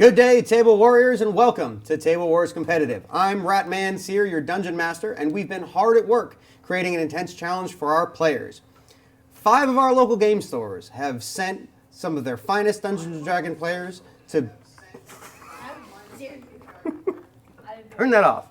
Good day, Table Warriors, and welcome to Table Wars Competitive. I'm Ratman Seer, your Dungeon Master, and we've been hard at work creating an intense challenge for our players. 5 of our local game stores have sent some of their finest Dungeons & Dragons players to... Turn that off.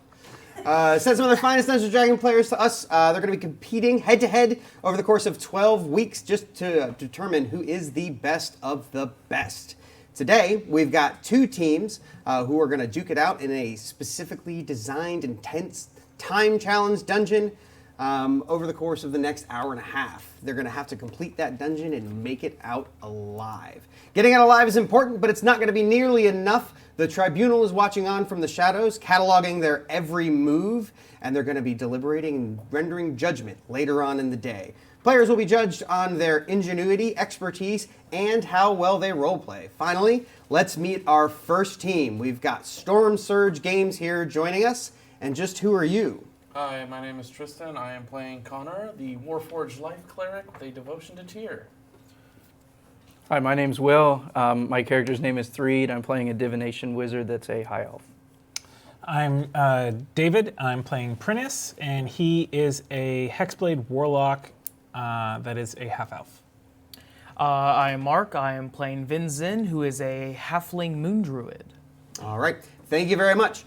Sent some of their finest Dungeons & Dragons players to us. They're going to be competing head-to-head over the course of 12 weeks just to determine who is the best of the best. Today, we've got 2 teams who are going to duke it out in a specifically designed, intense, time-challenged dungeon over the course of the next hour and a half. They're going to have to complete that dungeon and make it out alive. Getting out alive is important, but it's not going to be nearly enough. The tribunal is watching on from the shadows, cataloging their every move, and they're going to be deliberating and rendering judgment later on in the day. Players will be judged on their ingenuity, expertise, and how well they roleplay. Finally, let's meet our first team. We've got Storm Surge Games here joining us. And just who are you? Hi, my name is Tristan. I am playing Connor, the Warforged Life Cleric with a devotion to Tyr. Hi, my name's Will. My character's name is Threed. I'm playing a divination wizard that's a high elf. I'm David. I'm playing Prinus, and he is a Hexblade Warlock that is a half-elf. I am Mark. I am playing Vinzin, who is a halfling moon druid. All right. Thank you very much.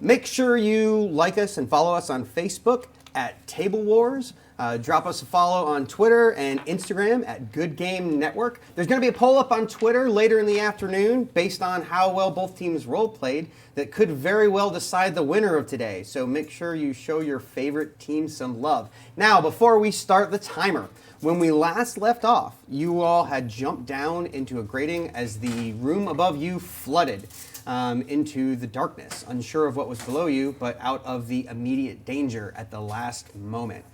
Make sure you like us and follow us on Facebook at Table Wars. Drop us a follow on Twitter and Instagram at Good Game Network. There's going to be a poll up on Twitter later in the afternoon based on how well both teams role played that could very well decide the winner of today. So make sure you show your favorite team some love. Now, before we start the timer, when we last left off, you all had jumped down into a grating as the room above you flooded into the darkness, unsure of what was below you, but out of the immediate danger at the last moment.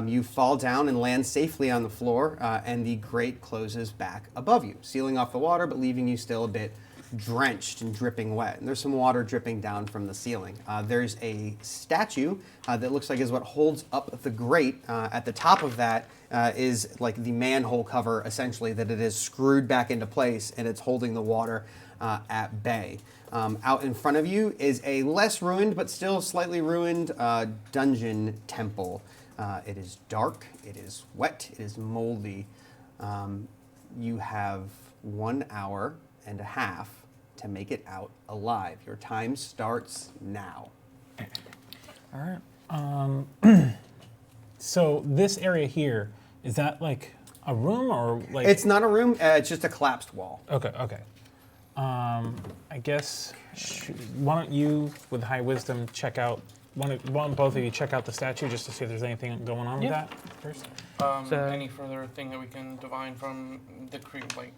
You fall down and land safely on the floor, and the grate closes back above you, sealing off the water, but leaving you still a bit drenched and dripping wet. And there's some water dripping down from the ceiling. There's a statue that looks like is what holds up the grate. At the top of that is like the manhole cover, essentially, that it is screwed back into place, and it's holding the water at bay. Out in front of you is a less ruined, but still slightly ruined dungeon temple. It is dark, it is wet, it is moldy. You have 1 hour and a half to make it out alive. Your time starts now. All right. So this area here, is that like a room or like? It's not a room, it's just a collapsed wall. Okay. I guess why don't you, with high wisdom, check out. Why don't both of you check out the statue just to see if there's anything going on with that first? Any further thing that we can divine from the like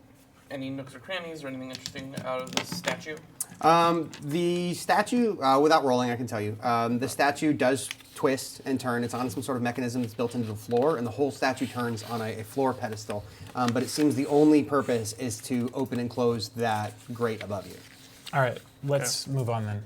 any nooks or crannies or anything interesting out of this statue? The statue, without rolling, I can tell you, the statue does twist and turn. It's on some sort of mechanism that's built into the floor, and the whole statue turns on a floor pedestal. But it seems the only purpose is to open and close that grate above you. All right, let's move on then.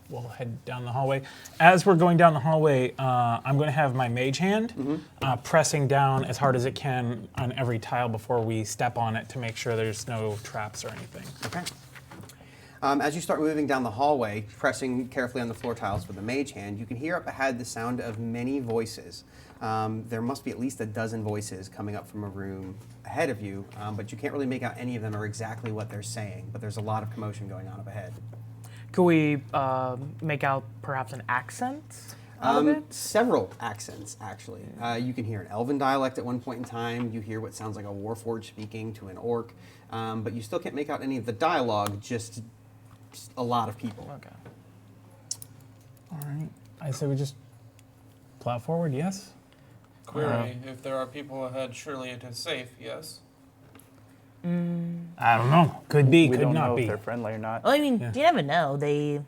We'll head down the hallway. As we're going down the hallway, I'm going to have my mage hand pressing down as hard as it can on every tile before we step on it to make sure there's no traps or anything. Okay. As you start moving down the hallway, pressing carefully on the floor tiles with the mage hand, you can hear up ahead the sound of many voices. There must be at least a dozen voices coming up from a room ahead of you, but you can't really make out any of them or exactly what they're saying, but there's a lot of commotion going on up ahead. Could we make out perhaps an accent out of it? Several accents, actually. You can hear an Elven dialect at one point in time. You hear what sounds like a Warforged speaking to an orc, but you still can't make out any of the dialogue, just a lot of people. Okay. All right. I say we just plow forward, yes? Query, if there are people ahead, surely it is safe, yes? I don't know. Could be, We could don't not know be. if they're friendly or not. Well, I mean, Yeah. you never know. They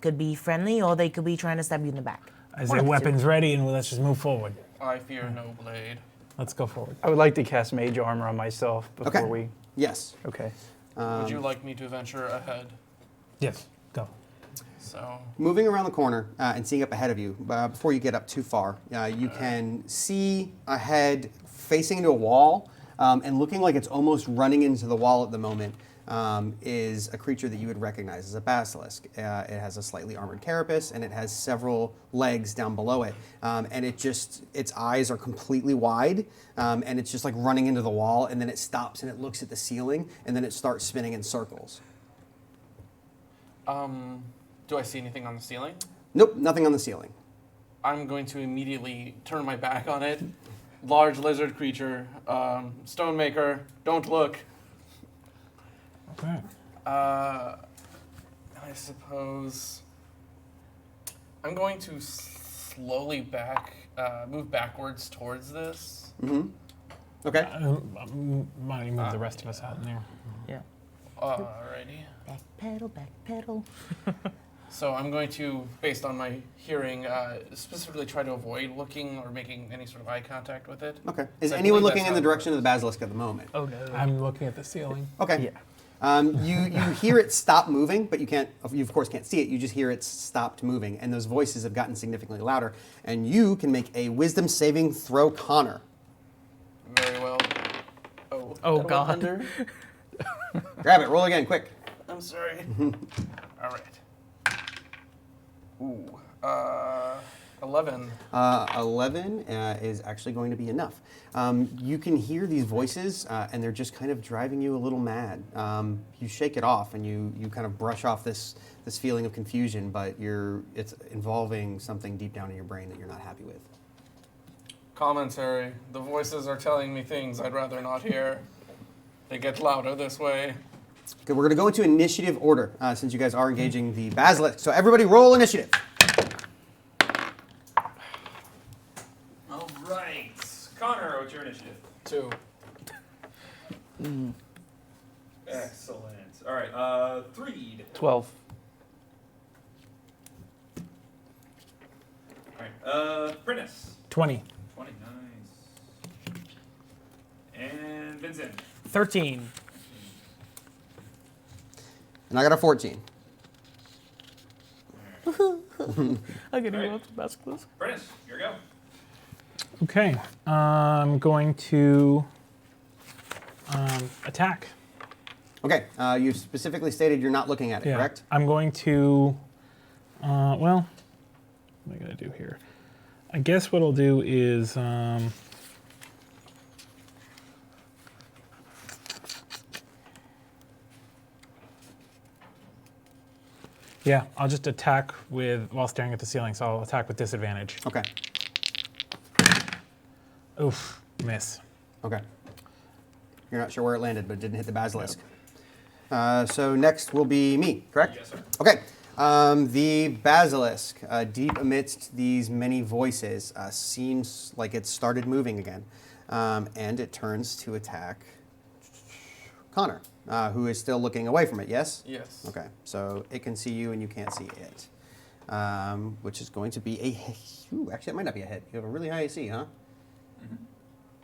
could be friendly or they could be trying to stab you in the back. I say weapons ready and let's just move forward. I fear no blade. Let's go forward. I would like to cast mage armor on myself before Okay. we... Yes. Okay. Would you like me to venture ahead? Yes, go. So, Moving around the corner and seeing up ahead of you, before you get up too far, you can see ahead, facing into a wall, and looking like it's almost running into the wall at the moment. is a creature that you would recognize as a basilisk. It has a slightly armored carapace, and it has several legs down below it. And its eyes are completely wide, and it's just like running into the wall, and then it stops and it looks at the ceiling, and then it starts spinning in circles. Do I see anything on the ceiling? Nope, nothing on the ceiling. I'm going to immediately turn my back on it. Large lizard creature, stonemaker, don't look. Okay. I suppose I'm going to slowly move backwards towards this. Okay. Why don't you move the rest of us out in there? Yeah. Alrighty. Back pedal. So I'm going to, based on my hearing, specifically try to avoid looking or making any sort of eye contact with it. Okay. Is So I anyone believe looking that's in the how it direction of the basilisk at the moment? Oh no. I'm looking at the ceiling. Okay. Yeah. You hear it stop moving, but you of course can't see it. You just hear it stopped moving, and those voices have gotten significantly louder. And you can make a wisdom saving throw, Connor. Very well. Oh, Oh, that went God. under. Grab it. Roll again, quick. I'm sorry. All right. Ooh. 11. 11 is actually going to be enough. You can hear these voices, and they're just kind of driving you a little mad. You shake it off, and you kind of brush off this feeling of confusion, but it's involving something deep down in your brain that you're not happy with. Commentary. The voices are telling me things I'd rather not hear. They get louder this way. Okay, we're going to go into initiative order since you guys are engaging the basilisk. So everybody, roll initiative. All right. Connor, what's your initiative? 2. Excellent. All right. 3. 12. All right. Prentice. 20. 20. Nice. And Vincent. 13. And I got a 14. I can Alright. go up to basilisk. Prentice, here we go. Okay. I'm going to attack. Okay, you specifically stated you're not looking at it, correct? I'm going to, well, what am I going to do here? I guess what I'll do is, yeah, I'll just attack while staring at the ceiling, so I'll attack with disadvantage. Okay, Oof, miss. okay. You're not sure where it landed, but it didn't hit the basilisk. So next will be me, correct? Yes, sir. Okay. The basilisk, deep amidst these many voices, seems like it started moving again. And it turns to attack Connor, who is still looking away from it, yes? Yes. Okay, so it can see you and you can't see it. Which is going to be ooh, actually, it might not be a hit. You have a really high AC, huh?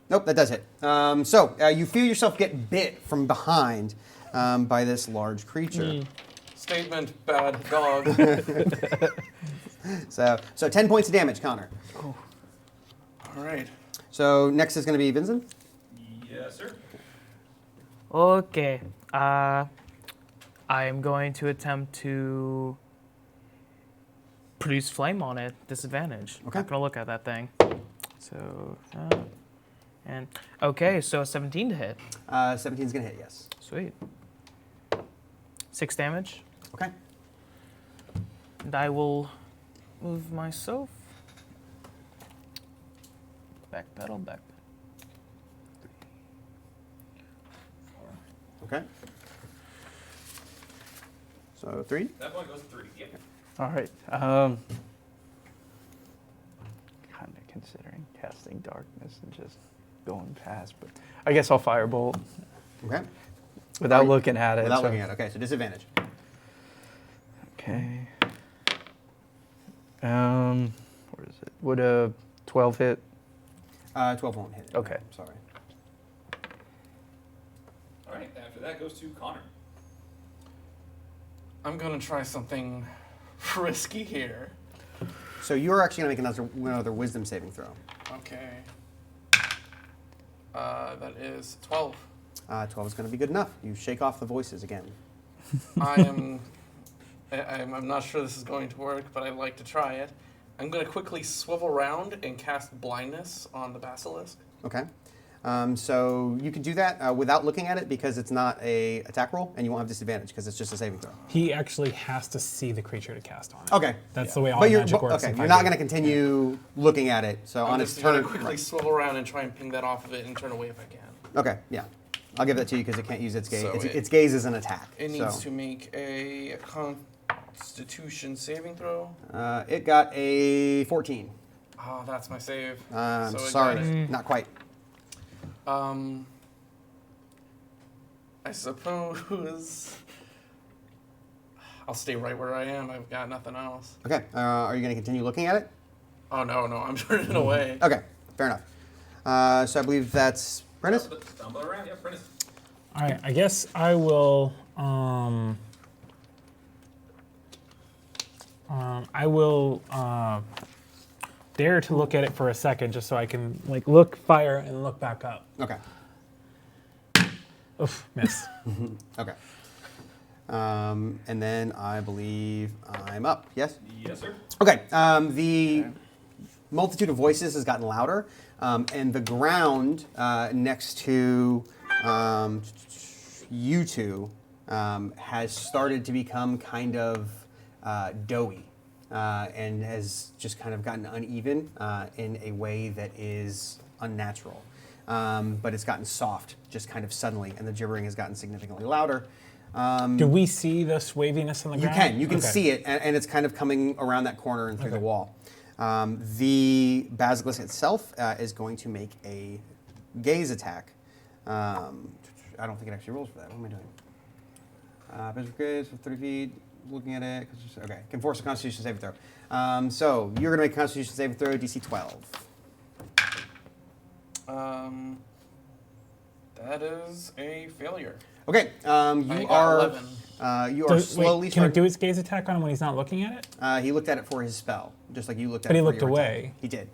Nope, that does hit. So you feel yourself get bit from behind by this large creature. Statement, bad dog. So 10 points of damage, Connor. All right. So next is going to be Vincent. Yes, sir. Okay. I am going to attempt to produce flame on it. Disadvantage. Okay. Not gonna look at that thing. So, and okay, so 17 to hit. 17 is going to hit, yes. Sweet. 6 damage, Okay. and I will move myself. Back pedal, back. Okay. So 3. That one goes 3. Yep. All right. Kind of considering casting darkness and just going past, but I guess I'll firebolt Okay. without Alright. looking at it. Without so- looking at it. Okay, so disadvantage. Okay. Where is it? Would a 12 hit? 12 won't hit. Okay. Sorry. All right. After that goes to Connor. I'm going to try something risky here. So you're actually going to make another wisdom saving throw. Okay. That is 12. 12 is going to be good enough. You shake off the voices again. I'm not sure this is going to work, but I'd like to try it. I'm going to quickly swivel around and cast blindness on the basilisk. Okay. So you can do that without looking at it because it's not a attack roll, and you won't have disadvantage because it's just a saving throw. He actually has to see the creature to cast on it. Okay. That's the way all But you're, magic works. okay, in you're not 5e. going to continue looking at it. So on I'm its just going turn. to quickly right. swivel around and try and ping that off of it and turn away if I can. Okay, yeah. I'll give that to you because it can't use its gaze. So Its gaze is an attack. It needs so. to make a Constitution saving throw. It got a 14. Oh, that's my save. I'm So it sorry, got it. not quite. I suppose I'll stay right where I am. I've got nothing else. Okay, are you going to continue looking at it? Oh no, I'm turning away. Okay, fair enough. So I believe that's Prentice? Stumble around. Yeah, Prentice. All right, I guess I will. Dare to look at it for a second, just so I can like look, fire, and look back up. Okay, Oof, miss. okay. And then I believe I'm up, yes? Yes, sir. Okay, the multitude of voices has gotten louder, and the ground next to you two has started to become kind of doughy and has just kind of gotten uneven in a way that is unnatural. But it's gotten soft just kind of suddenly, and the gibbering has gotten significantly louder. Do we see this waviness on the ground? You can Okay. see it, and it's kind of coming around that corner and through the wall. The basilisk itself is going to make a gaze attack. I don't think it actually rolls for that. What am I doing? Basilisk gaze for 30 feet, looking at it. Okay, can force a Constitution saving throw. So you're going to make a Constitution saving throw, DC 12. That is a failure. Okay, I you got are 11. you are Does- slowly. wait, can it starting- do its gaze attack on him when he's not looking at it? He looked at it for his spell, just like you looked at But it he for looked your attack. away. He did.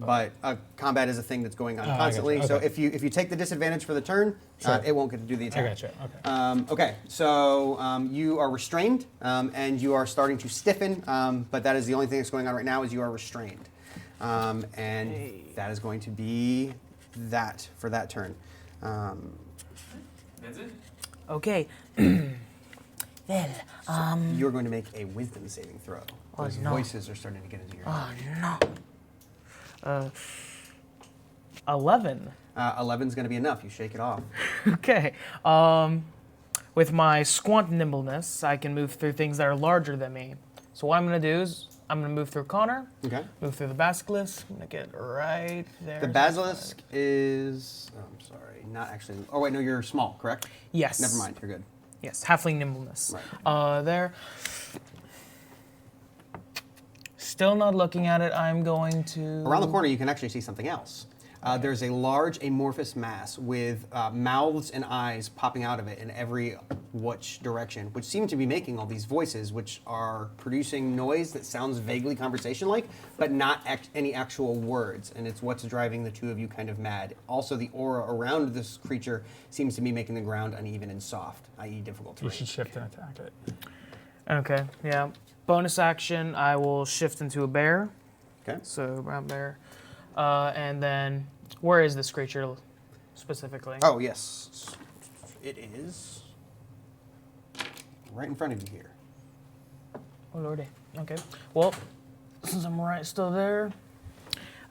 But combat is a thing that's going on I constantly. gotcha. So Okay. if you take the disadvantage for the turn, Sure. it won't get to do the I attack. gotcha. Okay. Okay, so you are restrained and you are starting to stiffen, but that is the only thing that's going on right now is you are restrained. And that is going to be that for that turn. That's it. Okay. Well, You're going to make a wisdom saving throw. Oh, Those no. voices are starting to get into your head. no. 11. 11's going to be enough. You shake it off. Okay. With my squant nimbleness, I can move through things that are larger than me. So what I'm going to do is I'm going to move through Connor, Okay. move through the basilisk. I'm going to get right there. The basilisk is. Oh, I'm sorry. Not actually. Oh, wait, no, you're small, correct? Yes. Never mind. You're good. Yes, halfling nimbleness. Right. There. Still not looking at it. I'm going to. Around the corner, you can actually see something else. There's a large amorphous mass with mouths and eyes popping out of it in every which direction, which seem to be making all these voices, which are producing noise that sounds vaguely conversation-like, but not any actual words. And it's what's driving the two of you kind of mad. Also, the aura around this creature seems to be making the ground uneven and soft, i.e. difficult to You reach. should shift and attack it. Okay, yeah. Bonus action, I will shift into a bear. Okay. So, brown bear. And then, where is this creature specifically? Oh, yes. It is right in front of you here. Oh, lordy. Okay. Well, since I'm right still there,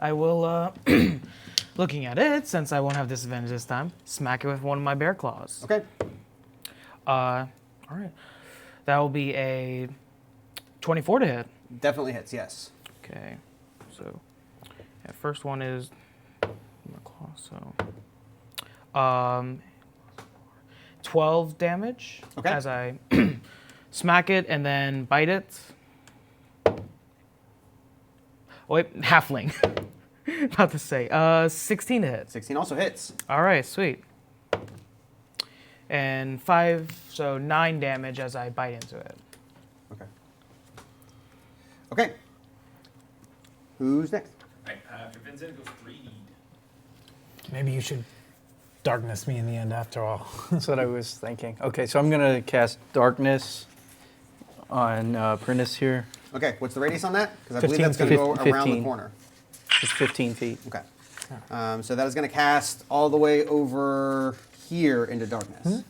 I will, looking at it, since I won't have disadvantage this time, smack it with one of my bear claws. Okay. All right. That will be a 24 to hit. Definitely hits, yes. Okay. So, yeah, first one is my claw, so 12 damage Okay. as I smack it and then bite it. Oh, wait, halfling. About to say 16 to hit. 16 also hits. All right, sweet. And 5, so 9 damage as I bite into it. Okay. Okay. Who's next? Right, after Vincent goes 3. Maybe you should darkness me in the end after all. That's what I was thinking. Okay, so I'm gonna cast darkness on Prentice here. Okay, what's the radius on that? Because I believe 15 that's going to go feet. around the 15. corner. It's 15 feet. Okay. So that is going to cast all the way over here into darkness.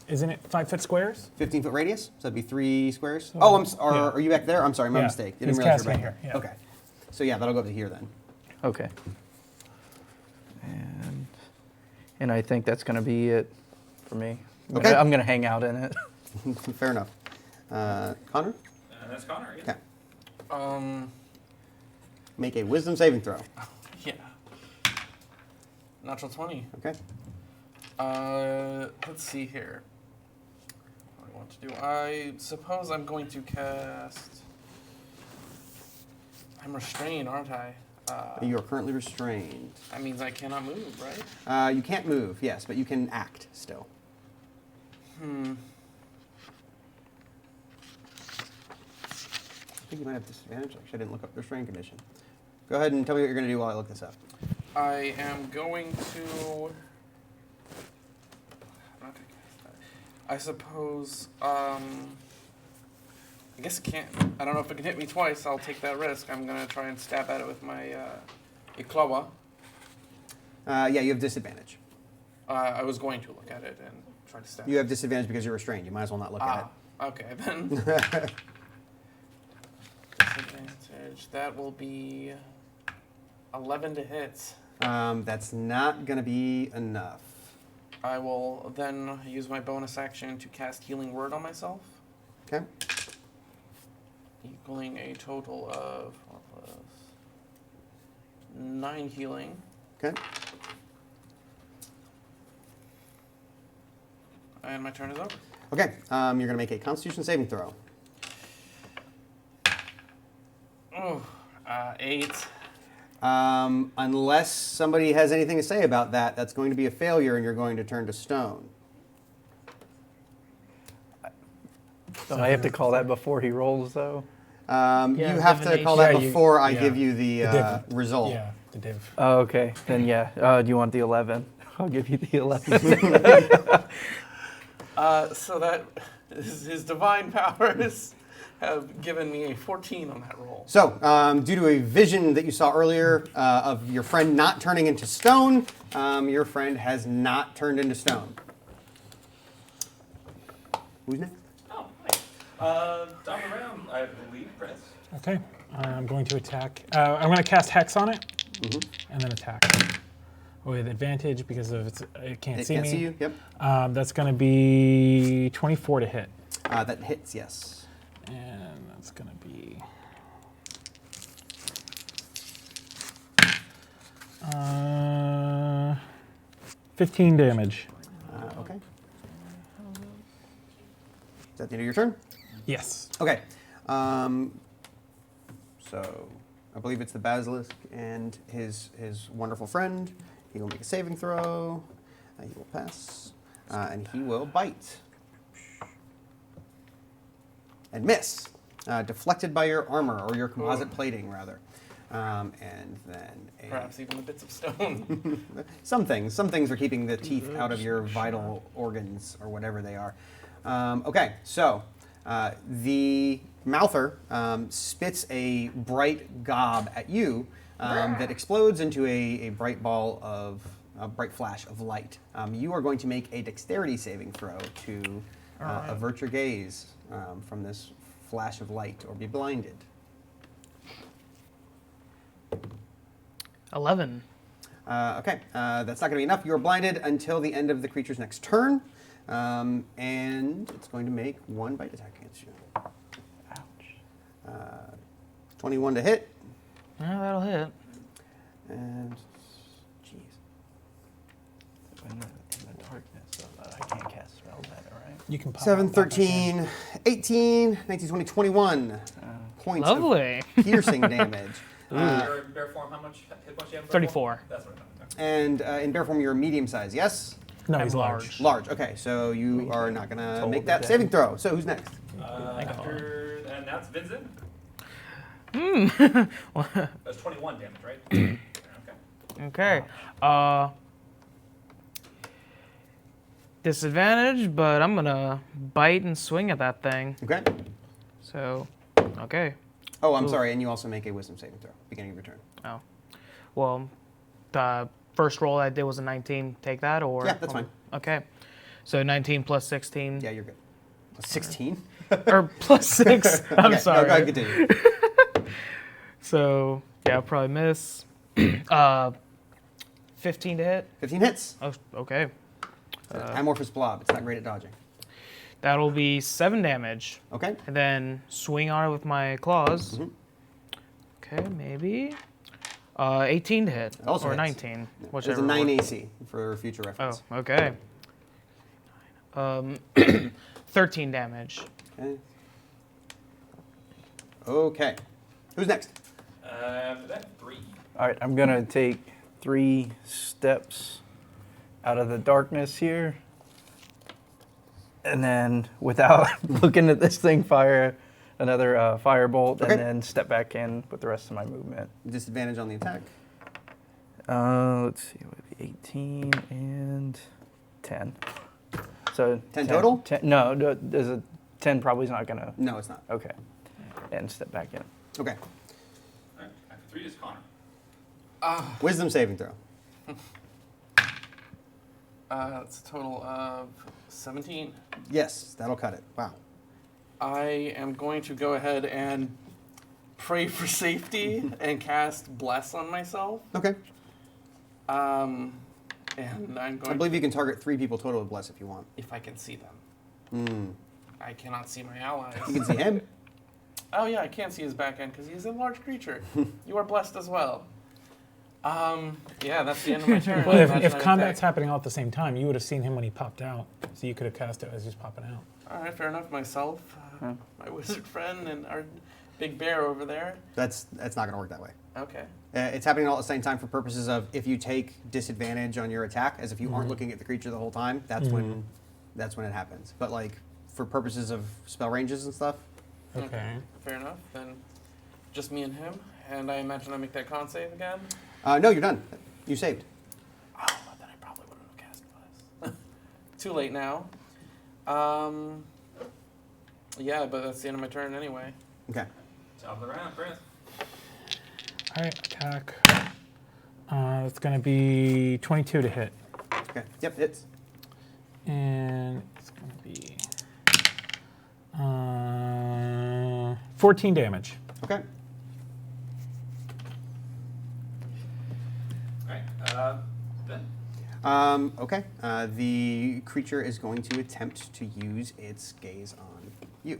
Isn't it 5 foot squares? 15-foot radius, so that'd be 3 squares. Oh, yeah. are you back there? I'm sorry, my Yeah, mistake. it's Didn't realize you were casting back here, there. yeah. Okay. So yeah, that'll go up to here then. Okay. And I think that's gonna be it for me. Okay. I'm gonna hang out in it. Fair enough. Connor, That's Connor. Yeah. okay. Make a wisdom saving throw. Yeah. Natural 20. Okay. Let's see here. What do I want to do? I suppose I'm going to cast. I'm restrained, aren't I? You are currently restrained. That means I cannot move, right? You can't move, yes, but you can act still. I think you might have disadvantage. Actually, I didn't look up the restraint condition. Go ahead and tell me what you're going to do while I look this up. I am going to. I'm not gonna cast that. I suppose. I guess it can't. I don't know if it can hit me twice. I'll take that risk. I'm gonna try and stab at it with my Iklawa. Yeah, you have disadvantage. I was going to look at it and try to stab. You have disadvantage because you're restrained. You might as well not look at Okay then. it. Disadvantage. That will be 11 to hit. That's not going to be enough. I will then use my bonus action to cast Healing Word on myself, Okay. equaling a total of 4 plus 9 healing. Okay. And my turn is over. Okay. You're going to make a Constitution saving throw. Oh, 8. Unless somebody has anything to say about that, that's going to be a failure, and you're going to turn to stone. So I have to call that before he rolls, though. You Yeah, have to divination. call that Yeah, you- before I yeah. give you the div- result. Yeah, the div. Oh, okay. Then yeah. Do you want the 11? I'll give you the 11. So that his divine powers have given me a 14 on that roll. So, due to a vision that you saw earlier of your friend not turning into stone, your friend has not turned into stone. Who's next? Oh, nice. Top of the round, I believe, Chris. Okay, I'm going to attack. I'm going to cast Hex on it, and then attack with advantage because of it can't It see can't me. see you. Yep. That's going to be 24 to hit, That hits. Yes. and that's going to be 15 damage. Okay. Is that the end of your turn? Yes. Okay. So I believe it's the basilisk and his wonderful friend. He will make a saving throw. He will pass, and he will bite and miss, deflected by your armor or your composite plating, rather. And then Perhaps even the bits of stone. some things are keeping the teeth out of your vital organs or whatever they are. Okay, so the mouther spits a bright gob at you that explodes into a bright ball of a bright flash of light. You are going to make a dexterity saving throw to avert your gaze from this flash of light or be blinded. 11. Okay, that's not going to be enough. You are blinded until the end of the creature's next turn, and it's going to make one bite attack against you. Ouch. 21 to hit, Yeah, that'll hit. and jeez, In the darkness, so that I can't cast spells at it, right? You can pop 7, out that much 13, 18, 19, 20, 21 points Lovely. of piercing damage. You're in bear form, how much hit points you have? in bear 34. form? That's what I thought. And in bear form, you're medium size, yes? No, I'm he's large. Large, okay, so you are not going to Told make the that dead. saving throw. So who's next? And that's Vincent. That's 21 damage, right? Okay. Okay. disadvantage, but I'm gonna bite and swing at that thing. Okay. So, okay. Oh, I'm Ooh. sorry, and you also make a wisdom saving throw, beginning of your turn. Oh, well, the first roll I did was a 19. Take that, or Yeah, that's fine. Okay, so 19 plus 16, Yeah, you're good. 16? or plus 6. I'm Okay, sorry. No, go ahead, continue. So yeah, I'll probably miss. 15 to hit. 15 hits. Oh, okay. Amorphous blob. It's not great at dodging. That'll be 7 damage, Okay. and then swing on it with my claws. Mhm. Okay, maybe 18 to hit, Also or hits. 19, It's whichever. a 9 one. AC for future reference. Oh, okay. 13 damage. Okay. Okay. Who's next? After that, 3. All right, I'm gonna take 3 steps out of the darkness here, and then without looking at this thing, fire another firebolt, Okay. and then step back in with the rest of my movement. Disadvantage on the attack. Let's see, it would be 18 and 10. So 10 total? 10, no, there's a 10 probably is not gonna. No, it's not. Okay, and step back in. Okay. Alright, after 3 is Connor. Wisdom saving throw. That's a total of 17. Yes, that'll cut it. Wow. I am going to go ahead and pray for safety and cast Bless on myself. Okay. And I'm I going believe you can target 3 people total with Bless if you want. if I can see them. Mm. I cannot see my allies. You can see him. Oh yeah, I can't see his back end because he's a large creature. You are blessed as well. Yeah, that's the end of my turn. Well, Imagine if I combat's attack. happening all at the same time, you would have seen him when he popped out. So you could have cast it as he's popping out. All right, fair enough. Myself, my wizard friend, and our big bear over there. That's not going to work that way. Okay. It's happening all at the same time for purposes of if you take disadvantage on your attack, as if you Mm-hmm. aren't looking at the creature the whole time. That's when it happens. But like for purposes of spell ranges and stuff, Okay. Fair enough. Then just me and him, and I imagine I make that con save again. no, you're done. You saved. Oh, then I probably wouldn't have cast Bless. Too late now. Yeah, but that's the end of my turn anyway. Okay. Top of the round, Chris. All right, attack. It's going to be 22 to hit. Okay. Yep. Hits. And it's going to be 14 damage. Okay. Alright, Ben. Okay. The creature is going to attempt to use its gaze on you.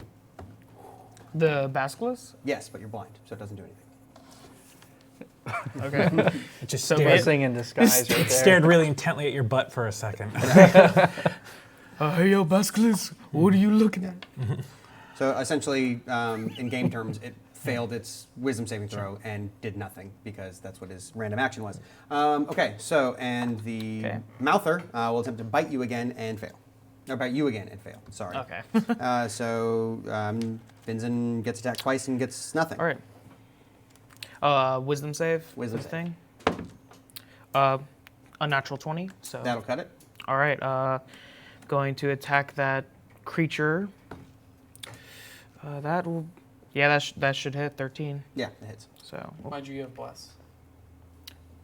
The basilisk? Yes, but you're blind, so it doesn't do anything. Okay. It just So stared, Blessing in disguise right there. stared really intently at your butt for a second. Hey, yo, basilisk, what are you looking at? So essentially, in game terms, it failed its wisdom saving throw and did nothing because that's what his random action was. Okay, so and the Okay. mouther will attempt to bite you again and fail. Or bite you again and fail. Sorry. Okay. So Vincent gets attacked twice and gets nothing. All right. Wisdom save. Wisdom this save. thing. A natural 20. So. That'll cut it. All right. Going to attack that creature. That will. Yeah, that should hit 13. Yeah, it hits. So, Mind you, you have Bless.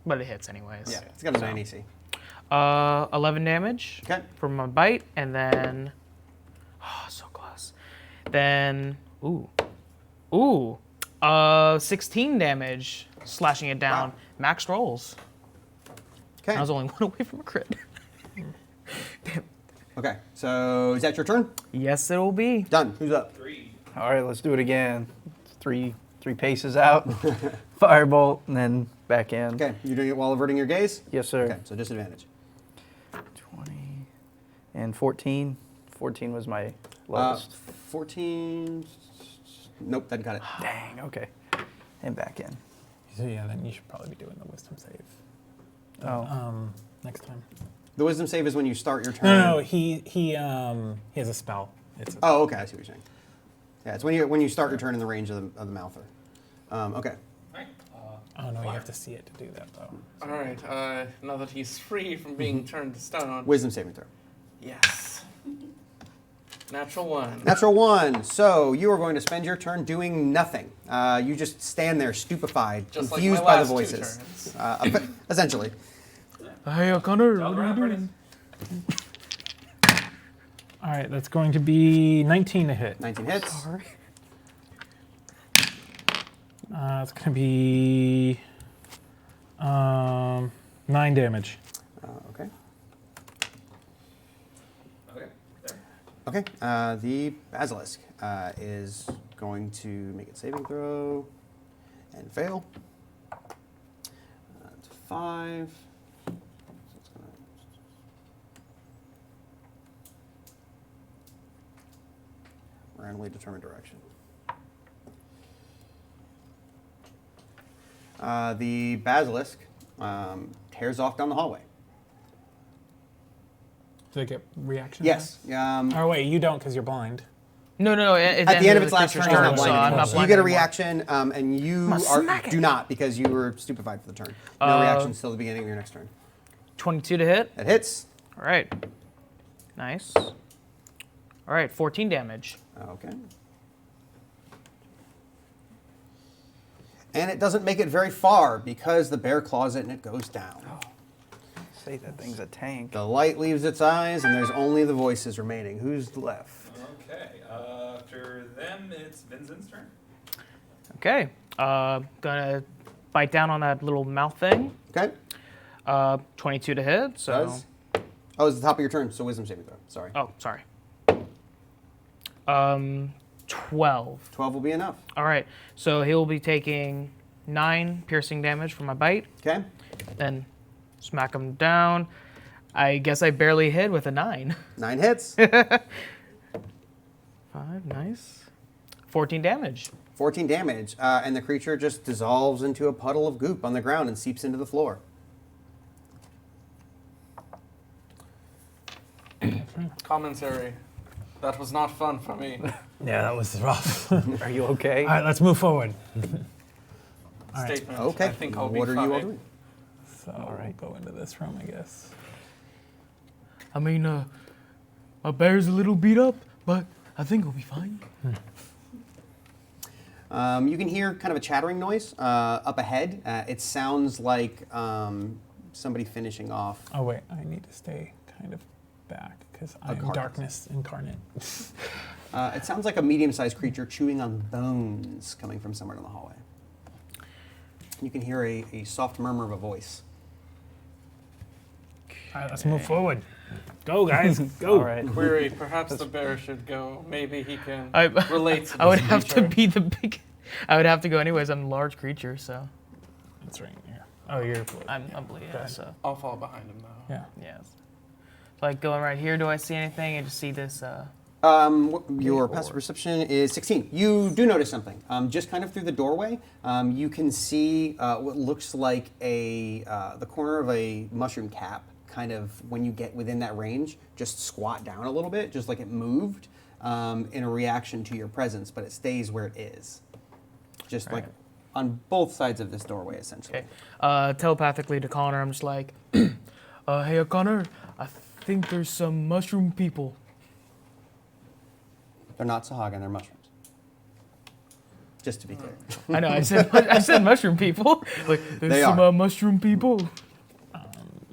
but it hits anyways. Yeah, it's got a 9 AC. 11 damage Okay. from my bite, and then. Oh, so close. Then. Ooh. 16 damage, slashing it down. Wow. Max rolls. Okay. I was only one away from a crit. Okay. So is that your turn? Yes, it will be. Done. Who's up? 3. All right, let's do it again. Three paces out, firebolt, and then back in. Okay. You're doing it while averting your gaze? Yes, sir. Okay. So disadvantage. 20 and 14. 14 was my lowest. 14. Nope, doesn't cut it. Dang, okay. And back in. So yeah, then you should probably be doing the wisdom save Oh, next time. The wisdom save is when you start your turn. No, he has a spell. It's a, Oh, okay. I see what you're saying. Yeah, it's when you start your turn in the range of the mouther. Okay. Alright. oh no, you have to see it to do that though. All right. Now that he's free from being turned to stone. Wisdom saving throw. Yes. Natural 1. Natural 1. So you are going to spend your turn doing nothing. You just stand there stupefied, Just like confused my by the last 2 voices. turns. Essentially. Hey, O'Connor, Down what the are you ramp, ready? doing? All right, that's going to be 19 to hit. 19 hits. Sorry. It's going to be 9 damage. Okay. Okay. There. Okay. The basilisk is going to make its saving throw and fail. It's 5. So it's gonna randomly determine direction. The basilisk tears off down the hallway. Do they get reaction? Yes. Oh, wait, you don't because you're blind. No. At the end of its last turn, creature's it's not turn, so blind I'm anymore. not So you blind get a anymore. reaction, and you do not because you were stupefied for the turn. No reaction until the beginning of your next turn. 22 to hit. That hits. All right. Nice. All right, 14 damage. Okay. And it doesn't make it very far because the bear claws it and it goes down. Say that thing's a tank. The light leaves its eyes and there's only the voices remaining. Who's left? Okay. After them, it's Vincent's turn. Okay. Gonna bite down on that little mouth thing. Okay. 22 to hit. So. Does. Oh, it's the top of your turn, so wisdom saving throw. Sorry. Oh, sorry. 12. 12 will be enough. All right. So he'll be taking 9 piercing damage from my bite. Okay. Then smack him down. I guess I barely hit with a 9. 9 hits. 5, nice. 14 damage. 14 damage. And the creature just dissolves into a puddle of goop on the ground and seeps into the floor. Commentary. That was not fun for me. Yeah, that was rough. Are you okay? All right, let's move forward. All right. Statement. Okay. I think I'll be what are fine. you all doing? So we'll go into this room, I guess. I mean, my bear's a little beat up, but I think we'll be fine. You can hear kind of a chattering noise up ahead. It sounds like somebody finishing off. Oh, wait, I need to stay kind of back because I am carcass. darkness incarnate. It sounds like a medium-sized creature chewing on bones coming from somewhere in the hallway. You can hear a soft murmur of a voice. All right, let's move forward. Go, guys, go. All right. Query. Perhaps the bear should go. Maybe he can I- relate to this I would have to creature. be the big. I would have to go anyways. I'm a large creature, so That's right here. Oh, you're. I'm bleeding. Okay. So I'll fall behind him though. Yeah. yes. Like going right here. Do I see anything? I just see this. Your passive perception is 16. You do notice something. Just kind of through the doorway, you can see what looks like the corner of a mushroom cap. Kind of when you get within that range, just squat down a little bit, just like it moved in a reaction to your presence, but it stays where it is. Just like on both sides of this doorway, essentially. Okay. Telepathically to Connor, I'm just like, hey, Connor, I think there's some mushroom people. They're not Sahagin, they're mushrooms. Just to be clear. I know. I said mushroom people. Like there's They some are. mushroom people.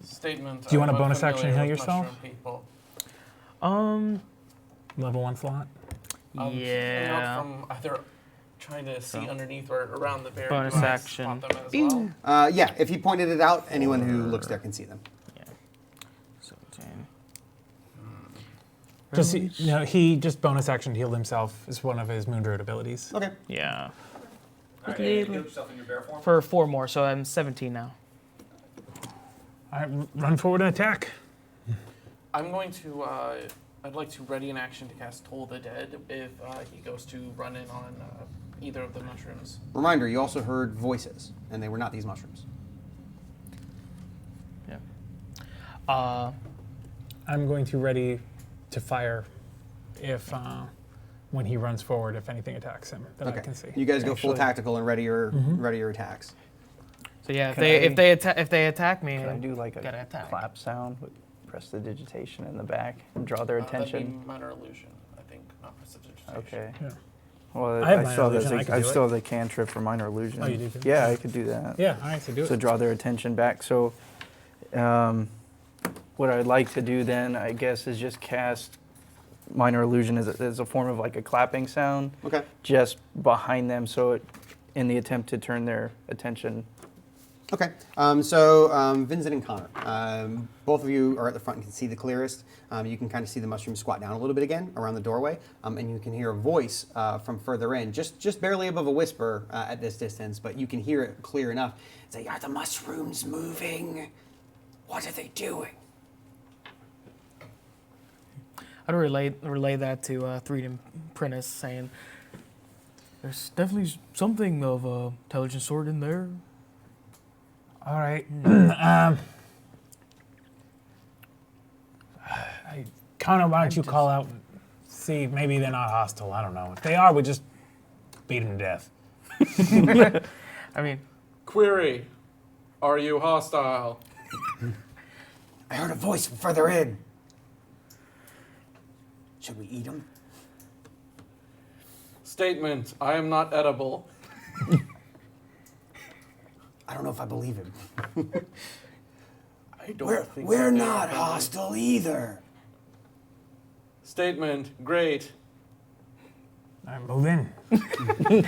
Statement. Do you want a I'm bonus action unfamiliar heal with yourself? mushroom people. Level 1 slot. Hanging Yeah. out from either trying to see underneath or around the bear. Bonus Do I action. spot them as well? Yeah, if you pointed it out, anyone who looks there can see them. 17. Just he just bonus action healed himself is one of his Moon Druid abilities. Okay. Yeah. All right, and you heal yourself in your bear form. For 4 more, so I'm 17 now. All right, run forward and attack. I'm going to. I'd like to ready an action to cast Toll the Dead if he goes to run in on either of the mushrooms. Reminder, you also heard voices, and they were not these mushrooms. Yeah. I'm going to ready to fire if when he runs forward, if anything attacks him that I can see. You guys go full Actually, tactical and ready your attacks. So yeah, Can if they attack me, Can I do like gotta a attack. clap sound with prestidigitation in the back and draw their That'd be attention. minor illusion, I think, not prestidigitation. Okay. Yeah. Well, I have I minor still have illusion, I could I do it. still have the cantrip for minor illusion. Oh, you do too? Yeah, I could do that. Yeah, all right, so do it. So draw their attention back. So what I'd like to do then, I guess, is just cast minor illusion as a form of like a clapping sound Okay. just behind them, so it, in the attempt to turn their attention. Okay. So Vincent and Connor, both of you are at the front and can see the clearest. You can kind of see the mushroom squat down a little bit again around the doorway, and you can hear a voice from further in, just barely above a whisper at this distance, but you can hear it clear enough. Say, "Are the mushrooms moving? What are they doing?" I'd relay that to Threed and Prentice, saying, "There's definitely something of intelligent sort in there." All right. Connor, why don't you call out, see, maybe they're not hostile, I don't know. If they are, we just beat them to death. I mean, Query, are you hostile? I heard a voice from further in. Should we eat them? Statement, I am not edible. I don't know if I believe him. I don't think We're so. not hostile either. Statement, great. All right, move in.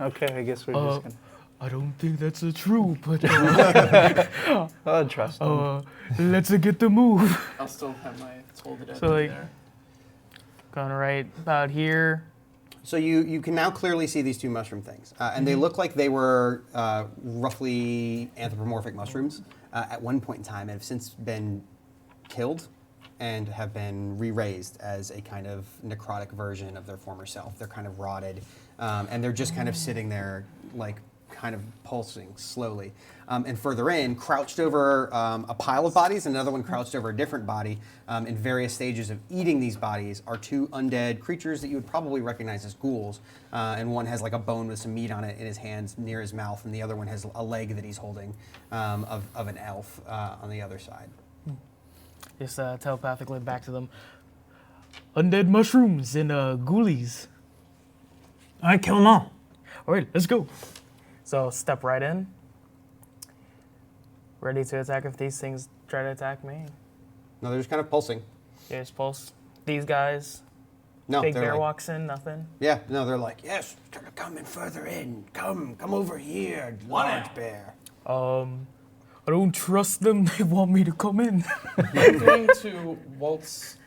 Okay, I guess we're just gonna. I don't think that's true, but I'll trust them. let's get the move. I'll still have my told it So, like- there. Going right about here. So you can now clearly see these two mushroom things, and they look like they were roughly anthropomorphic mushrooms at one point in time, and have since been killed and have been re-raised as a kind of necrotic version of their former self. They're kind of rotted, and they're just kind of sitting there, like kind of pulsing slowly. And further in, crouched over a pile of bodies, and another one crouched over a different body, in various stages of eating these bodies, are two undead creatures that you would probably recognize as ghouls. And one has like a bone with some meat on it in his hands near his mouth, and the other one has a leg that he's holding of an elf on the other side. Just telepathically back to them. Undead mushrooms and ghoulies. All right, kill them all. All right, let's go. So step right in. Ready to attack if these things try to attack me. No, they're just kind of pulsing. Here's pulse. These guys. No, Big they're bear like, walks in, nothing. yeah, no, they're like, yes, they're coming further in. Come over here, large bear. I don't trust them. They want me to come in. I'm going to waltz,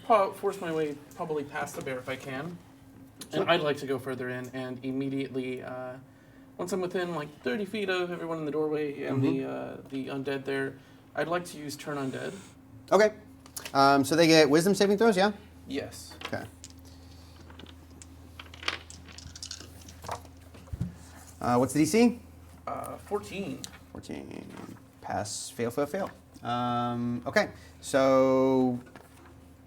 force my way probably past the bear if I can. And I'd like to go further in and immediately, once I'm within like 30 feet of everyone in the doorway and the undead there, I'd like to use Turn Undead. Okay. So they get wisdom saving throws, yeah? Yes. Okay. What's the DC? 14. 14. Pass, fail, fail, fail. Okay, so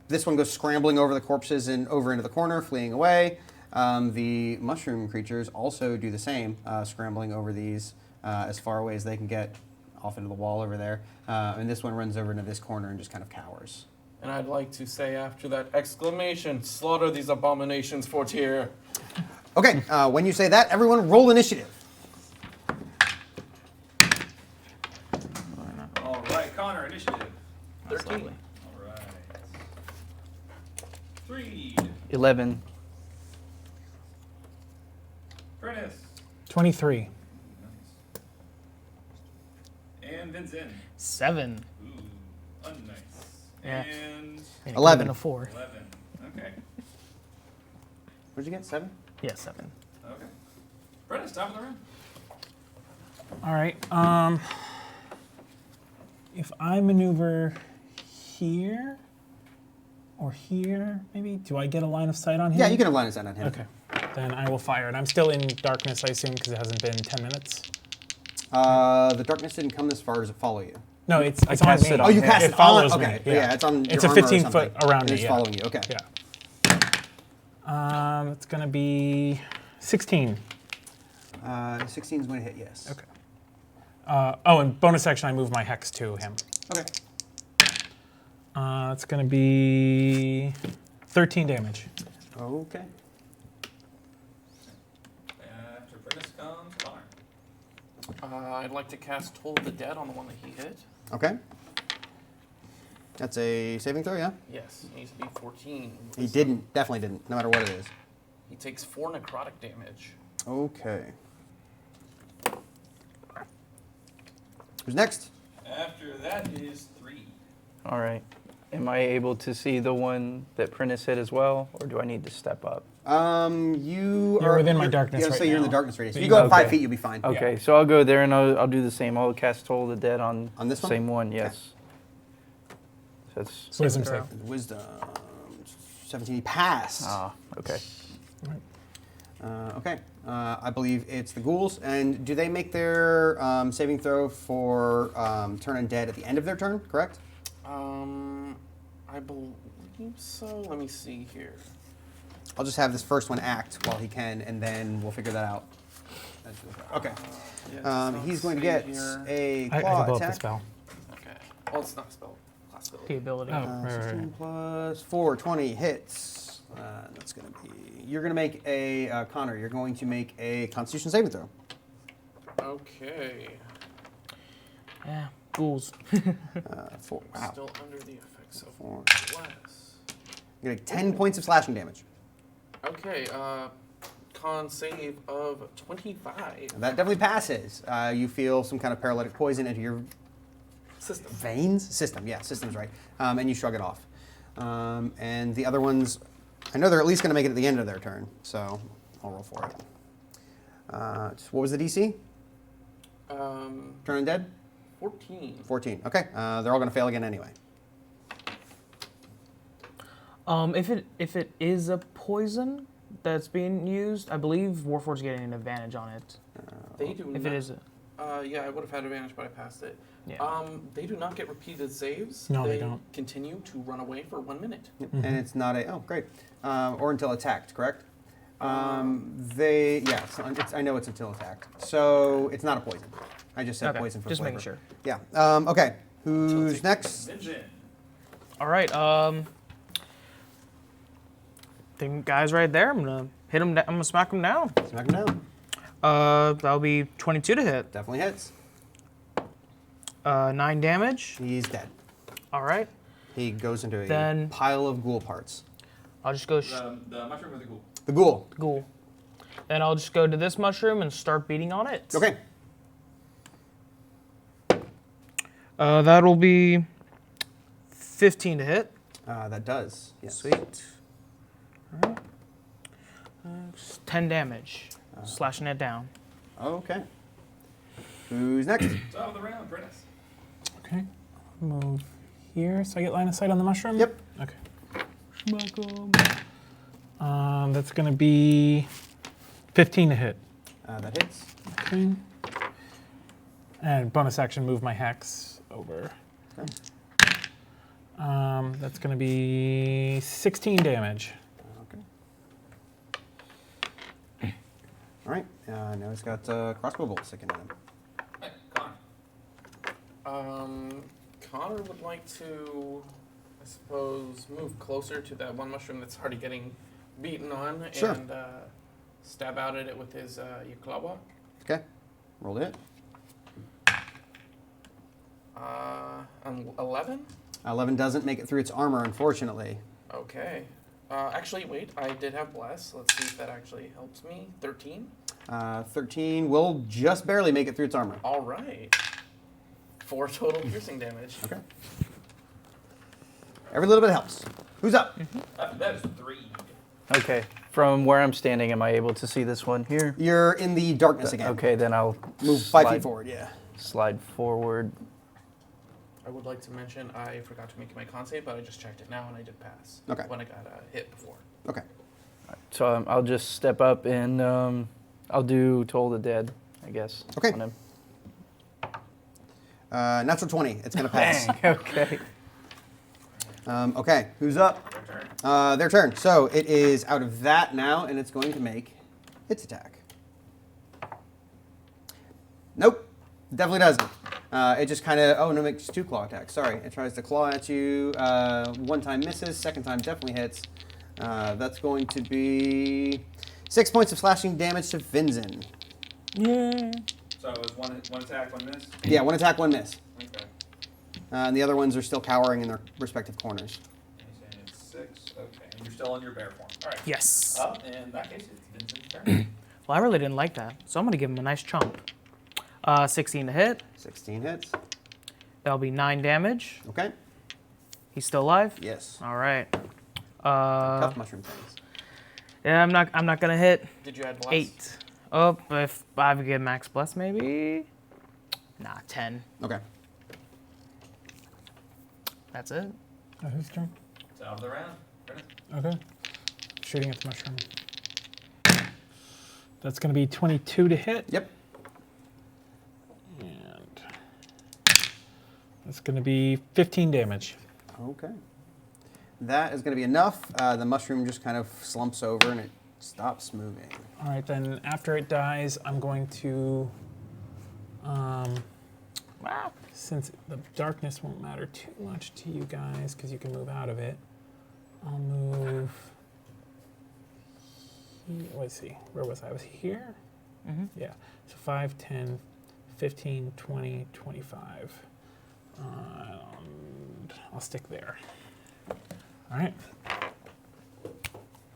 this one goes scrambling over the corpses and over into the corner, fleeing away. The mushroom creatures also do the same, scrambling over these as far away as they can get off into the wall over there. And this one runs over into this corner and just kind of cowers. And I'd like to say after that exclamation, slaughter these abominations for Tyr. Okay, when you say that, everyone roll initiative. All right, Connor, initiative. 13. All right. 3. 11. Prentice. 23. And Vincent. 7. Ooh, unnice. Yeah. And And 11. A 4. 11. Okay. What'd you get, 7? Yeah, 7. Okay. Prentice, top of the round. All right. If I maneuver here or here, maybe, do I get a line of sight on him? Yeah, you can have line of sight on him. Okay. Then I will fire it. I'm still in darkness, I assume, because it hasn't been 10 minutes. The darkness didn't come this far. Does it follow you? No, it's on cast me. it on Oh, you him. cast It it on. follows me, Okay, yeah. it's on. It's your a armor or 15 foot something, around and me, It's yeah. following you. Okay. Yeah. It's gonna be 16. 16 is going to hit. Yes. Okay. Oh, and bonus action, I move my hex to him. Okay. It's going to be 13 damage. Okay. After Prentice comes Connor. I'd like to cast Toll of the Dead on the one that he hit. Okay. That's a saving throw, yeah? Yes, it needs to be 14. He didn't. Definitely didn't, no matter what it is. He takes 4 necrotic damage. Okay. Who's next? After that is 3. All right. Am I able to see the one that Prentice hit as well, or do I need to step up? You're within my darkness Yeah, right so you're in the now. darkness radius. If But you you- go up 5 Okay. feet, you'll be fine. Okay, so I'll go there and I'll do the same. I'll cast Toll of the Dead on On this one? same one. Yes. So that's Wisdom throw. save. Wisdom. 17. Pass. okay. Okay. I believe it's the ghouls. And do they make their saving throw for turn undead at the end of their turn, correct? I believe so. Let me see here. I'll just have this first one act while he can, and then we'll figure that out. Okay. Yeah, He's going to see get here. a I can claw blow up the attack. spell. Okay. Well, it's not a spell. Class ability. The ability. Oh, right, right, 16 right. plus 4, 20 hits. That's going to be. You're going to make a Connor. You're going to make a Constitution saving throw. Okay. Yeah, ghouls. 4. Wow. Still under the effects of 4. bless. You're going to take 10 points of slashing damage. Okay. Con save of 25. That definitely passes. You feel some kind of paralytic poison into your System. veins. Yeah, system's right. And you shrug it off. And the other ones, I know they're at least going to make it at the end of their turn, so I'll roll for it. What was the DC? Turn undead? 14. 14. Okay, they're all going to fail again anyway. If it is a poison that's being used, I believe Warforged's getting an advantage on it. They do If not. it is, Yeah, I would have had advantage, but I passed it. yeah. They do not get repeated saves. No, they don't. Continue to run away for 1 minute. And it's not a, oh, great. Or until attacked, correct? I know it's until attacked. So it's not a poison. I just said Okay, poison for just flavor. making sure. Yeah. Okay. Who's next? Vincent. All right. The guy's right there. I'm gonna hit him. I'm gonna smack him down. Smack him down. That'll be 22 to hit. Definitely hits. 9 damage. He's dead. All right. He goes into a Then- pile of ghoul parts. I'll just go The mushroom or the ghoul? The ghoul. ghoul. Then I'll just go to this mushroom and start beating on it. Okay. That'll be 15 to hit. That does. Yes. Sweet. All right. 10 damage. Slashing it down. Okay. Who's next? Top of the round, Prentice. Okay. Move here so I get line of sight on the mushroom? Yep. Okay. That's going to be 15 to hit. That hits. Okay. And bonus action, move my hex over. Okay. That's going to be 16 damage. Okay. All right. Now he's got crossbow bolts sticking in him. Hey, Connor. Connor would like to, I suppose, move closer to that one mushroom that's already getting beaten on Sure. and stab out at it with his Yuklawa. Okay. Roll it. 11? 11 doesn't make it through its armor, unfortunately. Okay. Actually, wait, I did have Bless. Let's see if that actually helps me. 13? 13 will just barely make it through its armor. All right. 4 total piercing damage. Okay. Every little bit helps. Who's up? After that is 3. Okay. From where I'm standing, am I able to see this one here? You're in the darkness again. Okay, then I'll Move 5 feet forward, yeah. Slide forward. I would like to mention I forgot to make my con save, but I just checked it now and I did pass. Okay. When I got hit before. Okay. So I'll just step up and I'll do Toll the Dead, I guess. Okay. On him. Natural 20. It's going to pass. Okay. Okay. Who's up? Their turn. Their turn. So it is out of that now, and it's going to make its attack. Nope. Definitely doesn't. It just kind of, oh no, makes 2 claw attacks. Sorry, it tries to claw at you. 1 time misses, 2nd time definitely hits. That's going to be 6 points of slashing damage to Vinzen. Yeah. So it was one attack, 1 miss? Yeah, 1 attack, 1 miss. Okay. And the other ones are still cowering in their respective corners. And he's saying it's 6. Okay. And you're still in your bear form. All right. Yes. In that case, it's Vincent's turn. Well, I really didn't like that, so I'm gonna give him a nice chomp. 16 to hit. 16 hits. That'll be 9 damage. Okay. He's still alive. Yes. All right. Tough mushroom things. Yeah, I'm not gonna hit. Did you add bless? 8. Oh, if I would get max bless, maybe. Nah, 10. Okay. That's it. Whose turn? Top of the round. Brennan. Okay. Shooting at the mushroom. That's going to be 22 to hit. Yep. And that's going to be 15 damage. Okay. That is going to be enough. The mushroom just kind of slumps over and it stops moving. All right, then after it dies, I'm going to, since the darkness won't matter too much to you guys because you can move out of it, I'll move. Let's see, where was I? I was here? Mm-hmm. Yeah, so 5, 10, 15, 20, 25. I'll stick there. All right.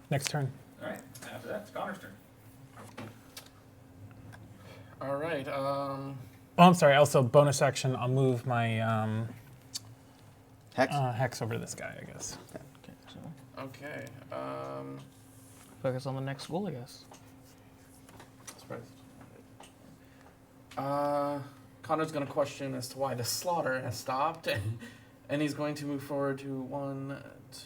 Next turn. All right. After that, it's Connor's turn. All right. Oh, I'm sorry. Also, bonus action, I'll move my Hex? hex over to this guy, I guess. Okay, so Okay. focus on the next school, I guess. Surprised. Connor's going to question as to why the slaughter has stopped, and he's going to move forward to 1, 2,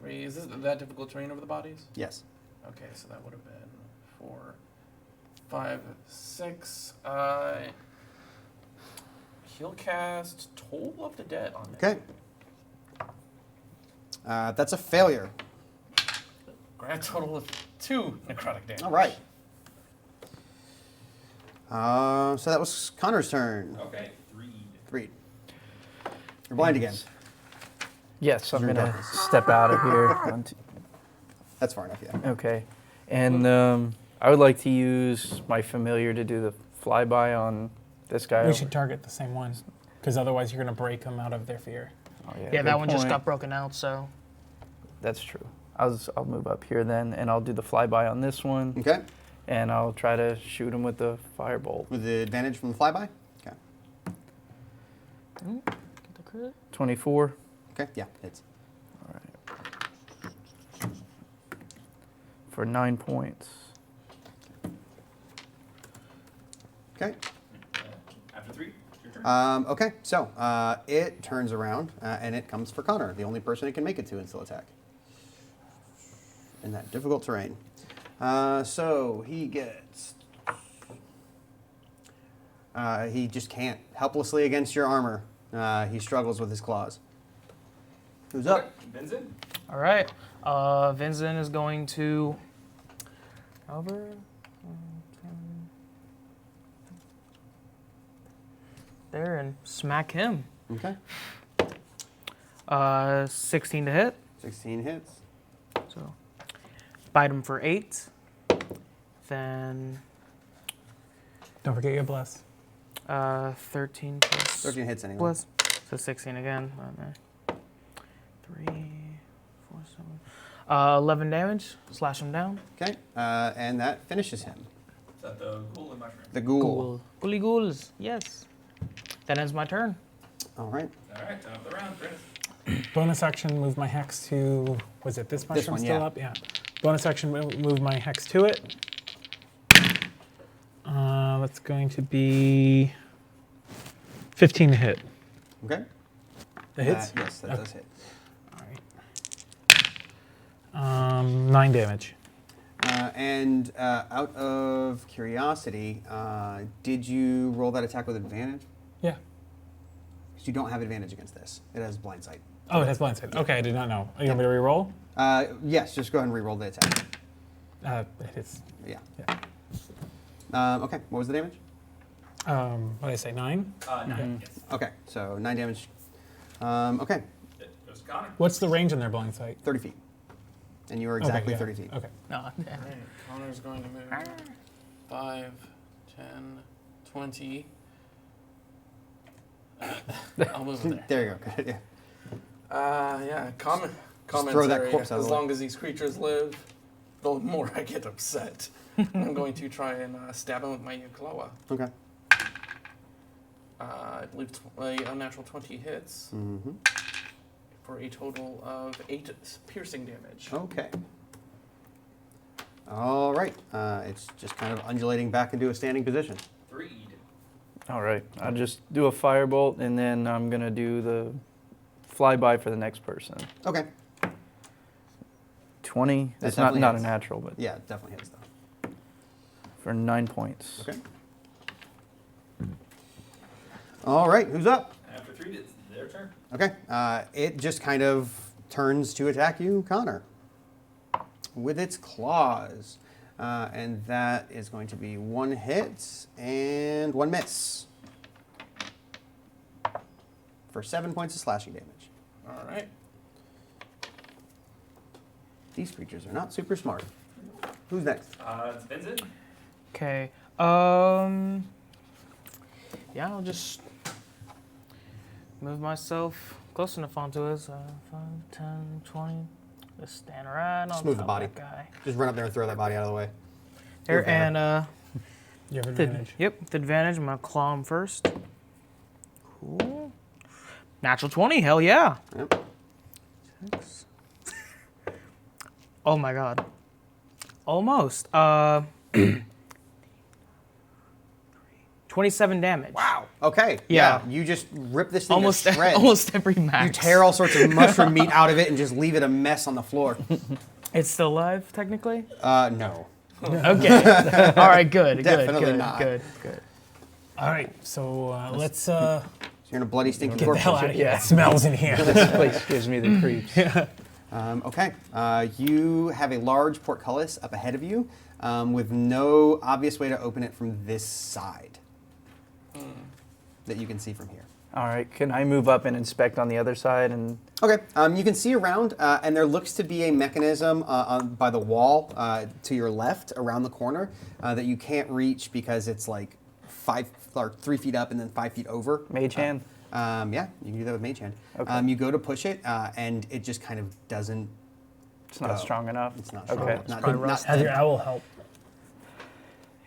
3. Is this that difficult terrain over the bodies? Yes. Okay, so that would have been 4, 5, 6. He'll cast Toll of the Dead on it. Okay. That's a failure. Grand total of 2 necrotic damage. All right. So that was Connor's turn. Okay. 3. 3. You're blind again. Yes, I'm You're in going to darkness. step out of here. 1, 2. That's far enough, yeah. Okay. And I would like to use my familiar to do the flyby on this guy. We over- should target the same one, because otherwise you're going to break them out of their fear. Oh, Yeah, good that one just point. got broken out, so. That's true. I'll move up here then, and I'll do the flyby on this one, Okay. and I'll try to shoot him with the firebolt. With the advantage from the flyby? Okay. Get the crit. 24. Okay, yeah, hits. All right. For 9 points. Okay. After 3, it's your turn. Okay, so it turns around and it comes for Connor, the only person it can make it to and still attack. In that difficult terrain. So he gets. He just can't. Helplessly against your armor. He struggles with his claws. Who's up? Okay, Vincent. All right. Vincent is going to. Over. There and smack him. Okay. 16 to hit. 16 hits. So bite him for 8. Then Don't forget your bless. 13 plus 13 hits anyway. plus. So 16 again. 3, 4, 7. 11 damage. Slash him down. Okay. And that finishes him. Is that the ghoul and mushroom? The ghoul. Ghouly ghouls. Yes. That ends my turn. All right. All right, top of the round, Brennan. Bonus action, move my hex to. Was it this mushroom one, still yeah. up? Yeah. Bonus action, move my hex to it. That's going to be 15 to hit. Okay. The hits? Yes, that does hit. All right. 9 damage. And out of curiosity, did you roll that attack with advantage? Yeah. Because you don't have advantage against this. It has blind sight. Oh, it has blind sight. Okay, I did not know. You want me to re-roll? Yes, just go ahead and re-roll the attack. It is. Yeah. Yeah. Okay, what was the damage? What did I say? 9. 9. Yes. Okay, so 9 damage. Okay, It was Connor. What's the range in their blind sight? 30 feet. And you are exactly Okay, 30 feet. Okay. No. Alright, Connor's going to move 5, 10, 20. I'll move him there. There you go. Good. Yeah. Yeah, commentary. throw that corpse out of As the way. long as these creatures live, the more I get upset. I'm going to try and stab him with my Uklawa. Okay. I believe a unnatural 20 hits Mm-hmm. for a total of 8 piercing damage. Okay. All right. It's just kind of undulating back into a standing position. 3. All right. I'll just do a firebolt, and then I'm going to do the flyby for the next person. Okay. 20. That It's not definitely a hits. natural, but Yeah, it definitely hits though. for 9 points. Okay. All right. Who's up? After 3, it's their turn. Okay. It just kind of turns to attack you, Connor, with its claws. And that is going to be 1 hit and 1 miss. For 7 points of slashing damage. Alright. These creatures are not super smart. Who's next? It's Vincent. Okay. Yeah, I'll just move myself close enough onto it. 5, 10, 20. Just stand right on Just move the top body. of that guy. Just run up there and throw that body out of the way. There, Move there. and You have with advantage. yep, with advantage, I'm gonna claw him first. Cool. Natural 20, hell yeah. Yep. 6. Oh my god. Almost. 27 damage. Wow. Okay. Yeah. You just rip this thing Almost to shreds. almost every max. You tear all sorts of mushroom meat out of it and just leave it a mess on the floor. It's still alive, technically? No. Okay. All right, good, Definitely good, not. good. All right, so let's So you're in a bloody, stinking get the corpse. hell out of here. Yeah. It smells in here. This place gives me the creeps. Okay. You have a large portcullis up ahead of you with no obvious way to open it from this side that you can see from here. All right. Can I move up and inspect on the other side? And Okay, you can see around, and there looks to be a mechanism by the wall to your left, around the corner, that you can't reach because it's like 3 feet up and then 5 feet over. mage hand? Yeah, you can do that with Mage Hand. Okay. You go to push it, and it just kind of doesn't. It's not go. strong enough. It's not strong. Okay. enough. Not, probably not, Have your owl help.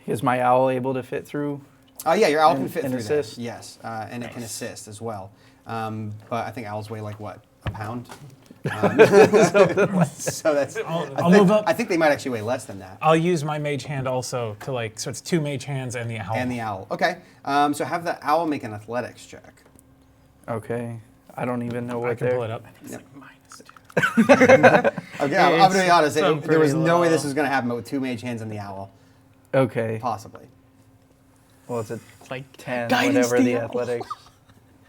Is my owl able to fit through? yeah, your owl can and- fit and through there. assist? Yes, and it can assist as well. But I think owls weigh like what, a pound? So that's. I'll move up. I think they might actually weigh less than that. I'll use my mage hand also to like, so it's 2 mage hands and the owl. And the owl. Okay. So have the owl make an athletics check. Okay. I don't even know what I can they're. pull it up. It's like -2. Okay, I'm going to be honest. Some There was pretty no way low. this was going to happen, but with 2 mage hands and the owl, Okay. possibly. Well, it's a It's like 10, Guidance whatever the the owl. athletics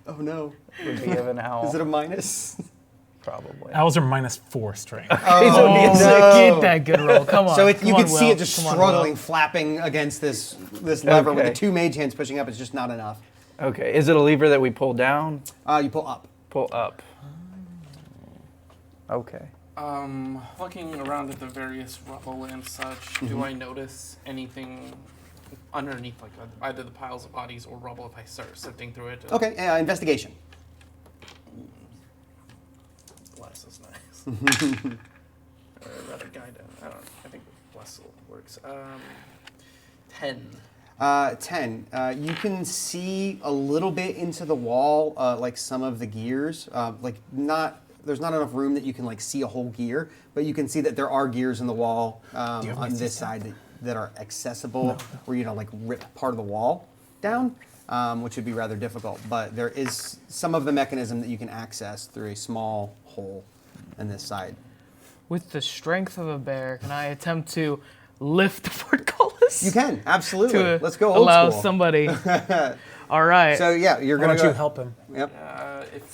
Oh no. would be of an owl. Is it a minus? Probably. Owls are -4 strength. Oh, get that good roll. Come on. So you come can on, see Will. it just Come on, struggling, Will. flapping against this lever with the Okay. 2 mage hands pushing up. It's just not enough. Okay. Is it a lever that we pull down? You pull up. Pull up. Okay. Looking around at the various rubble and such, do I notice anything underneath, like either the piles of bodies or rubble if I start sifting through it? Okay, investigation. Bless is nice. Or rather, guide. I think bless works. 10. 10. You can see a little bit into the wall, like some of the gears. There's not enough room that you can like see a whole gear, but you can see that there are gears in the wall on this side that are accessible, where you like rip part of the wall down, which would be rather difficult. But there is some of the mechanism that you can access through a small hole in this side. With the strength of a bear, can I attempt to lift the portcullis? You can, absolutely. To Let's go old allow school. somebody. All right. So yeah, you're Why gonna don't go. you help him? Yep.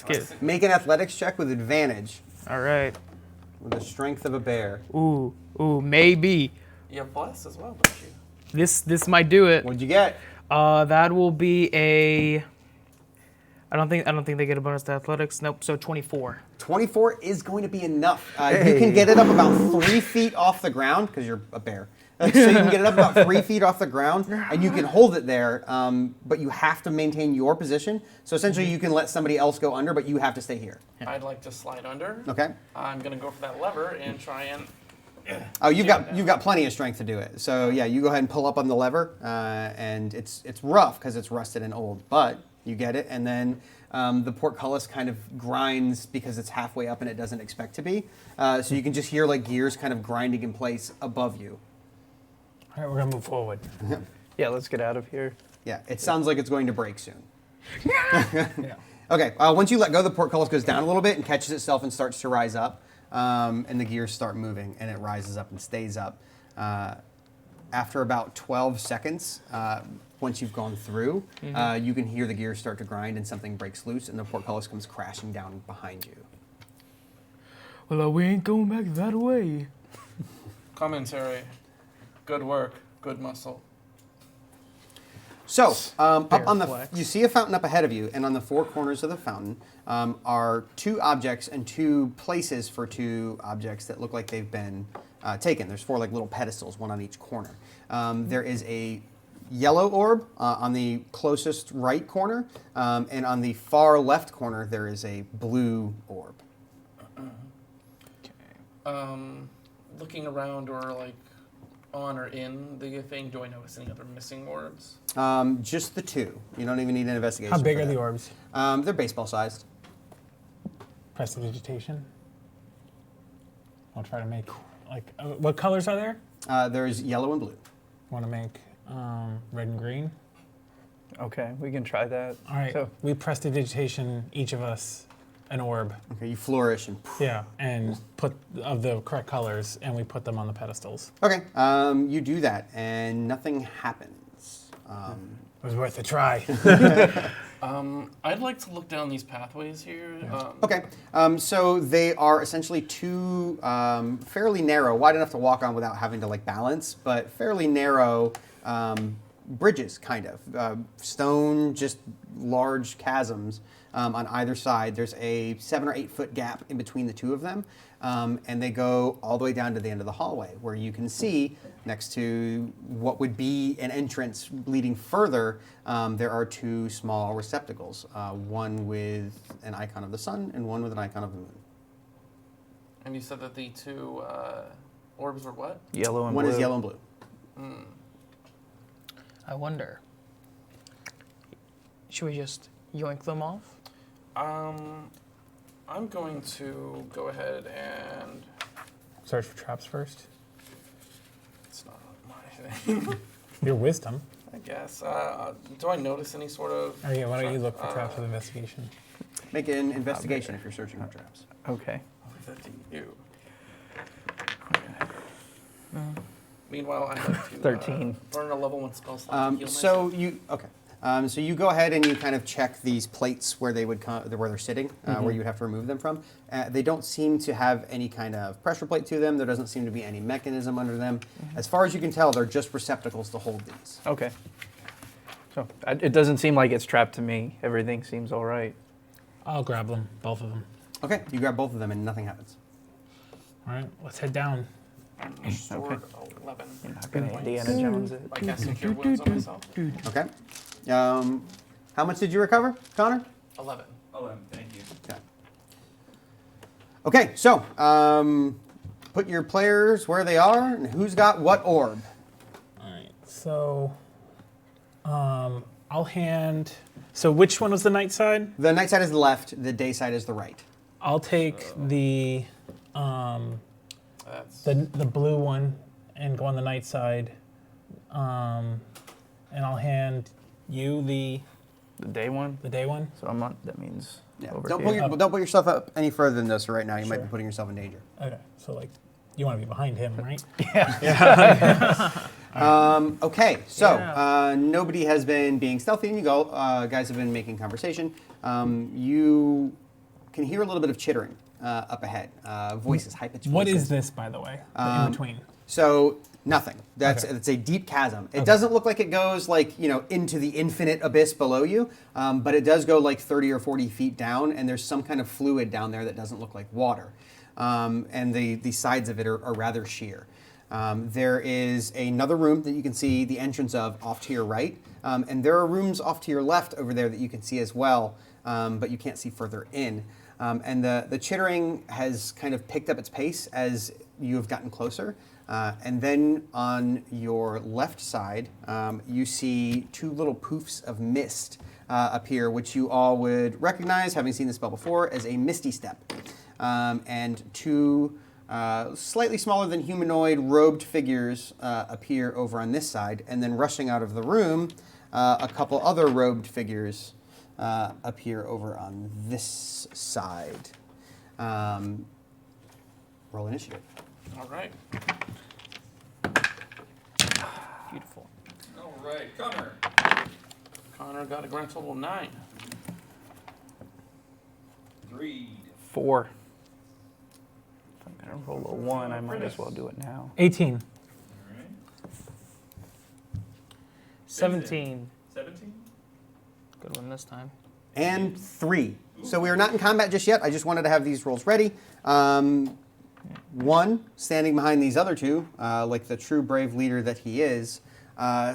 Make Make an athletics check with advantage All right. with the strength of a bear. Ooh, maybe. You have bless as well, don't you? This might do it. What'd you get? That will be a. I don't think they get a bonus to athletics. Nope. So 24. 24 is going to be enough. You can get it up about 3 feet off the ground because you're a bear. So you can get it up about 3 feet off the ground, and you can hold it there, but you have to maintain your position. So essentially, you can let somebody else go under, but you have to stay here. I'd like to slide under. Okay. I'm gonna go for that lever and try and. Oh, you've got plenty of strength to do it. So yeah, you go ahead and pull up on the lever, and it's rough because it's rusted and old, but you get it, and then the portcullis kind of grinds because it's halfway up and it doesn't expect to be. So you can just hear like gears kind of grinding in place above you. All right, we're gonna move forward. Yeah, let's get out of here. Yeah, it sounds like it's going to break soon. Yeah. Okay, once you let go, the portcullis goes down a little bit and catches itself and starts to rise up, and the gears start moving, and it rises up and stays up. After about 12 seconds, once you've gone through, you can hear the gears start to grind and something breaks loose, and the portcullis comes crashing down behind you. Well, we ain't going back that way. Commentary. Good work. Good muscle. So, up Bear on the, flex. you see a fountain up ahead of you, and on the four corners of the fountain are two objects and two places for two objects that look like they've been taken. There's four like little pedestals, one on each corner. There is a yellow orb on the closest right corner, and on the far left corner there is a blue orb. Looking around or like on or in the thing, do I notice any other missing orbs? Just the two. You don't even need an investigation. How big for are that. the orbs? They're baseball sized. Prestidigitation. I'll try to make like what colors are there? There's yellow and blue. Want to make red and green. Okay, we can try that. All right. So, We prestidigitation each of us an orb. Okay, you flourish and. Yeah, and put of the correct colors, and we put them on the pedestals. Okay, you do that, and nothing happens. It was worth a try. I'd like to look down these pathways here. Okay, so they are essentially two fairly narrow, wide enough to walk on without having to like balance, but fairly narrow bridges, kind of stone, just large chasms on either side. There's a 7 or 8 foot gap in between the two of them, and they go all the way down to the end of the hallway, where you can see next to what would be an entrance leading further, there are two small receptacles, one with an icon of the sun and one with an icon of the moon. And you said that the two orbs were what? yellow and One blue. is yellow and blue. I wonder. Should we just yoink them off? I'm going to go ahead and Search for traps first. it's not my thing, Your wisdom. I guess. Do I notice any sort of? Oh yeah, why don't you look for traps with investigation? Make an investigation if you're searching for traps. Okay. I'll leave that to you. Meanwhile, I'd like to 13. burn a level 1 spell slot to heal So myself. you okay? So you go ahead and you kind of check these plates where they would come, where they're sitting, where you would have to remove them from. They don't seem to have any kind of pressure plate to them. There doesn't seem to be any mechanism under them. As far as you can tell, they're just receptacles to hold these. Okay. So it doesn't seem like it's trapped to me. Everything seems all right. I'll grab them, both of them. Okay, you grab both of them and nothing happens. All right, let's head down. Sword 11. You're not gonna Indiana Jones it. I casting Cure Wounds on myself. Okay. How much did you recover, Connor? 11. 11, thank you. Okay. Okay, so put your players where they are, and who's got what orb? All right, so I'll hand. So which one was the night side? The night side is the left. The day side is the right. I'll take the That's the blue one and go on the night side, and I'll hand you the The day one. day one. So I'm on. That means Yeah. over Don't here. don't put yourself up any further than this right now. You might Sure. be putting yourself in danger. Okay, so like you want to be behind him, right? Okay, so Yeah. nobody has been being stealthy, and you go. Guys have been making conversation. You can hear a little bit of chittering up ahead. Voices, high pitched voices. What is this, by the way? The in between. So Nothing. That's Okay. it's a deep chasm. It doesn't look like it goes like into the infinite abyss below you, but it does go like 30 or 40 feet down, and there's some kind of fluid down there that doesn't look like water, and the sides of it are rather sheer. There is another room that you can see the entrance of off to your right, and there are rooms off to your left over there that you can see as well, but you can't see further in. And the chittering has kind of picked up its pace as you have gotten closer. And then on your left side, you see two little poofs of mist appear, which you all would recognize, having seen this spell before, as a Misty Step. And two slightly smaller than humanoid robed figures appear over on this side. And then rushing out of the room, a couple other robed figures appear over on this side. Roll initiative. All right. Beautiful. All right, Connor. Connor got a grand total of 9. 3. 4. If I'm gonna roll a 1, I might as well do it now. 18. All right. 17. 17. Good one this time. And 3. So we are not in combat just yet. I just wanted to have these rolls ready. One, standing behind these other two, like the true brave leader that he is,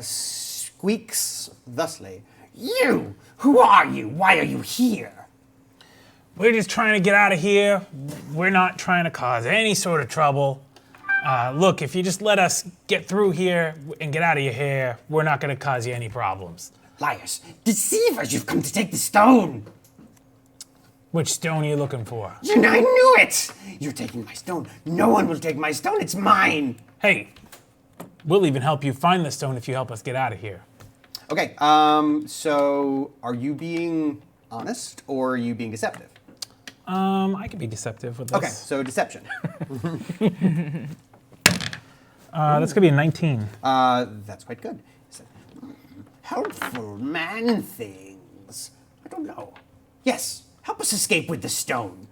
squeaks thusly. You! Who are you? Why are you here? We're just trying to get out of here. We're not trying to cause any sort of trouble. Look, if you just let us get through here and get out of your hair, we're not going to cause you any problems. Liars! Deceivers! You've come to take the stone! Which stone are you looking for? And I knew it! You're taking my stone. No one will take my stone. It's mine! Hey, we'll even help you find the stone if you help us get out of here. Okay, so are you being honest or are you being deceptive? I can be deceptive with this. Okay, so deception. That's going to be a 19. That's quite good. So, Helpful man things. I don't know. Yes, help us escape with the stone.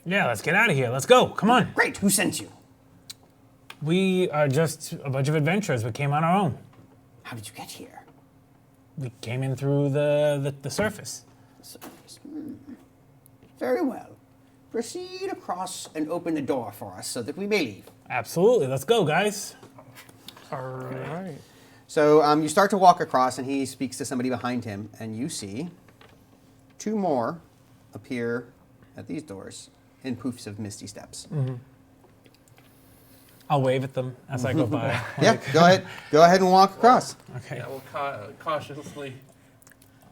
Yeah, let's get out of here. Let's go. Come on. Great, who sent you? We are just a bunch of adventurers. We came on our own. How did you get here? We came in through the surface. Surface. Very well. Proceed across and open the door for us so that we may leave. Absolutely. Let's go, guys. All right. So you start to walk across, and he speaks to somebody behind him, and you see two more appear at these doors in poofs of misty steps. I'll wave at them as I go by. Yeah, go ahead. Go ahead and walk across. Okay. Yeah, we'll cautiously.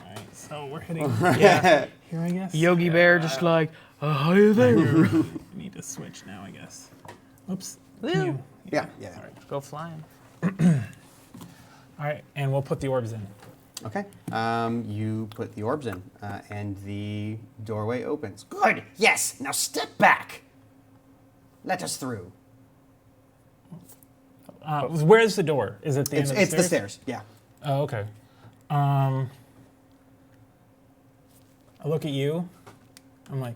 All right. So we're heading Yeah. here, I guess. Yogi Bear just like, hi there. Need to switch now, I guess. Oops. Woo. Yeah. Go flying. All right, and we'll put the orbs in. Okay. You put the orbs in, and the doorway opens. Good, yes, now step back. Let us through. Where's the door? Is it the end of the It's the stairs. Yeah. Oh, okay. I look at you. I'm like,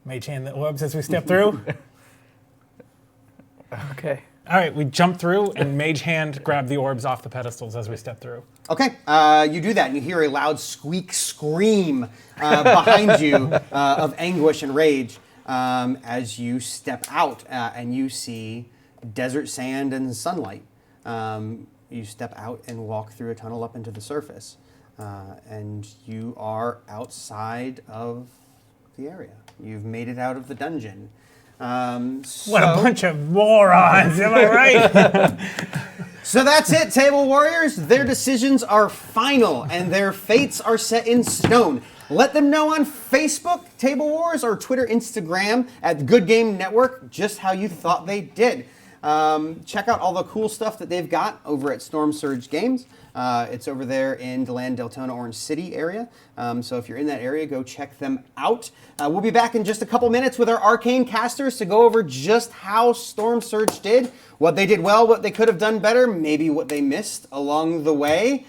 Mage hand the orbs as we step through. Okay. All right, we jump through, and Mage hand grab the orbs off the pedestals as we step through. Okay, you do that, and you hear a loud squeak scream behind you of anguish and rage as you step out, and you see desert sand and sunlight. You step out and walk through a tunnel up into the surface, and you are outside of the area. You've made it out of the dungeon. What a bunch of morons, am I right? So that's it, Table Warriors. Their decisions are final, and their fates are set in stone. Let them know on Facebook, Table Wars, or Twitter, Instagram, at Good Game Network, just how you thought they did. Check out all the cool stuff that they've got over at Storm Surge Games. It's over there in DeLand, Deltona, Orange City area. So if you're in that area, go check them out. We'll be back in just a couple minutes with our Arcane casters to go over just how Storm Surge did, what they did well, what they could have done better, maybe what they missed along the way.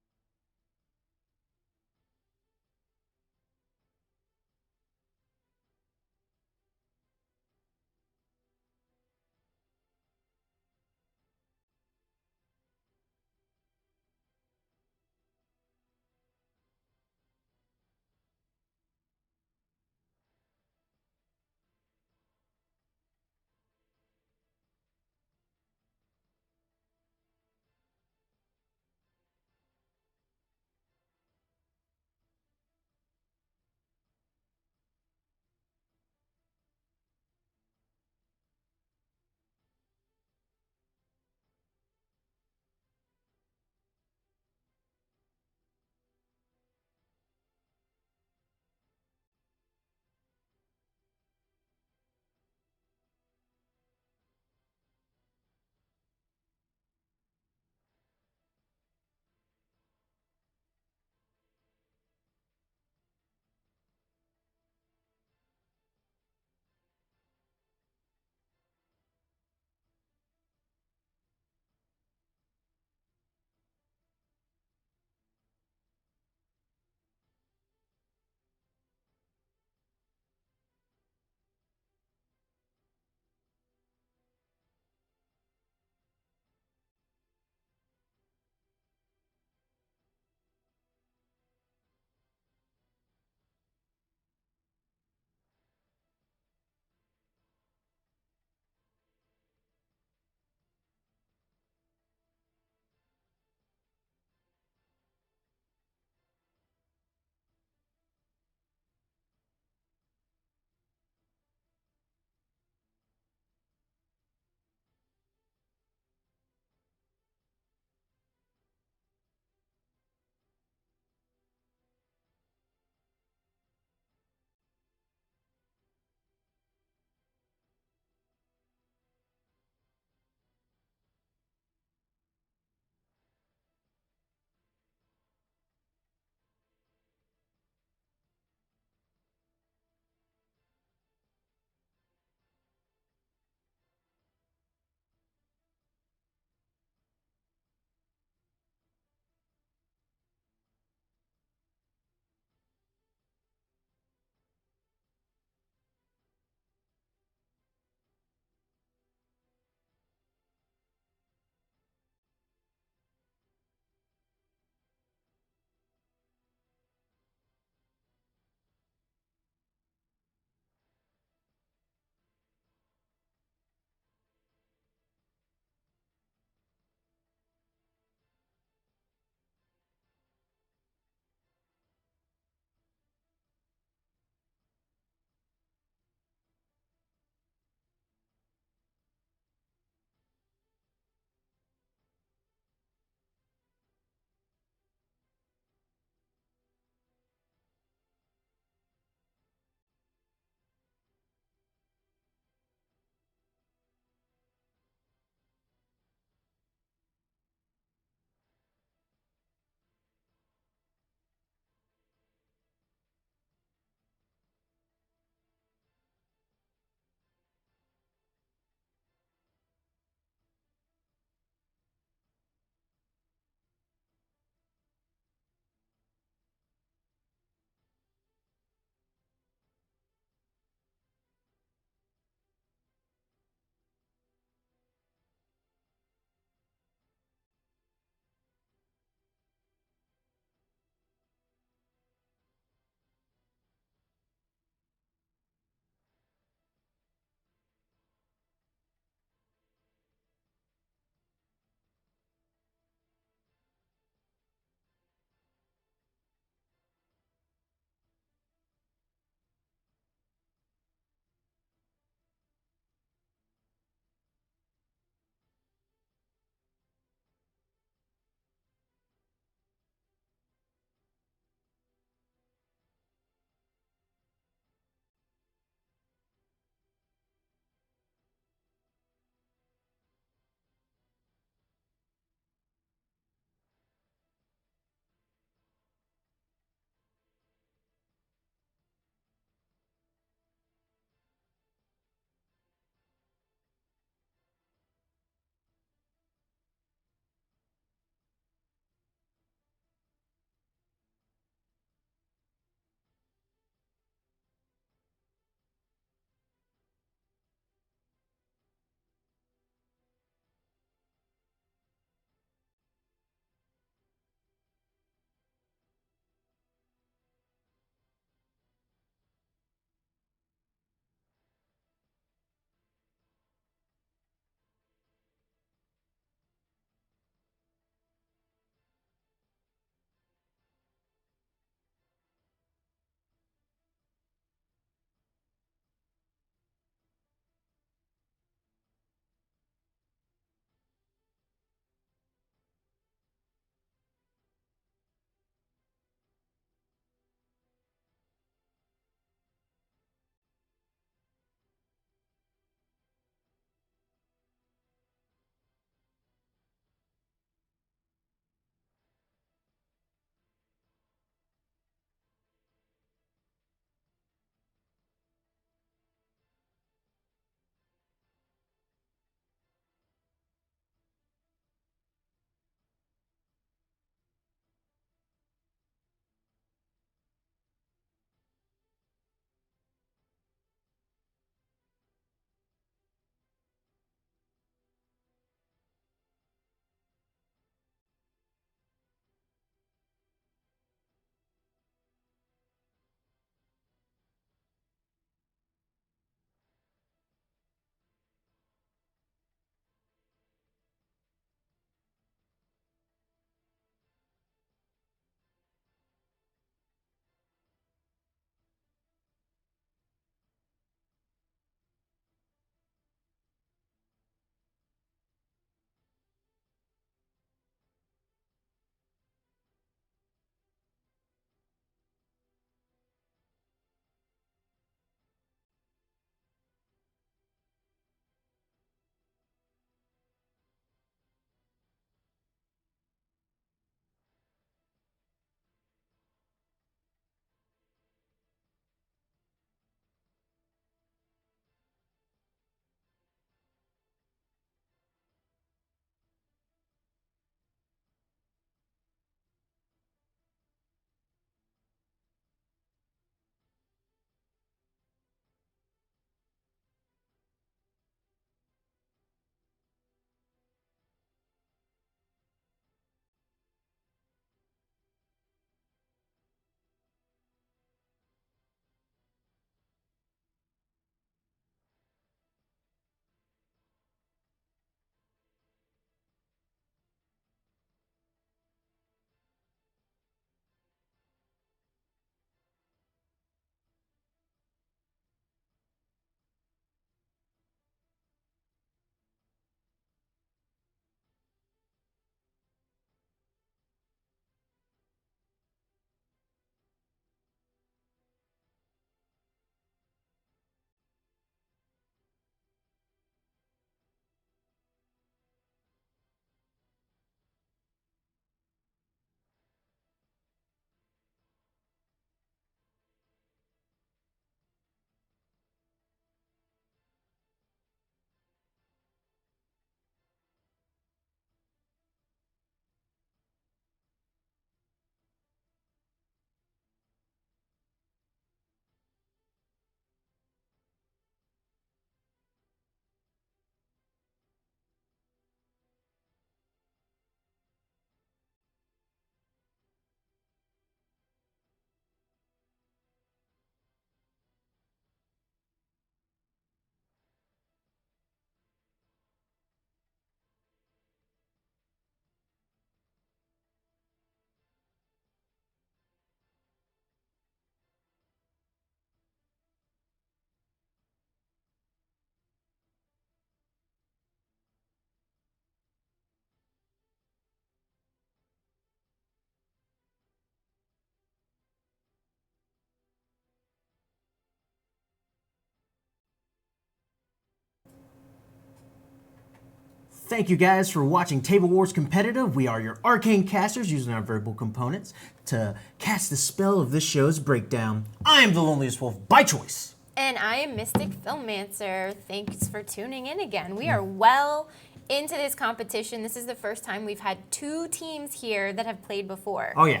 thank you guys for watching Table Wars Competitive. We are your arcane casters using our verbal components to cast the spell of this show's breakdown. I am the Loneliest Wolf by choice. And I am Mystic Filmmancer. Thanks for tuning in again. We are well into this competition. This is the first time we've had 2 teams here that have played before. Oh yeah.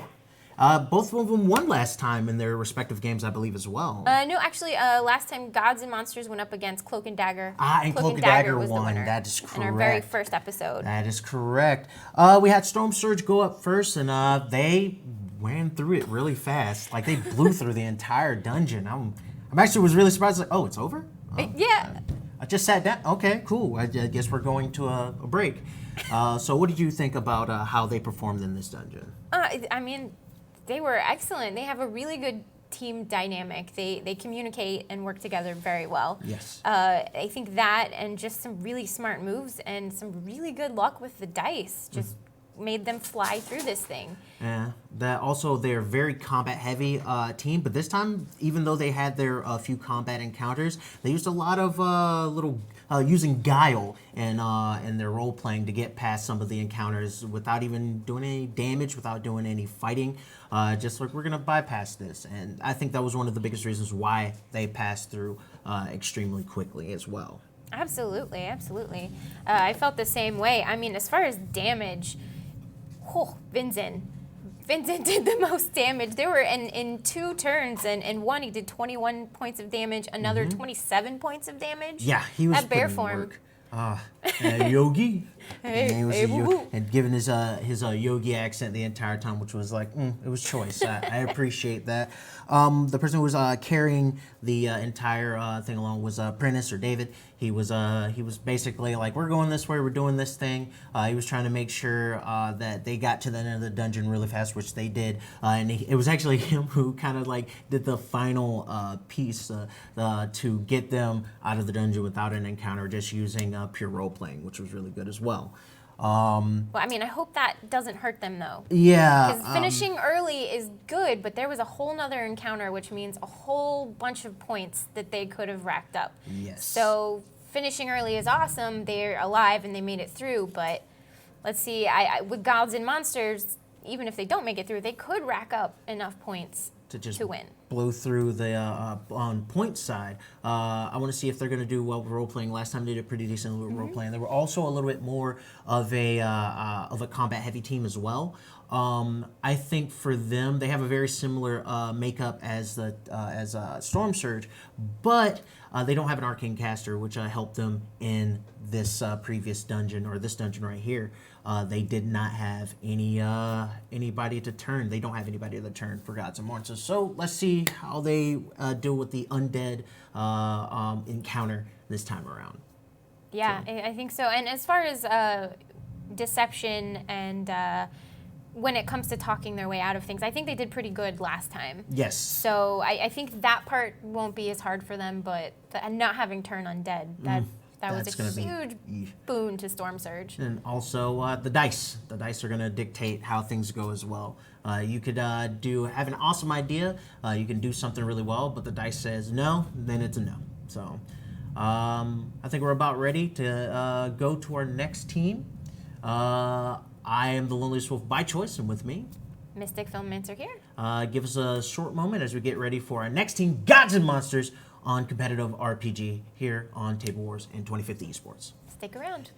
Both of them won last time in their respective games, I believe, as well. No, actually, last time Gods and Monsters went up against Cloak and Dagger. And Cloak and Dagger was the won. winner That is correct. in our very first episode. That is correct. We had Storm Surge go up first, and they ran through it really fast. Like, they blew through the entire dungeon. I'm actually was really surprised. Like, oh, it's over? Yeah. I just sat down. Okay, cool. I guess we're going to a break. So what did you think about how they performed in this dungeon? I mean, they were excellent. They have a really good team dynamic. They communicate and work together very well. Yes. I think that and just some really smart moves and some really good luck with the dice just made them fly through this thing. Yeah. That also they're a very combat heavy team, but this time, even though they had their few combat encounters, they used a lot of using guile and their role playing to get past some of the encounters without even doing any damage, without doing any fighting. Just like, we're gonna bypass this, and I think that was one of the biggest reasons why they passed through extremely quickly as well. Absolutely, absolutely. I felt the same way. I mean, as far as damage, Vincent did the most damage. They were in 2 turns, and one he did 21 points of damage, another 27 points of damage. Yeah, he was at bear putting form. work. Yogi. Hey, woo-woo. And giving his yogi accent the entire time, which was like, it was choice. I appreciate that. The person who was carrying the entire thing along was Prentice or David. He was basically like, we're going this way, we're doing this thing. He was trying to make sure that they got to the end of the dungeon really fast, which they did. And it was actually him who kind of like did the final piece to get them out of the dungeon without an encounter, just using pure role playing, which was really good as well. Well, I mean, I hope that doesn't hurt them, though. Yeah. Because finishing early is good, but there was a whole nother encounter, which means a whole bunch of points that they could have racked up. Yes. So finishing early is awesome. They're alive and they made it through, but let's see. With Gods and Monsters, even if they don't make it through, they could rack up enough points to win. Blow through the on point side. I want to see if they're going to do well with role playing. Last time they did pretty decent with role playing. They were also a little bit more of a combat heavy team as well. I think for them, they have a very similar makeup as Storm Surge, but they don't have an arcane caster, which helped them in this previous dungeon, or this dungeon right here. They did not have anybody to turn. They don't have anybody to turn for Gods and Monsters. So let's see how they deal with the undead encounter this time around. Yeah, I think so. And as far as deception and when it comes to talking their way out of things, I think they did pretty good last time. Yes. So I think that part won't be as hard for them, but not having turn undead, that was a huge boon to Storm Surge. And also the dice. The dice are going to dictate how things go as well. You could have an awesome idea. You can do something really well, but the dice says no, then it's a no. So I think we're about ready to go to our next team. I am the Loneliest Wolf by choice, and with me, Mystic Filmmancer here. Give us a short moment as we get ready for our next team, Gods and Monsters, on competitive RPG here on Table Wars and 2050 Esports. Stick around.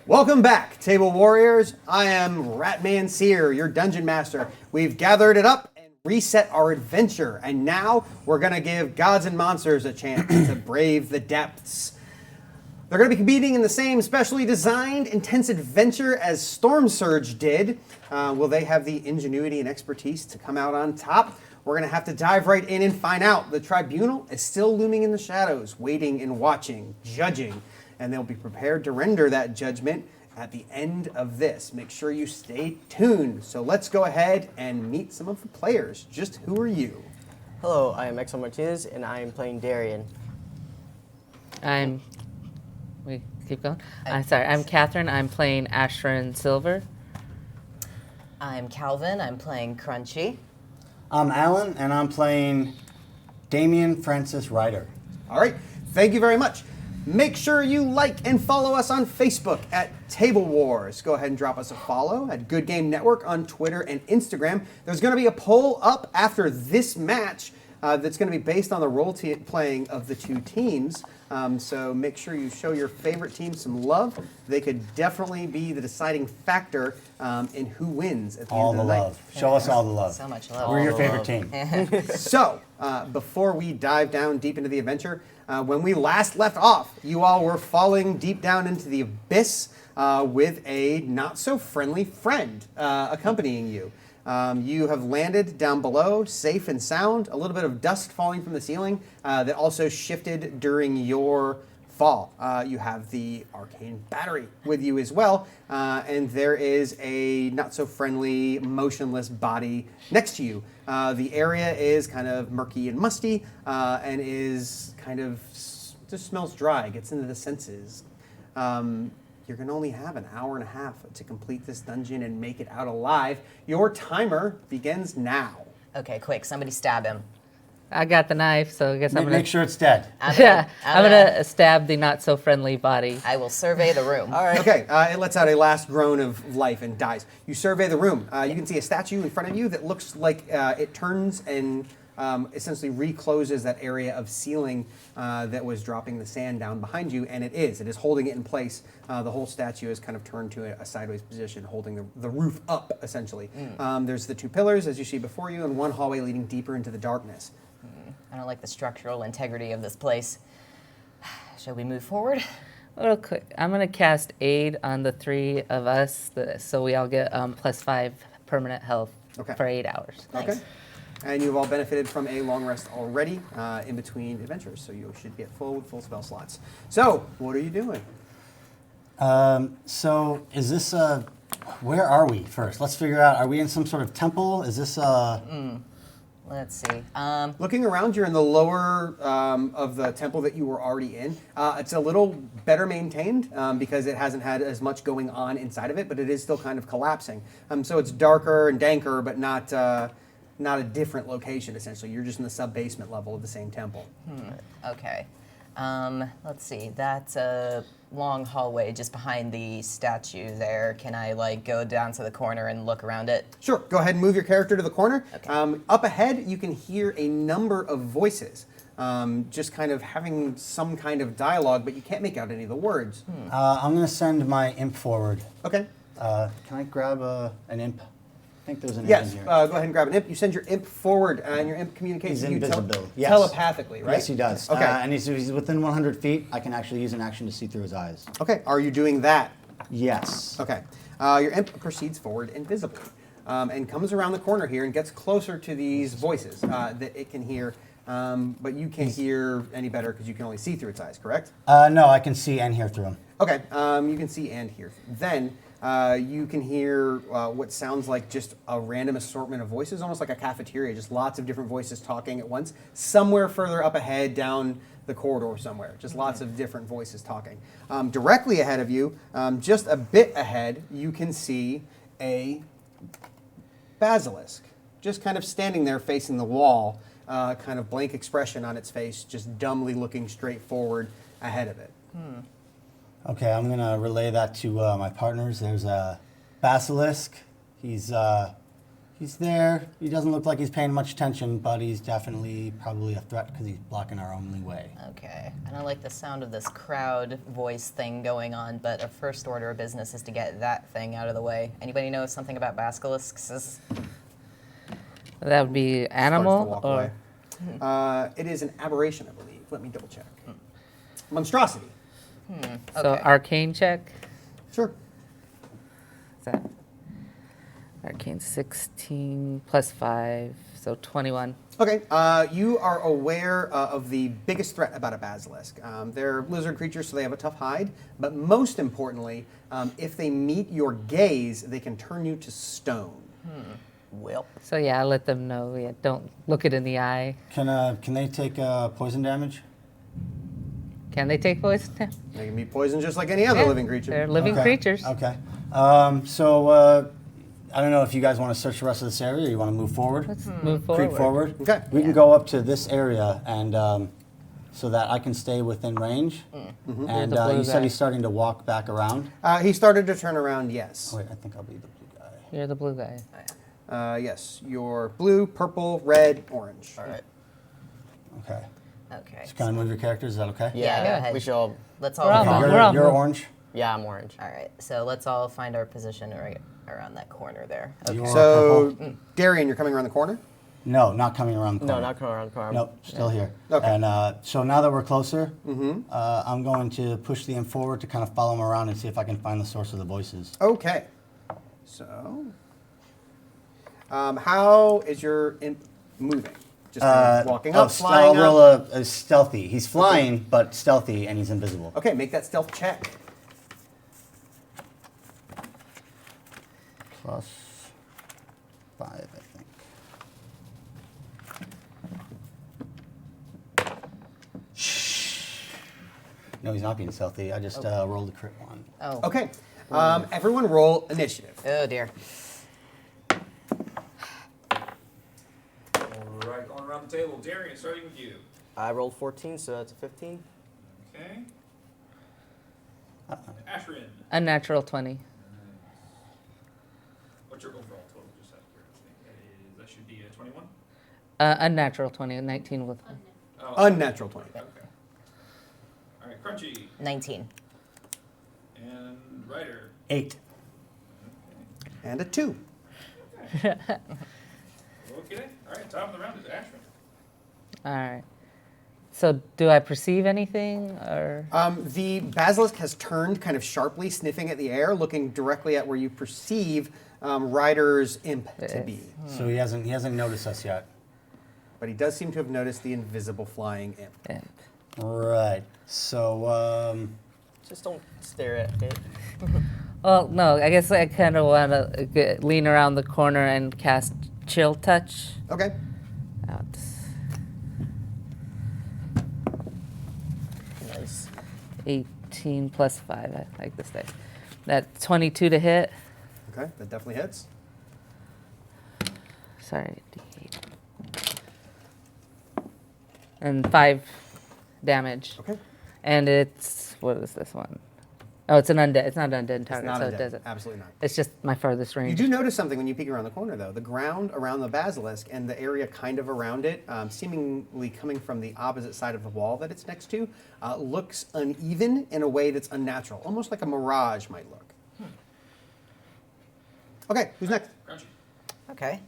Welcome back, Table Warriors. I am Ratman Seer, your Dungeon Master. We've gathered it up and reset our adventure, and now we're going to give gods and monsters a chance to brave the depths. They're going to be competing in the same specially designed, intense adventure as Storm Surge did. Will they have the ingenuity and expertise to come out on top? We're going to have to dive right in and find out. The tribunal is still looming in the shadows, waiting and watching, judging, and they'll be prepared to render that judgment at the end of this. Make sure you stay tuned. So let's go ahead and meet some of the players. Just who are you? Hello, I am Exo Martinez, and I am playing Darian. We keep going? I'm sorry, I'm Catherine. I'm playing Ashran Silver. I'm Calvin. I'm playing Crunchy. I'm Alan, and I'm playing Damian Francis Ryder. All right, thank you very much. Make sure you like and follow us on Facebook at Table Wars. Go ahead and drop us a follow at Good Game Network on Twitter and Instagram. There's going to be a poll up after this match that's going to be based on the role playing of the two teams. So make sure you show your favorite team some love. They could definitely be the deciding factor in who wins at the All end the of the night. love. Show us all the love. So much love. We're your favorite team. So, before we dive down deep into the adventure, when we last left off, you all were falling deep down into the abyss with a not-so-friendly friend accompanying you. You have landed down below, safe and sound, a little bit of dust falling from the ceiling that also shifted during your fall. You have the arcane battery with you as well, and there is a not-so-friendly, motionless body next to you. The area is kind of murky and musty, and is kind of, just smells dry, gets into the senses. You're going to only have an hour and a half to complete this dungeon and make it out alive. Your timer begins now. Okay, quick. Somebody stab him. I got the knife, so I guess I'm gonna Make sure it's dead. I'm gonna stab the not so friendly body. I will survey the room. All right. Okay, it lets out a last groan of life and dies. You survey the room. You can see a statue in front of you that looks like it turns and essentially recloses that area of ceiling that was dropping the sand down behind you, and it is holding it in place. The whole statue is kind of turned to a sideways position, holding the roof up, essentially. There's the two pillars, as you see before you, and one hallway leading deeper into the darkness. I don't like the structural integrity of this place. Shall we move forward? Real quick, I'm gonna cast Aid on the three of us, so we all get +5 permanent health for 8 hours. Okay. And you've all benefited from a long rest already in between adventures, so you should get full spell slots. So, what are you doing? So is this where are we first? Let's figure out, are we in some sort of temple? Is this Let's see. Looking around, you're in the lower of the temple that you were already in. It's a little better maintained because it hasn't had as much going on inside of it, but it is still kind of collapsing. So it's darker and danker, but not a different location, essentially. You're just in the sub-basement level of the same temple. Okay. Let's see. That's a long hallway just behind the statue there. Can I go down to the corner and look around it? Sure. Go ahead and move your character to the corner. Okay. Up ahead, you can hear a number of voices, just kind of having some kind of dialogue, but you can't make out any of the words. I'm going to send my imp forward. Okay. Can I grab an imp? I think there's an yes, imp in here. Go ahead and grab an imp. You send your imp forward, and your imp communicates He's with you invisible. Yes. telepathically, right? Yes, he does. Okay. And he's within 100 feet. I can actually use an action to see through his eyes. Okay. Are you doing that? Yes. Okay. Your imp proceeds forward invisibly and comes around the corner here and gets closer to these voices that it can hear, but you can't hear any better because you can only see through its eyes, correct? No, I can see and hear through him. Okay. You can see and hear. Then you can hear what sounds like just a random assortment of voices, almost like a cafeteria, just lots of different voices talking at once, somewhere further up ahead down the corridor somewhere, just lots of different voices talking. Directly ahead of you, just a bit ahead, you can see a basilisk, just kind of standing there facing the wall, kind of blank expression on its face, just dumbly looking straight forward ahead of it. Okay, I'm going to relay that to my partners. There's a basilisk. He's He's there. He doesn't look like he's paying much attention, but he's definitely probably a threat because he's blocking our only way. Okay. I don't like the sound of this crowd voice thing going on, but a first order of business is to get that thing out of the way. Anybody know something about basilisks? That would be animal walk or away. It is an aberration, I believe. Let me double check. Monstrosity. so arcane check. Sure. Is that arcane 16 plus 5, so 21. Okay, you are aware of the biggest threat about a basilisk. They're lizard creatures, so they have a tough hide. But most importantly, if they meet your gaze, they can turn you to stone. Well. So yeah, I let them know. Yeah, don't look it in the eye. Can they take poison damage? Can they take poison? They can be poisoned just like any other Yeah, living creature. They're living Okay, creatures. Okay. So I don't know if you guys want to search the rest of this area or you want to move forward. Let's move forward. Creep forward. Okay. We can go up to this area and so that I can stay within range. And the blue you said guy. he's starting to walk back around. He started to turn around, yes. Oh, wait, I think I'll be the blue guy. You're the blue guy. Yes, you're blue, purple, red, orange. All right. Okay. Okay. So kind of move your characters. Is that okay? Yeah, go ahead. We should all. Let's We're all. all Okay, mo- you're, we're all you're moving. orange. Yeah, I'm orange. All right. So let's all find our position right around that corner there. Okay. You're So, purple. Darian, you're coming around the corner? No, not coming around the corner. No, not coming around the corner. Nope, still here. Okay. And so now that we're closer, I'm going to push the imp forward to kind of follow him around and see if I can find the source of the voices. Okay. So, how is your imp moving? Just kind of walking up, flying I'll up? roll a stealthy. He's flying, but stealthy, and he's invisible. Okay, make that stealth check. Plus 5, I think. No, he's not being stealthy. I just rolled a crit one. Oh. Okay. Everyone roll initiative. Oh dear. All right, going around the table. Darian, starting with you. I rolled 14, so that's a 15. Okay. Ashrin. Unnatural 20. What's your overall total? Just out of curiosity. That should be a 21? Unnatural 20, 19 with. Oh, Unnatural 20. Okay. All right, Crunchy. 19. And Ryder. 8. And a 2. Okay. Okay. All right, top of the round is Ashrin. All right. So do I perceive anything or? The basilisk has turned kind of sharply, sniffing at the air, looking directly at where you perceive Ryder's imp to be. So he hasn't noticed us yet. But he does seem to have noticed the invisible flying imp. Imp. Right. So Just don't stare at it. Well, no. I guess I kind of want to lean around the corner and cast Chill Touch. Okay. Out. Nice. 18 plus 5. I like this dice. That's 22 to hit. Okay, that definitely hits. Sorry, D8. And 5 damage. Okay. And it's, what is this one? Oh, it's an undead. It's not an undead target, not so undead. it doesn't. Absolutely not. It's just my farthest You range. do notice something when you peek around the corner, though. The ground around the basilisk and the area kind of around it, seemingly coming from the opposite side of the wall that it's next to, looks uneven in a way that's unnatural, almost like a mirage might look. Okay, who's next? Crunchy. Okay.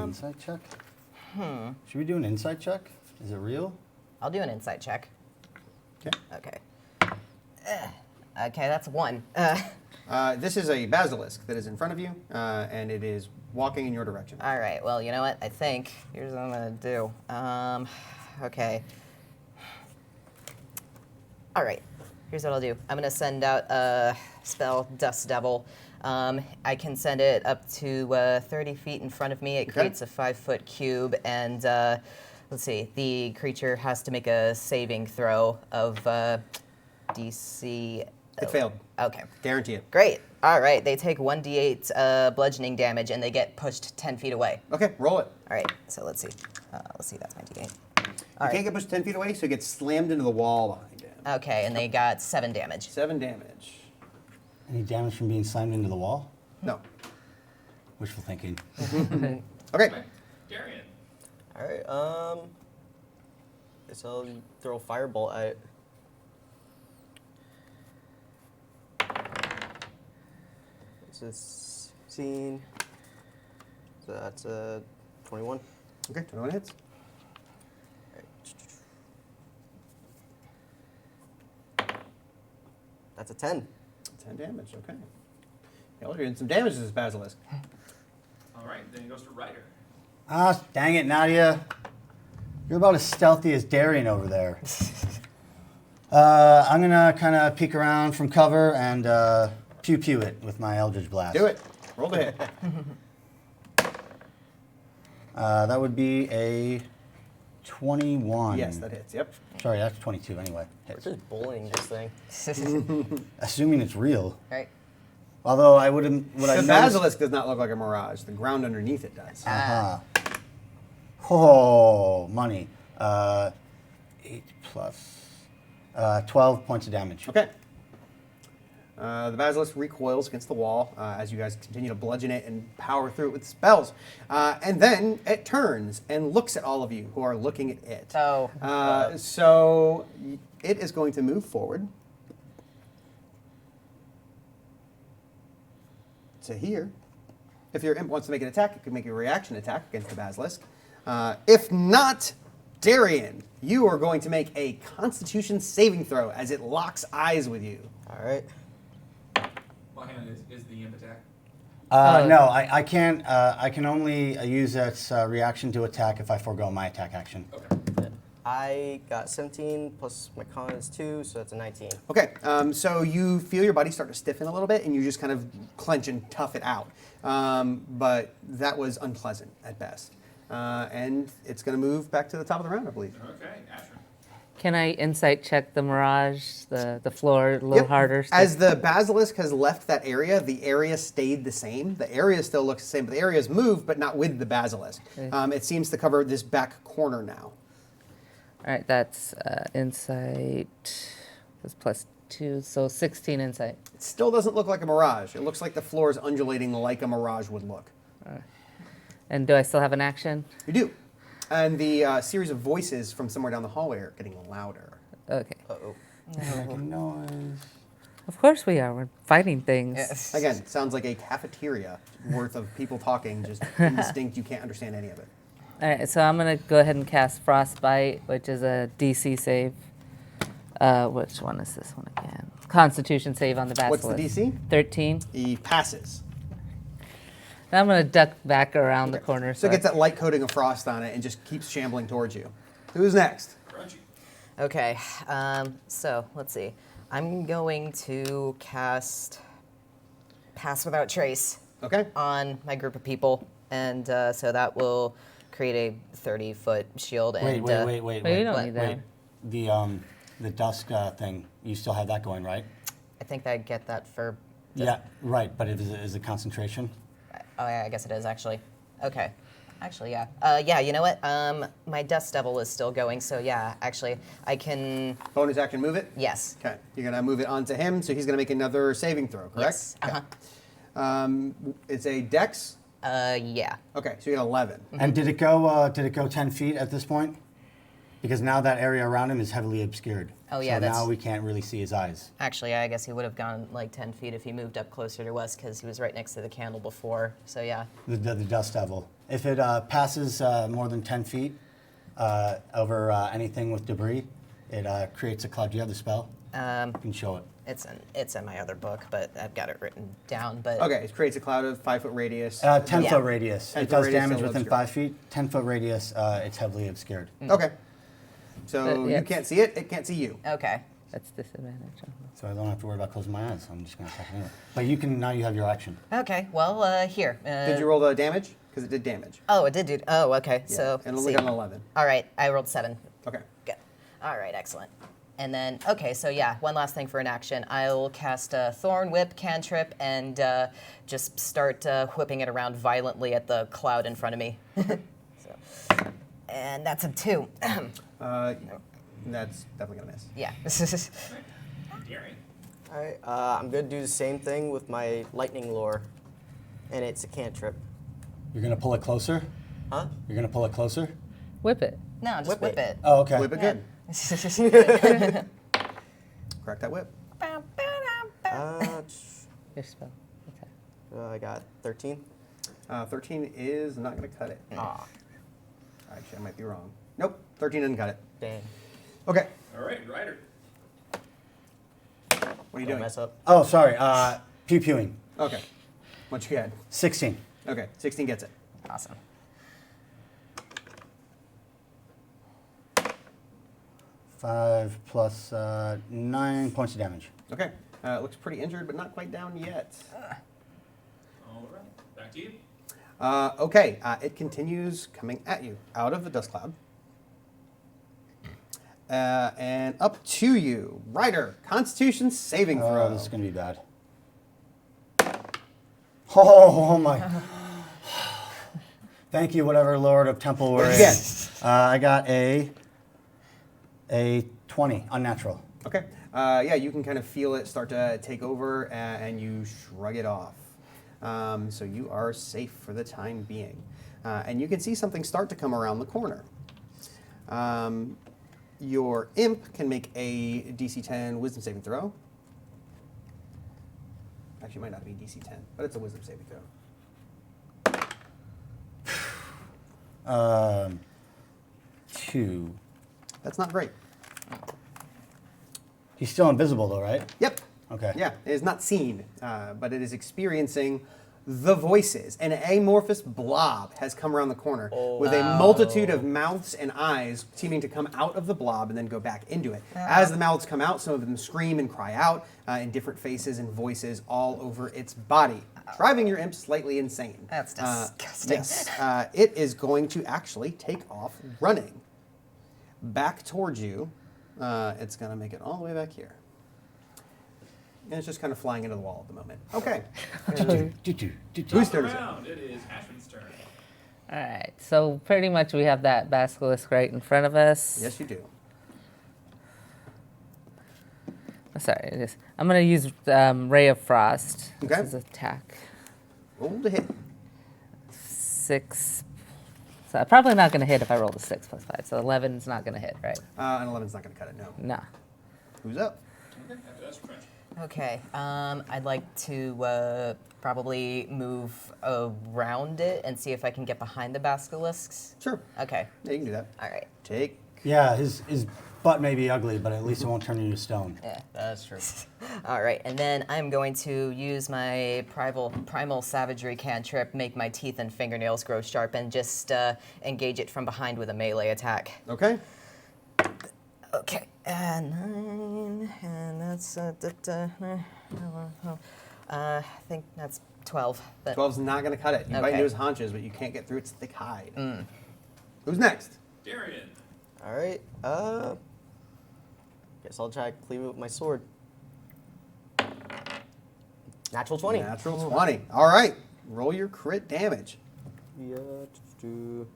insight check. Should we do an insight check? Is it real? I'll do an insight check. Okay. Okay. Okay, that's 1. This is a basilisk that is in front of you, and it is walking in your direction. All right. Well, you know what? I think here's what I'm gonna do. Okay. All right. Here's what I'll do. I'm gonna send out a spell, Dust Devil. I can send it up to 30 feet in front of me. It creates a 5-foot cube, and let's see. The creature has to make a saving throw of DC. It failed. Okay. Guarantee it. Great. All right. They take 1d8 bludgeoning damage, and they get pushed 10 feet away. Okay, roll it. All right. So let's see. That's my d8. You can't get pushed 10 feet away, so it gets slammed into the wall behind him. Okay, and they got 7 damage. 7 damage. Any damage from being slammed into the wall? No. Wishful thinking. Okay. Darian. All right. Guess I'll throw a firebolt at it. This is 16. So that's a 21. Okay, 21 hits. That's a 10. 10 damage, okay. You're doing some damage to this basilisk. All right, then he goes to Ryder. Ah, dang it, Nadia. You're about as stealthy as Darian over there. I'm going to kind of peek around from cover and pew-pew it with my Eldritch Blast. Do it. Roll the hit. That would be a 21. Yes, that hits, yep. Sorry, that's 22 anyway. We're Hits. just bullying this thing. Assuming it's real. Right. Although I wouldn't... The basilisk does not look like a mirage. The ground underneath it does. Uh-huh. Oh, money. 8 plus 12 points of damage. Okay. The basilisk recoils against the wall as you guys continue to bludgeon it and power through it with spells. And then it turns and looks at all of you who are looking at it. Oh. So it is going to move forward to here. If your imp wants to make an attack, it can make a reaction attack against the basilisk. If not, Darian, you are going to make a Constitution saving throw as it locks eyes with you. All right. What hand is the imp attack? No, I can't. I can only use its reaction to attack if I forego my attack action. Okay. I got 17 plus my con is 2, so that's a 19. Okay, so you feel your body start to stiffen a little bit, and you just kind of clench and tough it out. But that was unpleasant at best. And it's going to move back to the top of the round, I believe. Okay, Ashram. Can I insight check the mirage, the floor a little Yep. harder? As the basilisk has left that area, the area stayed the same. The area still looks the same, but the area's moved, but not with the basilisk. Okay. It seems to cover this back corner now. All right, that's insight. That's +2, so 16 insight. It still doesn't look like a mirage. It looks like the floor is undulating like a mirage would look. And do I still have an action? You do. And the series of voices from somewhere down the hallway are getting louder. Okay. Uh-oh. Making noise. Of course we are. We're fighting things. Again, sounds like a cafeteria worth of people talking, just indistinct. You can't understand any of it. All right, so I'm going to go ahead and cast Frostbite, which is a DC save. Which one is this one again? Constitution save on the basilisk. What's the DC? 13. He passes. Now I'm going to duck back around the corner. So it gets that light coating of frost on it and just keeps shambling towards you. Who's next? Crunchy. Okay, so let's see. I'm going to cast Pass Without Trace on my group of people, and so that will create a 30-foot shield. Wait, and, wait. you don't need that. Wait, the dusk thing, you still have that going, right? I think I get that for... Yeah, right, but is it concentration? Oh, yeah, I guess it is, actually. Okay. Actually, yeah. Yeah, you know what? My Dust Devil is still going, so yeah, actually, I can... Bonus action, move it? Yes. Okay. You're going to move it onto him, so he's going to make another saving throw, correct? Yes. Okay. It's a dex? Yeah. Okay, so you get 11. And did it go 10 feet at this point? Because now that area around him is heavily obscured. Oh, yeah, So that's- now we can't really see his eyes. Actually, I guess he would have gone like 10 feet if he moved up closer to us because he was right next to the candle before. So yeah. The Dust Devil. If it passes more than 10 feet over anything with debris, it creates a cloud. Do you have the spell? You can show it. It's in my other book, but I've got it written down. But Okay, it creates a cloud of 5-foot radius. 10-foot radius. 10 It foot does radius, damage so within obscured. 5 feet. 10-foot radius, it's heavily obscured. Okay. So yeah. you can't see it, it can't see you. Okay. That's disadvantage. So I don't have to worry about closing my eyes. I'm just going to attack anyway. But you can, now you have your action. Okay. Well, here. Did you roll the damage? Because it did damage. Oh, it did do. Oh, okay. Yeah, So and let's only see. got an 11. All right. I rolled 7. Okay. Good. All right. Excellent. And then, okay, so yeah, one last thing for an action. I'll cast a Thorn Whip cantrip and just start whipping it around violently at the cloud in front of me. And that's a 2. That's definitely going to miss. Yeah. Darian. All right. I'm going to do the same thing with my lightning lure, and it's a cantrip. You're gonna pull it closer? Huh? You're gonna pull it closer? Whip it. No, just whip it. Oh, okay. Whip it Yeah. good. Crack that whip. Your spell. Okay. I got 13. 13 is not going to cut it. Ah, Actually, I might be wrong. Nope, 13 didn't cut it. dang. Okay, All right, Ryder. what are you Don't doing? mess up. Oh, sorry. Pew-pewing. Okay, what you got? 16. Okay, 16 gets it. Awesome. 5 plus 9 points of damage. Okay, it looks pretty injured, but not quite down yet. All right, back to you. Okay, it continues coming at you out of the dust cloud. And up to you. Ryder, Constitution saving throw. Oh, this is going to be bad. Oh my. Thank you, whatever Lord of Temple we're in. I got a 20, unnatural. Okay. Yeah, you can kind of feel it start to take over, and you shrug it off. So you are safe for the time being. And you can see something start to come around the corner. Your imp can make a DC 10 wisdom saving throw. Actually, it might not be DC 10, but it's a wisdom saving throw. 2. That's not great. He's still invisible, though, right? Yep. Okay. Yeah, it is not seen, but it is experiencing the voices. An amorphous blob has come around the corner with a multitude of mouths and eyes seeming to come out of the blob and then go back into it. As the mouths come out, some of them scream and cry out in different faces and voices all over its body, driving your imp slightly insane. That's disgusting. Yes, it is going to actually take off running back towards you. It's going to make it all the way back here. And it's just kind of flying into the wall at the moment. Okay. Whose turn is it? Round. It is Ashman's turn. All right. So pretty much we have that basilisk right in front of us. Yes, you do. Oh, sorry. I'm going to use Ray of Frost. Okay. This is attack. Roll to hit. 6. So I'm probably not going to hit if I roll a 6 plus 5. So 11 is not going to hit, right? And 11's not going to cut it, no. No. Who's up? Okay, after that's French. Okay, I'd like to probably move around it and see if I can get behind the basilisks. Sure. Okay. Yeah, you can do that. All right. Take. Yeah, his butt may be ugly, but at least it won't turn into stone. Yeah, that's true. All right, and then I'm going to use my primal savagery cantrip, make my teeth and fingernails grow sharp, and just engage it from behind with a melee attack. Okay. Okay, 9, and that's I think that's 12. But 12's not going to cut it. You bite Okay. into his haunches, but you can't get through its thick hide. Who's next? Darian. All right. Guess I'll try to cleave it with my sword. Natural 20. Natural 20. All right. Roll your crit damage. Yeah, do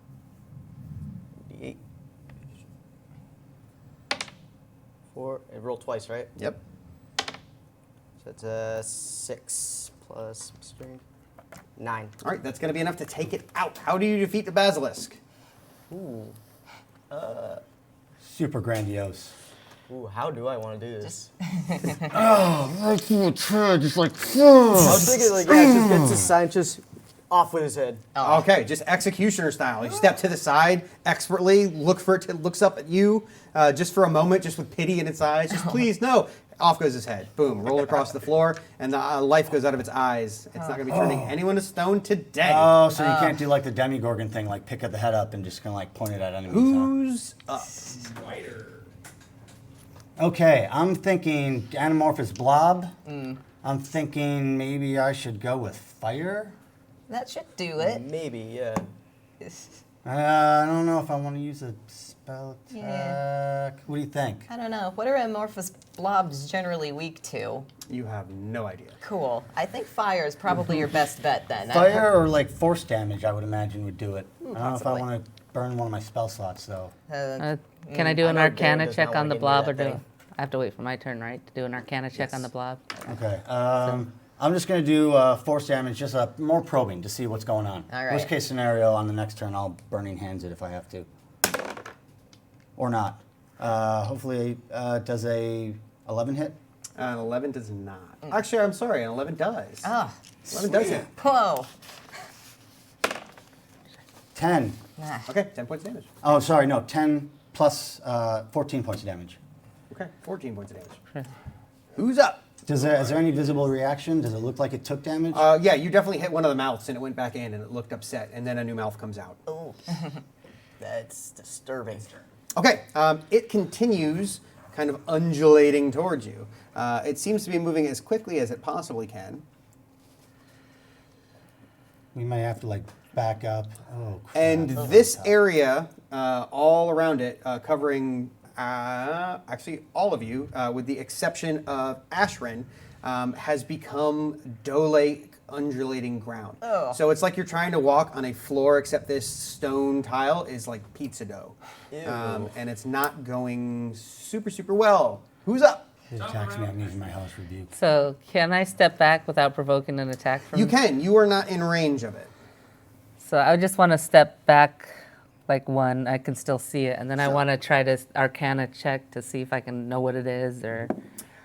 8. 4. It rolled twice, right? Yep. So it's 6 plus strength. 9. All right, that's going to be enough to take it out. How do you defeat the basilisk? Ooh. Super grandiose. Ooh, how do I want to do this? Just like. I was thinking, like, yeah, just gets his sign just off with his head. Okay, just executioner style. You step to the side expertly, look for it, looks up at you just for a moment, just with pity in its eyes. Just please, no. Off goes his head. Boom, roll across the floor, and the life goes out of its eyes. It's not going to be turning anyone to stone today. Oh, so you can't do like the Demigorgon thing, like pick up the head up and just kind of like point it at enemies. Who's up? Ryder. Okay, I'm thinking Anamorphous Blob. I'm thinking maybe I should go with fire. that should do it. Maybe, yeah. I don't know if I want to use a spell attack. Yeah. What do you think? I don't know. What are amorphous blobs generally weak to? You have no idea. Cool. I think fire is probably your best bet then. Fire or like force damage, I would imagine would do it. I don't know if I possibly. want to burn one of my spell slots though. Can I do I an know Dan Arcana does check not on wanna the give me blob, that or do thing. I have to wait for my turn, right, to do an Arcana check on the blob? Okay. I'm just going to do force damage, just more probing to see what's going on. All right. Worst case scenario, on the next turn, I'll Burning Hands it if I have to. Or not. Hopefully, does a 11 hit? An 11 does not. Actually, I'm sorry, an 11 does. Oh, 11 does hit. whoa. 10. Okay, 10 points of damage. Oh, sorry, no, 10 plus 14 points of damage. Okay, 14 points of damage. Who's up? Is there any visible reaction? Does it look like it took damage? Yeah, you definitely hit one of the mouths and it went back in and it looked upset, and then a new mouth comes out. Oh, that's disturbing. Okay, it continues kind of undulating towards you. It seems to be moving as quickly as it possibly can. We may have to like back up. Oh, crap. And this area, all around it, covering actually all of you, with the exception of Ashrin, has become dough-like undulating ground. Oh. So it's like you're trying to walk on a floor, except this stone tile is like pizza dough. Ew. And it's not going super, super well. Who's up? It attacks me. I'm using my Hellish Rebuke. So can I step back without provoking an attack from You can. You are not in range of it. So I just want to step back like one. I can still see it. And then I want to try to Arcana check to see if I can know what it is or...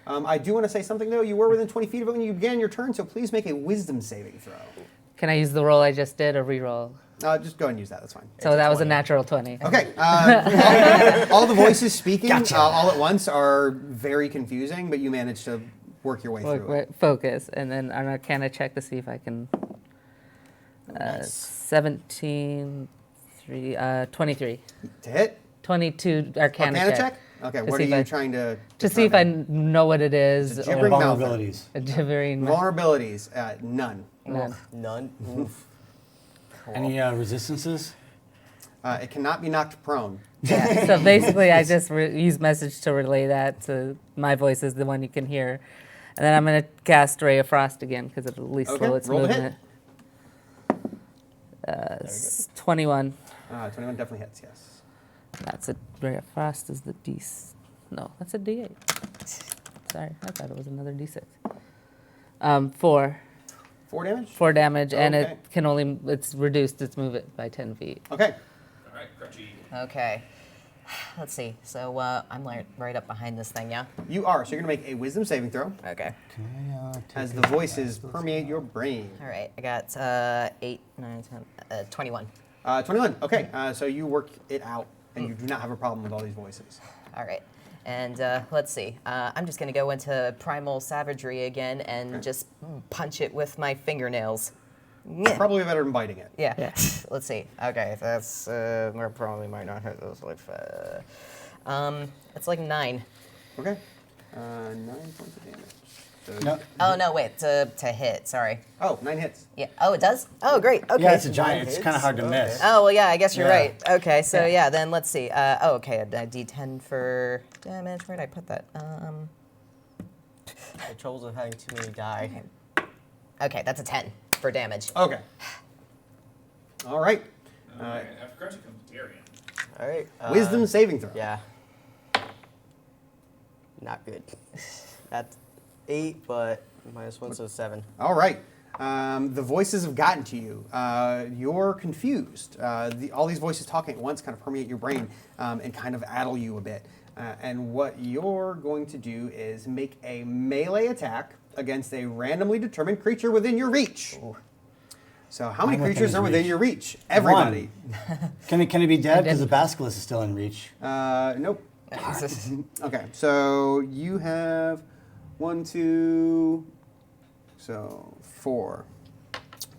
I do want to say something, though. You were within 20 feet of it when you began your turn, so please make a wisdom saving throw. Can I use the roll I just did or re-roll? Just go ahead and use that. That's fine. So that was a natural 20. Okay. All the voices speaking all at once are very confusing, but you managed to work your way through it. Focus. And then an Arcana check to see if I can... 17, 23. To hit? 22 Arcana check. Okay, To what see are if you I- trying to To see if I determine? know what it is. It's a gibbering mouth. Vulnerabilities. A gibbering Vulnerabilities, none. None. None. Oof. Any resistances? It cannot be knocked prone. Yeah. So basically, I just use message to relay that to my voice is the one you can hear, and then I'm going to cast Ray of Frost again because it'll at least slow its roll the movement. 21. 21 definitely hits, yes. That's a Ray of Frost is the D. No, that's a D8. Sorry, I thought it was another D6. 4. 4 damage? 4 damage, and Okay. it can only it's reduced its movement by 10 feet. Okay. All right, Crutchy. Okay. Let's see. So I'm right up behind this thing, yeah? You are, so you're going to make a wisdom saving throw Okay. as the voices permeate your brain. All right. I got 8, 9, 10, 21. 21, okay. So you work it out, and you do not have a problem with all these voices. All right. And let's see. I'm just going to go into primal savagery again and just punch it with my fingernails. Yeah. Probably better than biting it. Yeah. Let's see. Okay, that's probably might not hurt those like. It's like 9. Okay. 9 points of damage. So No. Oh no, wait. To hit. Sorry. Oh, 9 hits. Yeah. Oh, it does. Oh, great. Okay. Yeah, it's a giant. It's kind of hard to miss. Oh well, yeah. I guess you're Yeah. right. Okay, so yeah. Then let's see. Okay, a D10 for damage. Where'd I put that? The troubles of having too many die. Okay, that's a 10 for damage. Okay. All right. All right, after Crutchy comes Darian. All right. Wisdom saving throw. Yeah. Not good. That's 8, but -1, so 7. All right. The voices have gotten to you. You're confused. All these voices talking at once kind of permeate your brain and kind of addle you a bit. And what you're going to do is make a melee attack against a randomly determined creature within your reach. Ooh. So how many I'm within creatures his are within reach. your reach? Everybody. Can it be dead? Because the basilisk is still in reach. Nope. Okay, so you have 1, 2, so 4.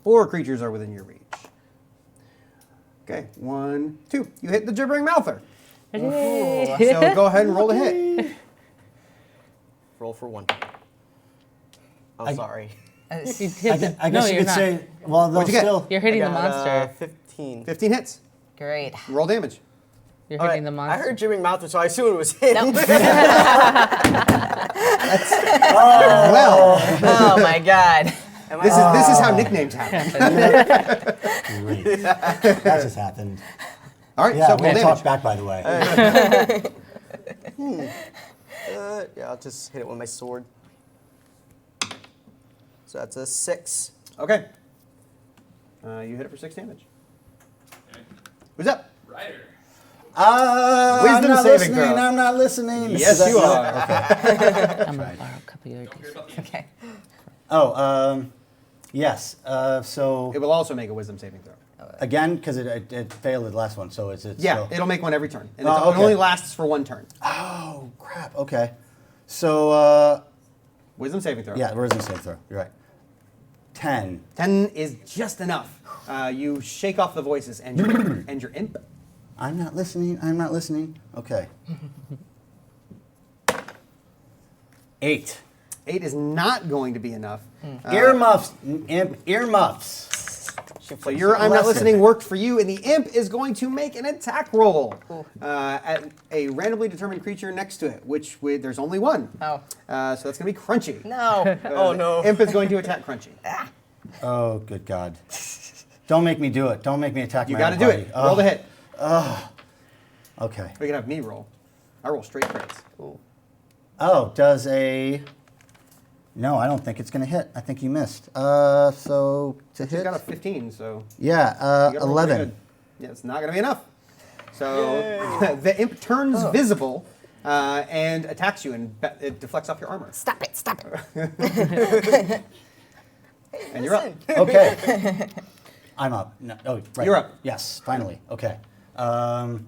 4 creatures are within your reach. Okay, 1, 2. You hit the gibbering mouther. So go ahead and roll a hit. Roll for 1. Oh, sorry. I guess you could say, well, they'll What'd you get? still. You're hitting I the got, monster. 15. 15 hits. Great. Roll damage. You're All hitting right, the monster. I heard Jimmy Mouth, so I assumed it was him. Nope. Well, Oh my God. this is how nicknames happen. Great. That just happened. All right, Yeah, so we roll talk damage. back, by the way. Yeah, I'll just hit it with my sword. So that's a 6. Okay. You hit it for 6 damage. Who's up? Ryder. Wisdom I'm not saving listening. throw. I'm not listening. Yes, you are. I'm gonna borrow a couple of your d6. Okay. Oh, yes. So It will also make a wisdom saving throw. again, because it failed the last one, so it's Yeah, still- it'll make one every turn. And Oh, it okay. only lasts for 1 turn. Oh crap. Okay. So Wisdom saving throw. yeah, wisdom save throw. You're right. 10. 10 is just enough. You shake off the voices and your imp. I'm not listening. I'm not listening. Okay. 8. 8 is not going to be enough. Earmuffs, imp. Earmuffs. So your I'm not Blessed. listening worked for you, and the imp is going to make an attack roll at a randomly determined creature next to it, which there's only one. Oh. So that's going to be Crunchy. No. Oh, no. Imp is going to attack Crunchy. Oh, good God. Don't make me do it. Don't make me attack You my got to own do party. it. Roll the hit. Okay. We can have me roll. I roll straight crits. Oh, does a... No, I don't think it's going to hit. I think you missed. So to He's hit... got a 15, so Yeah, you gotta roll pretty 11. good. Yeah, it's not going to be enough. So the imp turns visible and attacks you, and it deflects off your armor. Stop it. Stop it. And you're up. Okay. I'm up. No, oh, right. You're up. Yes, finally. Okay. Does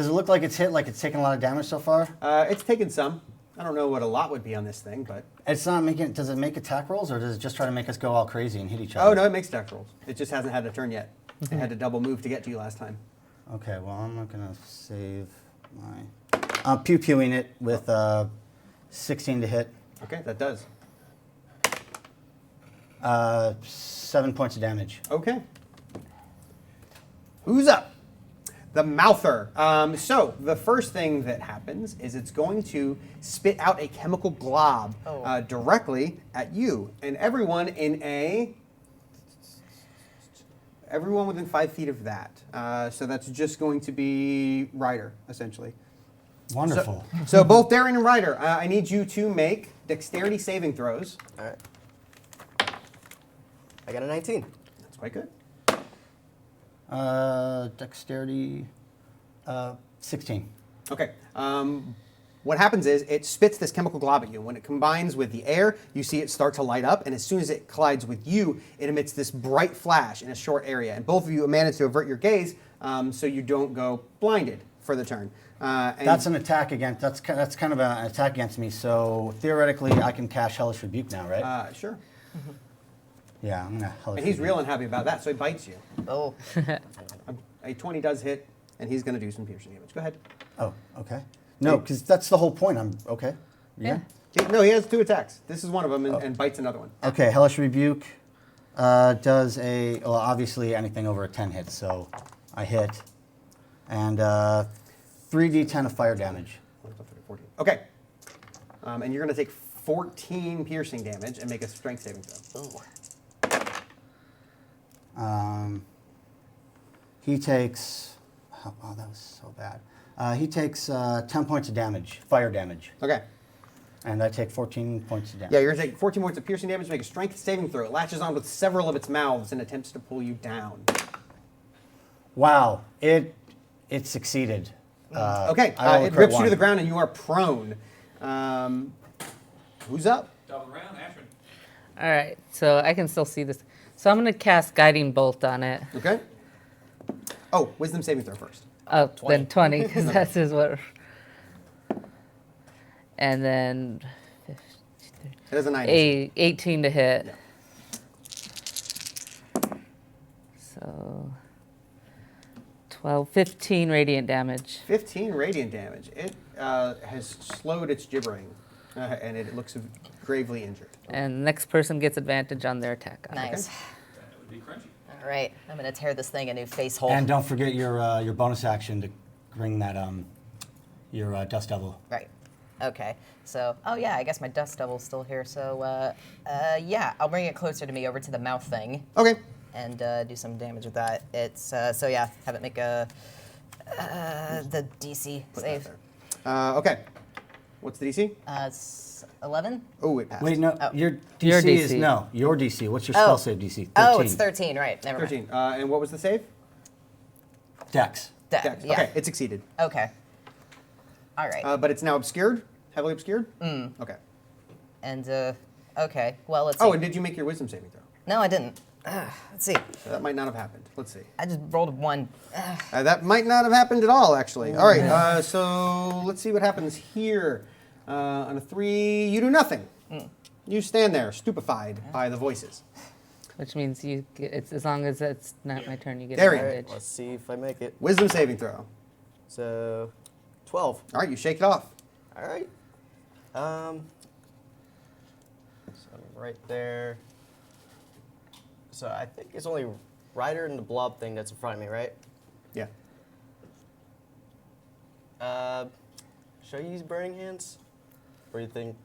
it look like it's hit, like it's taken a lot of damage so far? It's taken some. I don't know what a lot would be on this thing, but... It's not making... Does it make attack rolls, or does it just try to make us go all crazy and hit each other? Oh, no, it makes attack rolls. It just hasn't had a turn yet. It had to double move to get to you last time. Okay, well, I'm not going to save my... I'm pew-pewing it with 16 to hit. Okay, that does. 7 points of damage. Okay. Who's up? The Mouther. So the first thing that happens is it's going to spit out a chemical glob directly at you and everyone everyone within 5 feet of that. So that's just going to be Ryder, essentially. Wonderful. So both Darren and Ryder, I need you to make dexterity saving throws. All right. I got a 19. That's quite good. Dexterity, 16. Okay. What happens is it spits this chemical glob at you. When it combines with the air, you see it start to light up, and as soon as it collides with you, it emits this bright flash in a short area. And both of you manage to avert your gaze, so you don't go blinded for the turn. And That's an attack against... That's kind of an attack against me, so theoretically I can cast Hellish Rebuke now, right? Sure. Yeah, I'm going to Hellish And he's Rebuke. real unhappy about that, so he bites you. Oh. A 20 does hit, and he's going to do some piercing damage. Go ahead. Oh, okay. No, because that's the whole point. I'm... Okay. Yeah. No, he has 2 attacks. This is one of them, and bites another one. Okay, Hellish Rebuke does a... Well, obviously anything over a 10 hits, so I hit. And 3d10 of fire damage. 14. Okay. And you're going to take 14 piercing damage and make a strength saving throw. Ooh. He takes... Oh, that was so bad. He takes 10 points of damage, fire damage. Okay. And I take 14 points of damage. Yeah, you're going to take 14 points of piercing damage, make a strength saving throw. It latches on with several of its mouths and attempts to pull you down. Wow, it succeeded. Okay, I rolled a it crit rips you to one. the ground and you are prone. Who's up? Double round, Ashwin. All right, so I can still see this. So I'm going to cast Guiding Bolt on it. Okay. Oh, wisdom saving throw first. Oh, then 20, because that's his what. And then It has a 9. 18 to hit. Yeah. So 12, 15 radiant damage. 15 radiant damage. It has slowed its gibbering, and it looks gravely injured. And the next person gets advantage on their attack. Nice. That would be Crunchy. All right. I'm going to tear this thing a new face hole. And don't forget your bonus action to bring that your Dust Devil. Right. Okay. So, oh yeah, I guess my Dust Devil's still here. So, yeah, I'll bring it closer to me over to the mouth thing. Okay. And do some damage with that. It's so yeah, have it make the DC Put that save. there. Okay. What's the DC? 11? Oh, it passed. Wait, no, Oh. your DC, Your is DC. no. Your DC. What's your spell save DC? 13. Oh, it's 13, right. Never 13. And what was the save? Dex. mind. Dex. Yeah. Okay, it succeeded. Okay. All right. But it's now obscured? Heavily obscured? Okay. And, okay. Well, let's see. Oh, and did you make your wisdom saving throw? No, I didn't. Let's see. So that might not have happened. Let's see. I just rolled a 1. That might not have happened at all, actually. All right, so let's see what happens here. On a 3, you do nothing. You stand there, stupefied by the voices. Which means it's as long as it's not my turn, you get There you advantage. Let's see if I make it. Wisdom saving throw. So, 12. All right, you shake it off. All right. So I'm right there. So I think it's only Ryder and the blob thing that's in front of me, right? Yeah. Should I use burning hands? What do you think?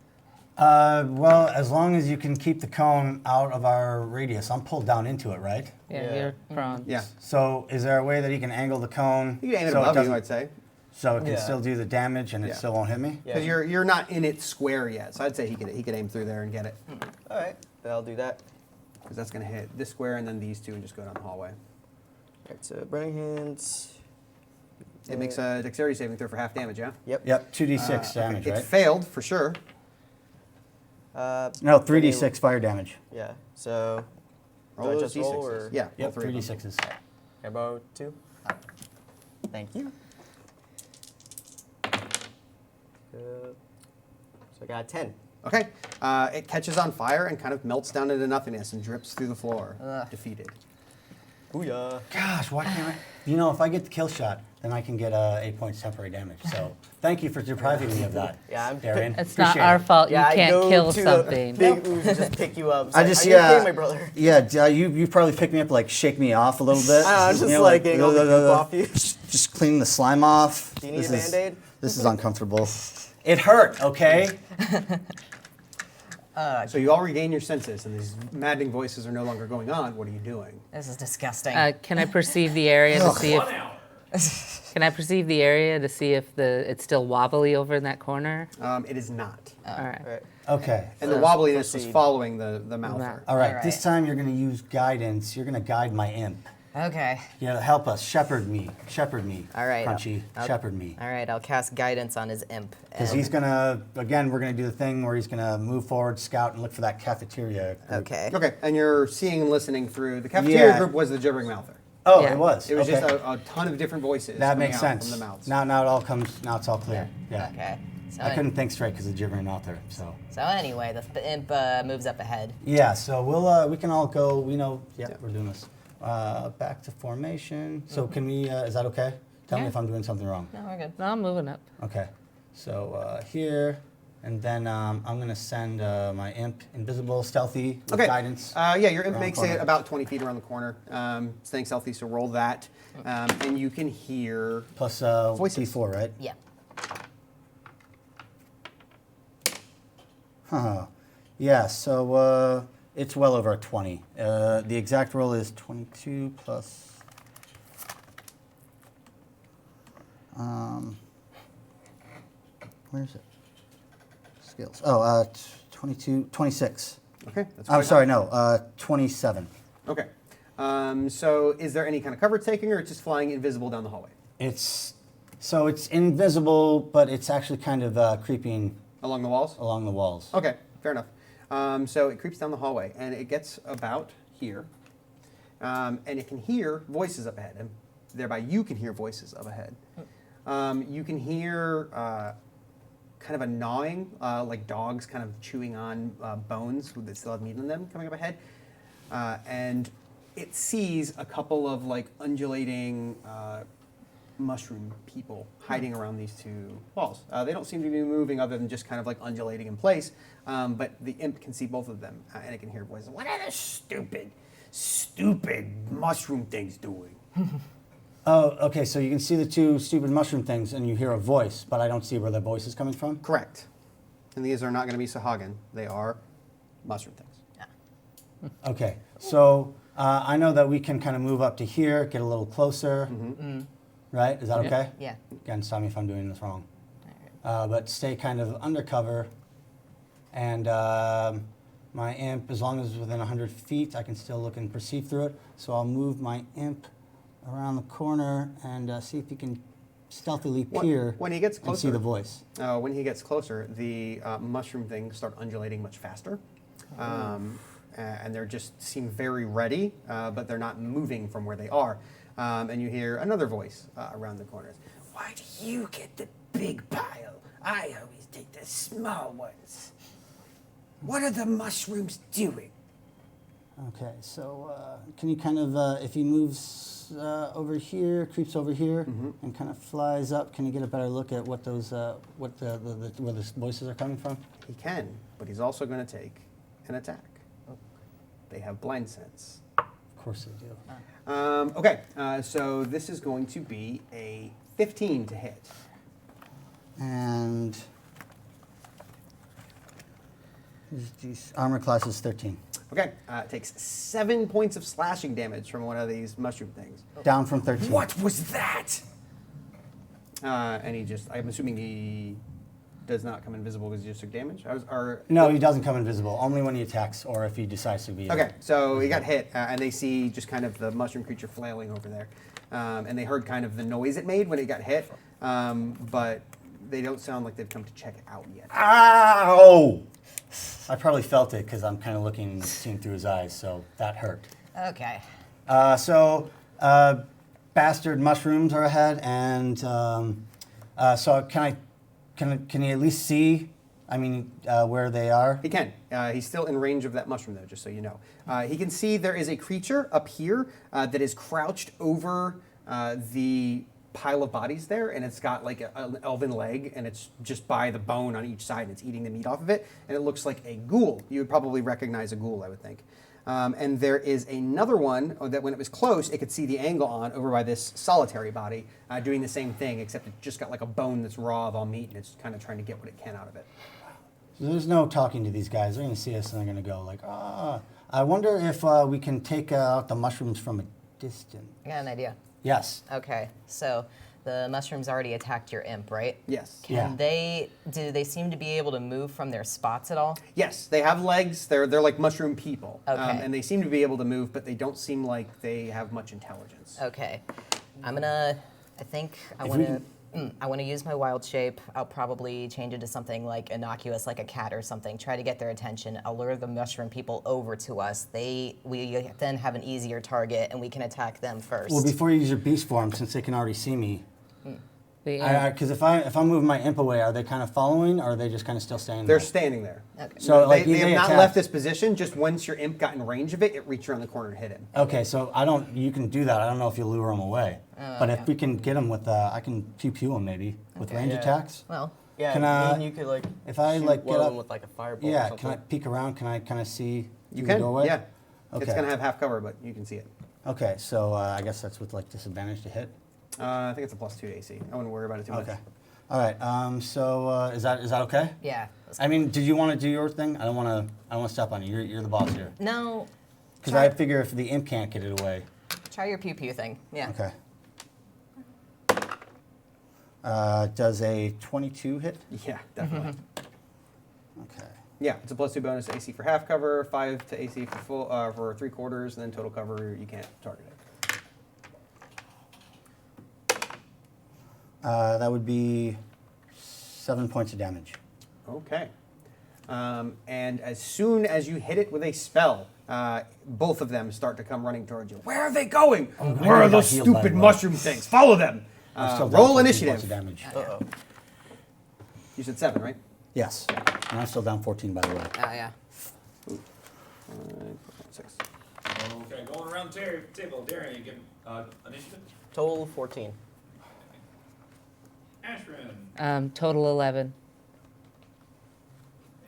Well, as long as you can keep the cone out of our radius, I'm pulled down into it, right? Yeah, you're prone. Yeah. So is there a way that you can angle the cone? You can aim it so above you, doesn't- I'd say. So it can Yeah. still do the damage and it Yeah. still won't hit me? Because you're not in its square yet, so I'd say he could aim through there and get it. All right, then I'll do that. Because that's going to hit this square and then these two and just go down the hallway. All right, so burning hands. It makes a dexterity saving throw for half damage, yeah? Yep. Yep, 2d6 damage, Okay, right? it failed for sure. No, 3d6 fire damage. Yeah, so Roll do I those just roll D6s. or? Yeah, roll Yep, 3 of them. 3d6s. How about 2? Thank you. So I got a 10. Okay. It catches on fire and kind of melts down into nothingness and drips through the floor, defeated. Booyah. Gosh, why can't I? You know, if I get the kill shot, then I can get 8 points temporary damage. So thank you for depriving me of that, Yeah, I'm Darian. It's not Appreciate our it. fault you Yeah, I can't go kill to something. the big ooze and just pick you up. It's I like, just are you okay, yeah, my brother? yeah. You probably pick me up, like shake me off a little bit. I'm just You know, like getting all the goop off you. Just clean the slime off. Do you need This a is- Band-Aid? This is uncomfortable. It hurt. Okay. So you all regain your senses, and these maddening voices are no longer going on. What are you doing? This is disgusting. Can I perceive the area to see if? Can I perceive the area to see if it's still wobbly over in that corner? It is not. All right. Right. Okay. And the wobbliness was following the mouther. All right. All right. This time you're going to use guidance. You're going to guide my imp. Okay. Yeah, help us. Shepherd me. Shepherd me. All right. Crunchy. I'll- Shepherd me. All right, I'll cast guidance on his imp. Because and- he's gonna, again, we're gonna do the thing where he's gonna move forward, scout, and look for that cafeteria group. Okay. Okay, and you're seeing and listening through. The cafeteria Yeah. group was the gibbering mouther. Oh, Yeah. it was. It was okay. just a ton of different voices. That coming makes out sense. From the mouths. Now it all comes. Now it's all clear. Yeah. Okay. So, I couldn't think straight because of gibbering author. So. so anyway, the imp moves up ahead. Yeah. So we can all go. We know. Yeah, Yeah. we're doing this. Back to formation. So can we? Is that okay? Tell me Yeah. if I'm doing something wrong. No, we're good. No, I'm moving up. Okay. So here, and then I'm gonna send my imp invisible, stealthy, with Okay. guidance. Yeah, your imp Around makes the corner. it about 20 feet around the corner. Staying stealthy, so roll that. And you can hear Plus voices. D4, right? Yeah. Huh. Yeah, so it's well over a 20. The exact roll is 22 plus. Where is it? Skills. Oh, 22, 26. Okay. That's I'm quite sorry, no, 27. Okay. So is there any kind of cover taking, or it's just flying invisible down the hallway? It's invisible, but it's actually kind of creeping Along the walls? along the walls. Okay, fair enough. So it creeps down the hallway, and it gets about here. And it can hear voices up ahead, and thereby you can hear voices up ahead. You can hear kind of a gnawing, like dogs kind of chewing on bones that still have meat in them coming up ahead. And it sees a couple of like undulating mushroom people hiding around these two walls. They don't seem to be moving other than just kind of like undulating in place, but the imp can see both of them, and it can hear voices. What are the stupid mushroom things doing? Oh, okay, so you can see the two stupid mushroom things, and you hear a voice, but I don't see where the voice is coming from? Correct. And these are not going to be Sahagin. They are mushroom things. Okay, so I know that we can kind of move up to here, get a little closer, right? Is that Yeah. okay? Yeah. Again, stop me if I'm doing this wrong. But stay kind of undercover And my imp, as long as it's within 100 feet, I can still look and perceive through it. So I'll move my imp around the corner and see if he can stealthily peer when he gets and closer, see the voice. When he gets closer, the mushroom things start undulating much faster. And they just seem very ready, but they're not moving from where they are. And you hear another voice around the corners. Why do you get the big pile? I always take the small ones. What are the mushrooms doing? Okay, so can you kind of, if he moves over here, creeps over here, and kind of flies up, can you get a better look at what those, where the voices are coming from? He can, but he's also going to take an attack. They have blind sense. Of course they do. Okay, so this is going to be a 15 to hit. And his armor class is 13. Okay, it takes 7 points of slashing damage from one of these mushroom things. Down from 13. What was that? And he just, I'm assuming he does not come invisible because he just took damage? No, he doesn't come invisible, only when he attacks or if he decides to be. Okay, so he got hit, and they see just kind of the mushroom creature flailing over there. And they heard kind of the noise it made when it got hit, but they don't sound like they've come to check it out yet. Ow! I probably felt it because I'm kind of looking, seeing through his eyes, so that hurt. Okay. Bastard mushrooms are ahead, and so can he at least see? I mean, where they are? He can. He's still in range of that mushroom, though, just so you know. He can see there is a creature up here that is crouched over the pile of bodies there, and it's got like an elven leg, and it's just by the bone on each side, and it's eating the meat off of it, and it looks like a ghoul. You would probably recognize a ghoul, I would think. And there is another one that when it was close, it could see the angle on over by this solitary body, doing the same thing, except it just got like a bone that's raw of all meat, and it's kind of trying to get what it can out of it. So there's no talking to these guys. They're going to see us, and they're going to go like, I wonder if we can take out the mushrooms from a distance. I got an idea. Yes. Okay, so the mushrooms already attacked your imp, right? Yes. Do they seem to be able to move from their spots at all? Yes, they have legs. They're like mushroom people. Okay. And they seem to be able to move, but they don't seem like they have much intelligence. Okay. I want to use my wild shape. I'll probably change it to something like innocuous, like a cat or something. Try to get their attention. I'll lure the mushroom people over to us. We then have an easier target, and we can attack them first. Well, before you use your beast form, since they can already see me, Yeah. because if I'm moving my imp away, are they kind of following, or are they just kind of still standing They're there? standing there. Okay. So like they have not attack. left this position. Just once your imp got in range of it, it reached around the corner and hit him. Okay, so you can do that. I don't know if you lure them away, but if we can get them with, I can pew them maybe with range attacks. Well, yeah, Can you could like if I shoot like one get of up them with like a firebolt. Yeah, or something. can I peek around? Can I kind of see You through can, the doorway? yeah. Okay. It's gonna have half cover, but you can see it. Okay, so I guess that's with like disadvantage to hit. I think it's a +2 to AC. I wouldn't worry about it too much. Okay. All right. So is that okay? yeah. I mean, did you want to do your thing? I don't want to step on you. You're the boss here. No. Because I figure if the imp can't get it away. Try your pew pew thing. Yeah. Okay. Does a 22 hit? Yeah, definitely. Okay. Yeah, it's a +2 bonus to AC for half cover, 5 to AC for full for 3/4, and then total cover you can't target it. That would be 7 points of damage. Okay. And as soon as you hit it with a spell, both of them start to come running towards you. Where are they going? Where are those stupid mushroom things? Follow them. Roll initiative. Damage. Uh-oh. You said 7, right? Yes. And I'm still down 14, by the way. Yeah. 6. Okay, going around the table. Darren, you give initiative? Total 14. Ashrin. Total 11.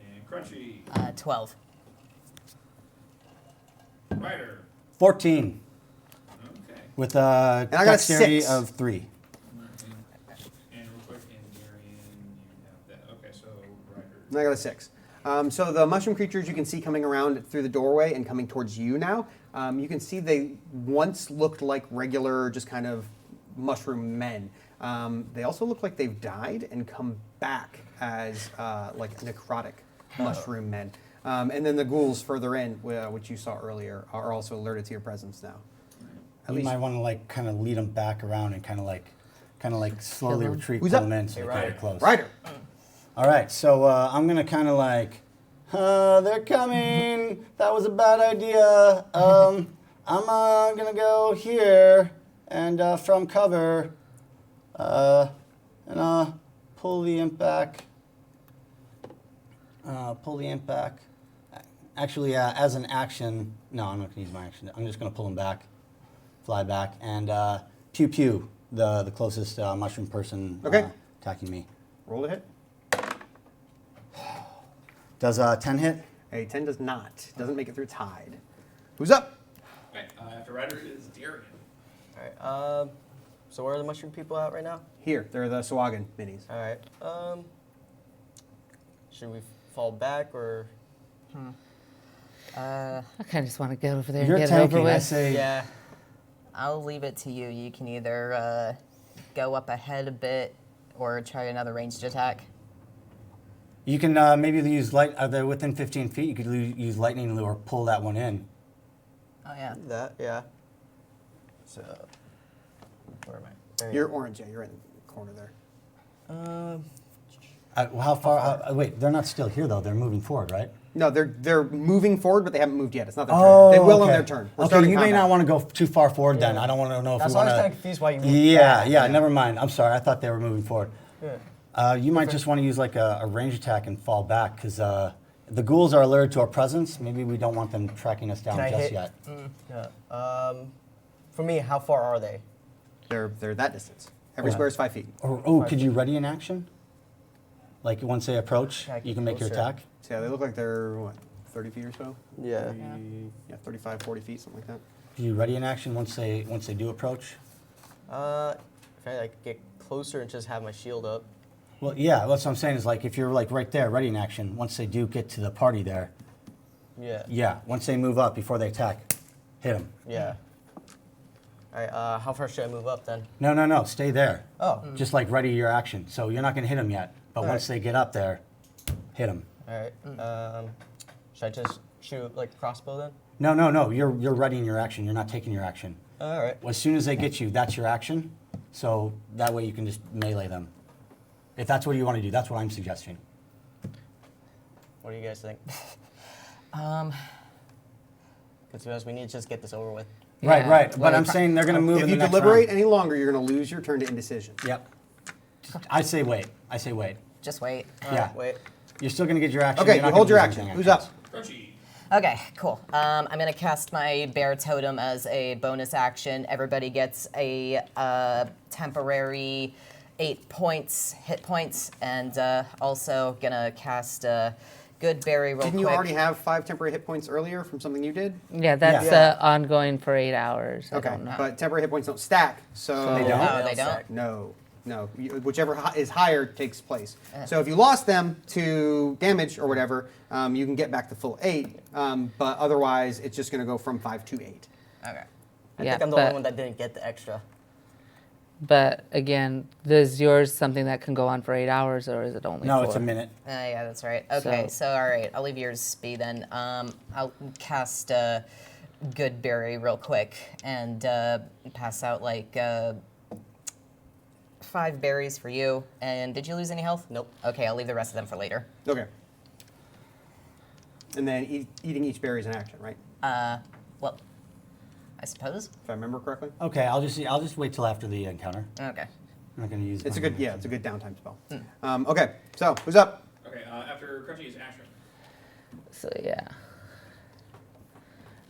And Crunchy. 12. Ryder. 14. Okay. With a And I got dexterity 6. of 3. And real quick, and Darian, you have that. Okay, so Ryder. And I got a 6. So the mushroom creatures you can see coming around through the doorway and coming towards you now, you can see they once looked like regular, just kind of mushroom men. They also look like they've died and come back as like necrotic mushroom men. And then the ghouls further in, which you saw earlier, are also alerted to your presence now. You might want to like kind of lead them back around and kind of like slowly retreat, Who's pull up? them in so they get close. Ryder. All right, so I'm gonna kind of like, they're coming. That was a bad idea. I'm gonna go here and from cover, and pull the imp back. Pull the imp back. Actually, as an action, no, I'm not gonna use my action. I'm just gonna pull him back, fly back, and pew pew the closest mushroom person attacking me. Roll to hit. Does 10 hit? A 10 does not. Doesn't make it through tide. Who's up? Okay, after Ryder is Darian. All right. So where are the mushroom people at right now? Here, they're the Swagan minis. All right. Should we fall back or? I kind of just want to get over there You're and get it over tanking, I with. say. Yeah. I'll leave it to you. You can either go up ahead a bit or try another ranged attack. You can maybe use light. Are they within 15 feet? You could use lightning or pull that one in. Oh, yeah. That, yeah. So, where am I? There you You're orange, yeah. You're in the corner there. go. How far? Wait, they're not still here though. They're moving forward, right? No, they're moving forward, but they haven't moved yet. It's not their Oh, turn. They will on okay. their turn. We're Okay, starting you may combat. not want to go too far forward then. I don't want to know That's if why we I was want kind of confused why you moved Yeah, back. yeah, never mind. I'm sorry. I thought they were moving forward. Yeah. You might just want to use like a range attack and fall back because the ghouls are alerted to our presence. Maybe we don't want them tracking us down Can I just hit? yet. Yeah. For me, how far are they? They're that distance. Every square is 5 feet. Or could you ready an action? Like once they approach, Can I get you can make your closer? attack. So yeah, they look like they're, what, 30 feet or so? Yeah. 35, 40 feet, something like that. Do you ready an action once they do approach? If I like get closer and just have my shield up. Well, yeah, that's what I'm saying is like if you're like right there, ready in action, once they do get to the party there, Yeah. once they move up before they attack, hit them. Yeah. All right. How far should I move up then? No, stay there. Oh. Just like ready your action. So you're not going to hit them yet, but All once right. they get up there, hit them. All right. Should I just shoot like crossbow then? No, you're readying your action. You're not taking your action. All right. As soon as they get you, that's your action. So that way you can just melee them. If that's what you want to do, that's what I'm suggesting. What do you guys think? Because to be honest, we need to just get this over with. Right. But I'm saying they're going to move If in you the next deliberate round. any longer, you're going to lose your turn to indecision. Yep. I say wait. Just wait. Yeah. Wait. You're still going to get your action. Okay, You're not you hold gonna your lose action. anything Who's up? Crunchy. Okay, cool. I'm going to cast my bear totem as a bonus action. Everybody gets a temporary 8 hit points, and also going to cast Good Berry real Didn't quick. you already have 5 temporary hit points earlier from something you did? Yeah, that's Yeah. ongoing for 8 hours. I Okay, don't know. but temporary hit points don't stack, so... They don't? Oh, they don't? No. Whichever is higher takes place. So if you lost them to damage or whatever, you can get back the full 8, but otherwise it's just going to go from 5 to 8. Okay. I Yeah, think I'm the but- only one that didn't get the extra. But again, is yours something that can go on for 8 hours, or is it only No, 4? it's a minute. Yeah, that's right. Okay, So- so all right, I'll leave yours be then. I'll cast Good Berry real quick and pass out like 5 berries for you. And did you lose any health? Nope. Okay, I'll leave the rest of them for later. Okay. And then eating each berry is an action, right? Well, I suppose. If I remember correctly. Okay, I'll just wait till after the encounter. Okay. I'm not going to use. It's a my good, action. it's a good downtime spell. Okay, so who's up? Okay, after Crunchy is Ashram. So yeah.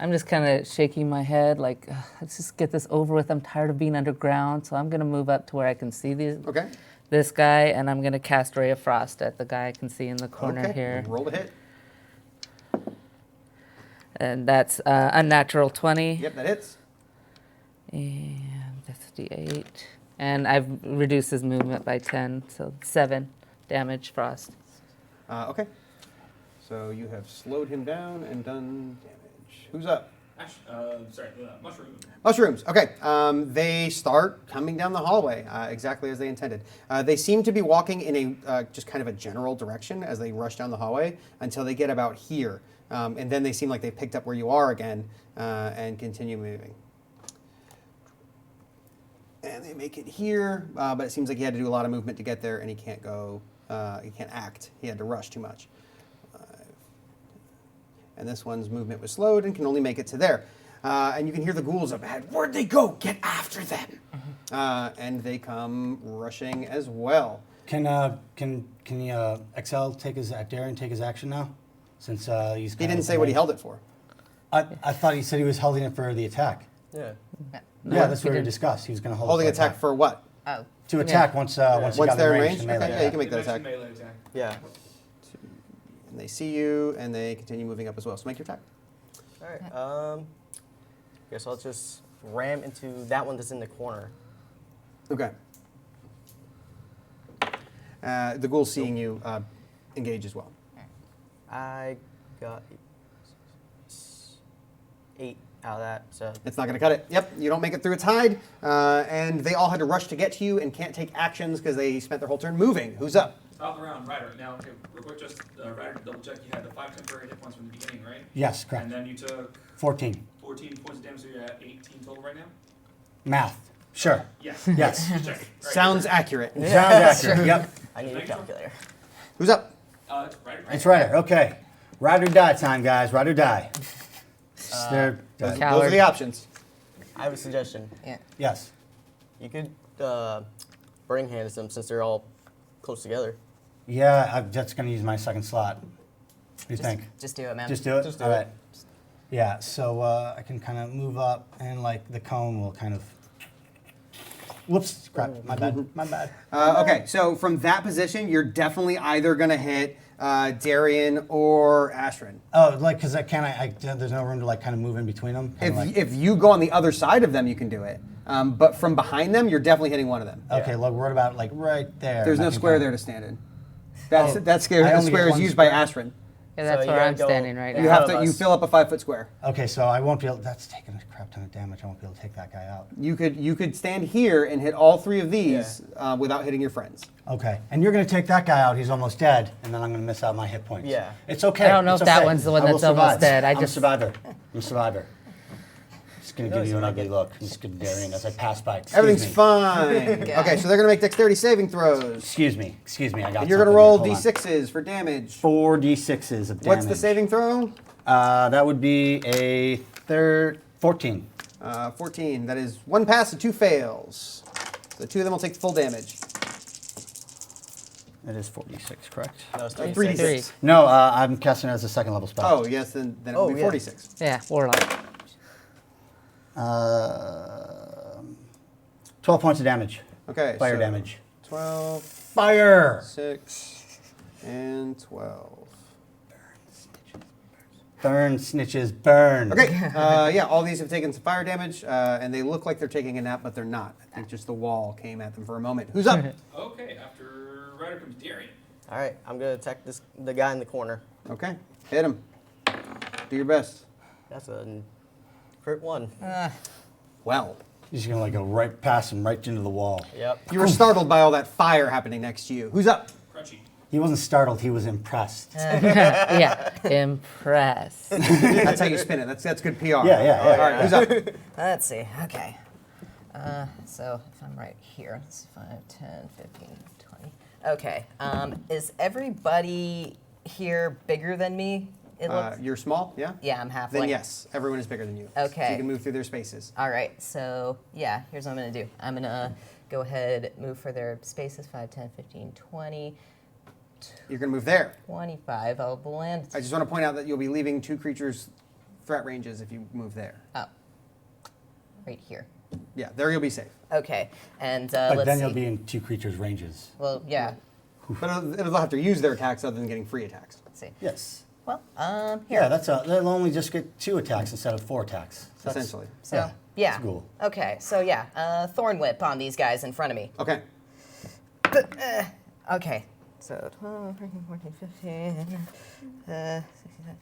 I'm just kind of shaking my head, like, "Ugh, let's just get this over with. I'm tired of being underground, so I'm gonna move up to where I can see Okay. this guy, and I'm gonna cast Ray of Frost at the guy I can see in the corner Okay. here. Roll to hit. And that's unnatural 20. Yep, that hits. And that's D8. And I've reduced his movement by 10, so 7 damage, Frost. Okay. So you have slowed him down and done damage. Who's up? Mushroom. Mushrooms. Okay. They start coming down the hallway exactly as they intended. They seem to be walking in a just kind of a general direction as they rush down the hallway until they get about here. And then they seem like they picked up where you are again and continue moving. And they make it here, but it seems like he had to do a lot of movement to get there, and he can't go, he can't act. He had to rush too much. And this one's movement was slowed and can only make it to there. And you can hear the ghouls up ahead. Where'd they go? Get after them! And they come rushing as well. Can XL take his Darren take his action now? Since he's. He didn't say what he held it for. I thought he said he was holding it for the attack. Yeah. Yeah, that's what we discussed. He was going to hold Holding it for attack for what? Oh. To attack once he got they're in in range. range. Okay, yeah, you can make that attack. Melee attack. Yeah. And they see you, and they continue moving up as well. So make your attack. All right. Guess I'll just ram into that one that's in the corner. Okay. The ghoul seeing you engage as well. I got 8 out of that, so. It's not going to cut it. Yep, you don't make it through its hide, and they all had to rush to get to you and can't take actions because they spent their whole turn moving. Who's up? Top of the round, Ryder. Now, okay, real quick, just Ryder, double check. You had the 5 temporary hit points from the beginning, right? Yes, correct. And then you took 14. 14 points of damage, so you're at 18 total right now? Math. Sure. Yes. Yes. Just checking. Right. Sounds accurate. Sounds accurate. Yep. I need a calculator. Who's up? It's Ryder. It's Ryder. Okay. Ride or die time, guys. Ride or die. Those are the options. I have a suggestion. Yeah. Yes. You could bring hands them since they're all close together. Yeah, I'm just going to use my second slot. What do you think? Just do it, man. Just do it? Just do All it. right. Yeah, so I can kind of move up and like the cone will kind of. Whoops, crap, my bad, my bad. Okay, so from that position, you're definitely either going to hit Darian or Astrid. Oh, like, because there's no room to like kind of move in between them? If you go on the other side of them, you can do it. But from behind them, you're definitely hitting one of them. Okay, look, what about like right there? There's no square there to stand in. That square is used by Astrid. Yeah, that's So you where gotta I'm go standing right You now. have to. You fill up a 5-foot square. Okay, so I won't be able. That's taking a crap ton of damage. I won't be able to take that guy out. You could stand here and hit all 3 of these without hitting your friends. Okay, and you're going to take that guy out. He's almost dead, and then I'm going to miss out my hit points. Yeah. It's okay. I don't know it's if that okay. one's the one I will that's almost survive. dead. I'm a survivor. I'm a survivor. Just going to give you an ugly look. I'm just going to Darian as I pass by. Everything's fine. Okay, so they're going to make dexterity saving throws. Excuse me. I got. And you're going to roll d6s for damage. 4 d6s of damage. What's the saving throw? That would be a 14. 14. That is 1 pass and 2 fails. So 2 of them will take full damage. It is 4d6, correct? No, it's 3d6. No, I'm casting it as a second level spell. Oh, yes, then it will be 46. Yeah, Warlock. 12 points of damage. Okay. Fire so damage. 12, Fire! 6, and 12. Burn, snitches, burn. Okay, yeah, all these have taken some fire damage, and they look like they're taking a nap, but they're not. I think just the wall came at them for a moment. Who's up? Okay, after Ryder comes Darian. All right, I'm going to attack the guy in the corner. Okay, hit him. Do your best. That's a crit 1. Well. He's just going to like go right past him, right into the wall. Yep. You were startled by all that fire happening next to you. Who's up? Crunchy. He wasn't startled, he was impressed. Yeah, impressed. That's how you spin it. That's good PR. Yeah. All right, who's up? Let's see. Okay. So if I'm right here, it's 5, 10, 15, 20. Okay. Is everybody here bigger than me? It looks. You're small, yeah? Yeah, I'm halfway. Then yes, everyone is bigger than you. Okay. So you can move through their spaces. All right. So yeah, here's what I'm gonna do. I'm gonna go ahead, move for their spaces. 5, 10, 15, 20. You're going to move there. 25. I'll land. I just want to point out that you'll be leaving 2 creatures' threat ranges if you move there. Oh. Right here. Yeah, there you'll be safe. Okay. And But let's then see. you'll be in 2 creatures' ranges. Well, yeah. But it'll have to use their attacks other than getting free attacks. Let's see. Yes. Well, here. Yeah, they'll only just get 2 attacks instead of 4 attacks. Essentially. So, yeah. It's cool. Okay, so yeah, Thorn Whip on these guys in front of me. Okay. Okay, so 12, 13, 14, 15,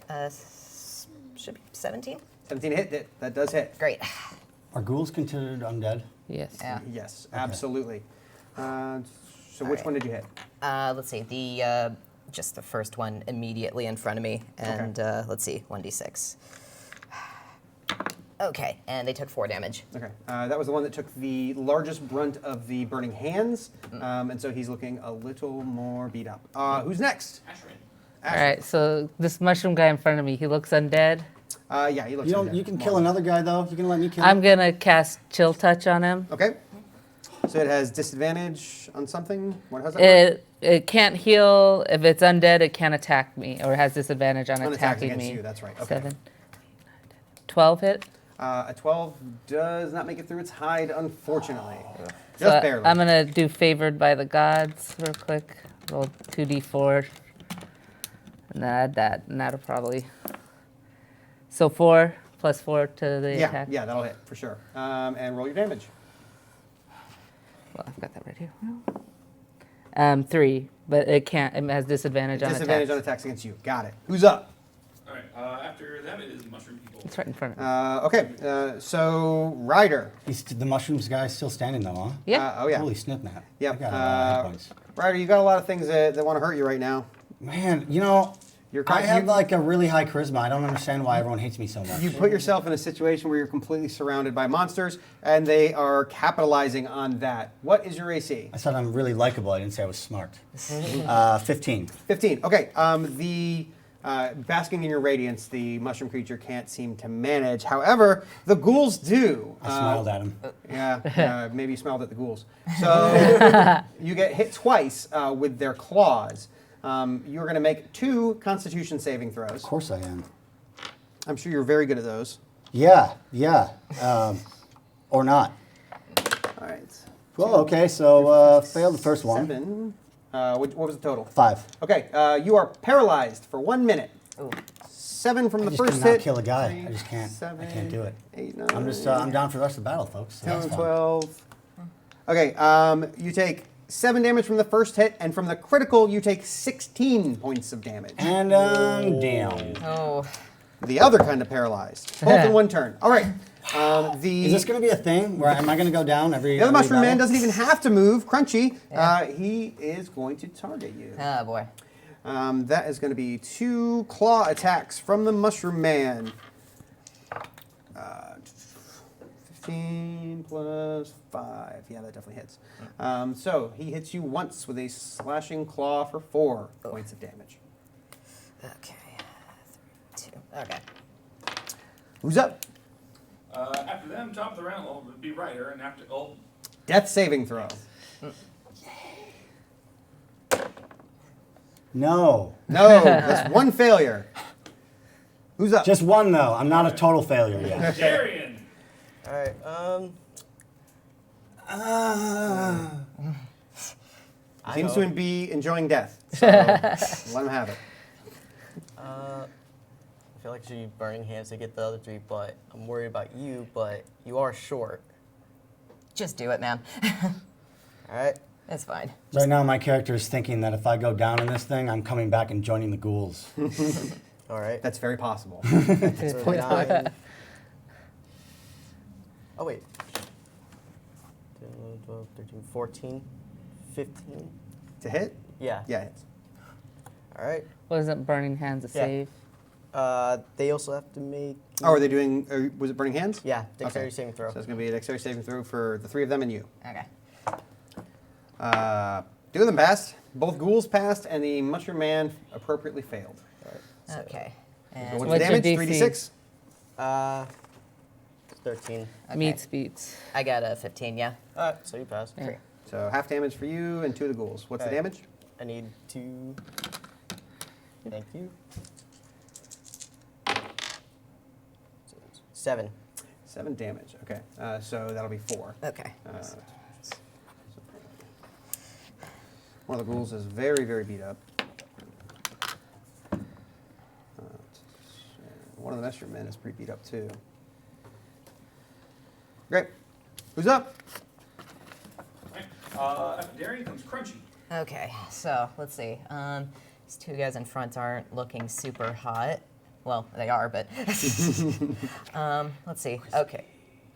16, should be 17? 17 hit. That does hit. Great. Are ghouls considered undead? Yes. Yeah. Yes, absolutely. So which one did you hit? Let's see. The just the first one immediately in front of me, and let's see, 1d6. Okay, and they took 4 damage. Okay, that was the one that took the largest brunt of the burning hands, and so he's looking a little more beat up. Who's next? All right, so this mushroom guy in front of me, he looks undead. Yeah, he looks You don't. undead. You can kill another guy though. You can let me kill him. I'm gonna cast Chill Touch on him. Okay. So it has disadvantage on something? What has that? It can't heal. If it's undead, it can't attack me, or has disadvantage on Attacks attacking against me. you, that's right. Okay. 7, 12 hit. A 12 does not make it through its hide, unfortunately. Just So barely. I'm gonna do Favored by the Gods real quick. Roll 2d4. And add that, and that'll probably. So 4 plus 4 to the attack. Yeah, that'll hit for sure. And roll your damage. Well, I've got that right here. 3, but it can't. It has disadvantage on Disadvantage attacks. on attacks against you. Got it. Who's up? All right. After them, it is mushroom people. It's right in front of me. Okay, so Ryder. The mushrooms guy's still standing though, huh? Yeah. Oh yeah. Holy snipnap. Yep. I got a lot of hit points. Ryder, you got a lot of things that want to hurt you right now. Man, you know, I have like a really high charisma. I don't understand why everyone hates me so much. You put yourself in a situation where you're completely surrounded by monsters, and they are capitalizing on that. What is your AC? I said I'm really likable. I didn't say I was smart. 15. 15. Okay. The basking in your radiance, the mushroom creature can't seem to manage. However, the ghouls do. I smiled at him. Yeah, maybe you smelled at the ghouls. So you get hit twice with their claws. You're going to make 2 Constitution saving throws. Of course I am. I'm sure you're very good at those. Yeah. Or not. All right. Well, okay, so failed the first one. 7. What was the total? 5. Okay, you are paralyzed for 1 minute. 7 from the I just first cannot hit. kill a guy. 3, I just can't. 7, I can't do it. 8, 9, I'm down for the rest of the battle, folks. So 10, that's fine. 12. Okay, you take 7 damage from the first hit, and from the critical, you take 16 points of damage. And I'm down. Oh. The other kind of paralyzed. Both in one turn. All right. Is this going to be a thing? Where am I going to go down every? The other every mushroom man battle? doesn't even have to move. Crunchy. He is going to target you. Oh boy. That is going to be 2 claw attacks from the mushroom man. 15 plus 5. Yeah, that definitely hits. So he hits you once with a slashing claw for 4 points of damage. Okay. 2. Okay. Who's up? After them, top of the round will be Ryder, and after Death saving throw. No. No, that's 1 failure. Who's up? Just 1 though. I'm not a total failure yet. Darian. All right. Seems to be enjoying death. So let him have it. I feel like I should use burning hands to get the other 3, but I'm worried about you. But you are short. Just do it, man. All right. It's fine. Right now, my character is thinking that if I go down in this thing, I'm coming back and joining the ghouls. All right. That's very possible. At this point, 9. Oh wait. 10, 11, 12, 13, 14, 15. To hit? Yeah. Yeah, it hits. All right. Wasn't Burning Hands a save? They also have to make. Oh, are they doing, was it Burning Hands? Yeah, dexterity saving throw. So it's going to be a dexterity saving throw for the 3 of them and you. Okay. 2 of them passed. Both ghouls passed, and the mushroom man appropriately failed. Okay. So what's the What's your damage? DC? 3d6? 13. Okay. Meets beats. I got a 15, yeah. All right, so you pass. Yeah. So half damage for you and 2 of the ghouls. What's the Okay. damage? I need 2. Thank you. 7. 7 damage. Okay. So that'll be 4. Okay. One of the ghouls is very, very beat up. One of the mushroom men is pretty beat up too. Great. Who's up? After Darian comes Crunchy. Okay, so let's see. These 2 guys in front aren't looking super hot. Well, they are, but let's see. Okay,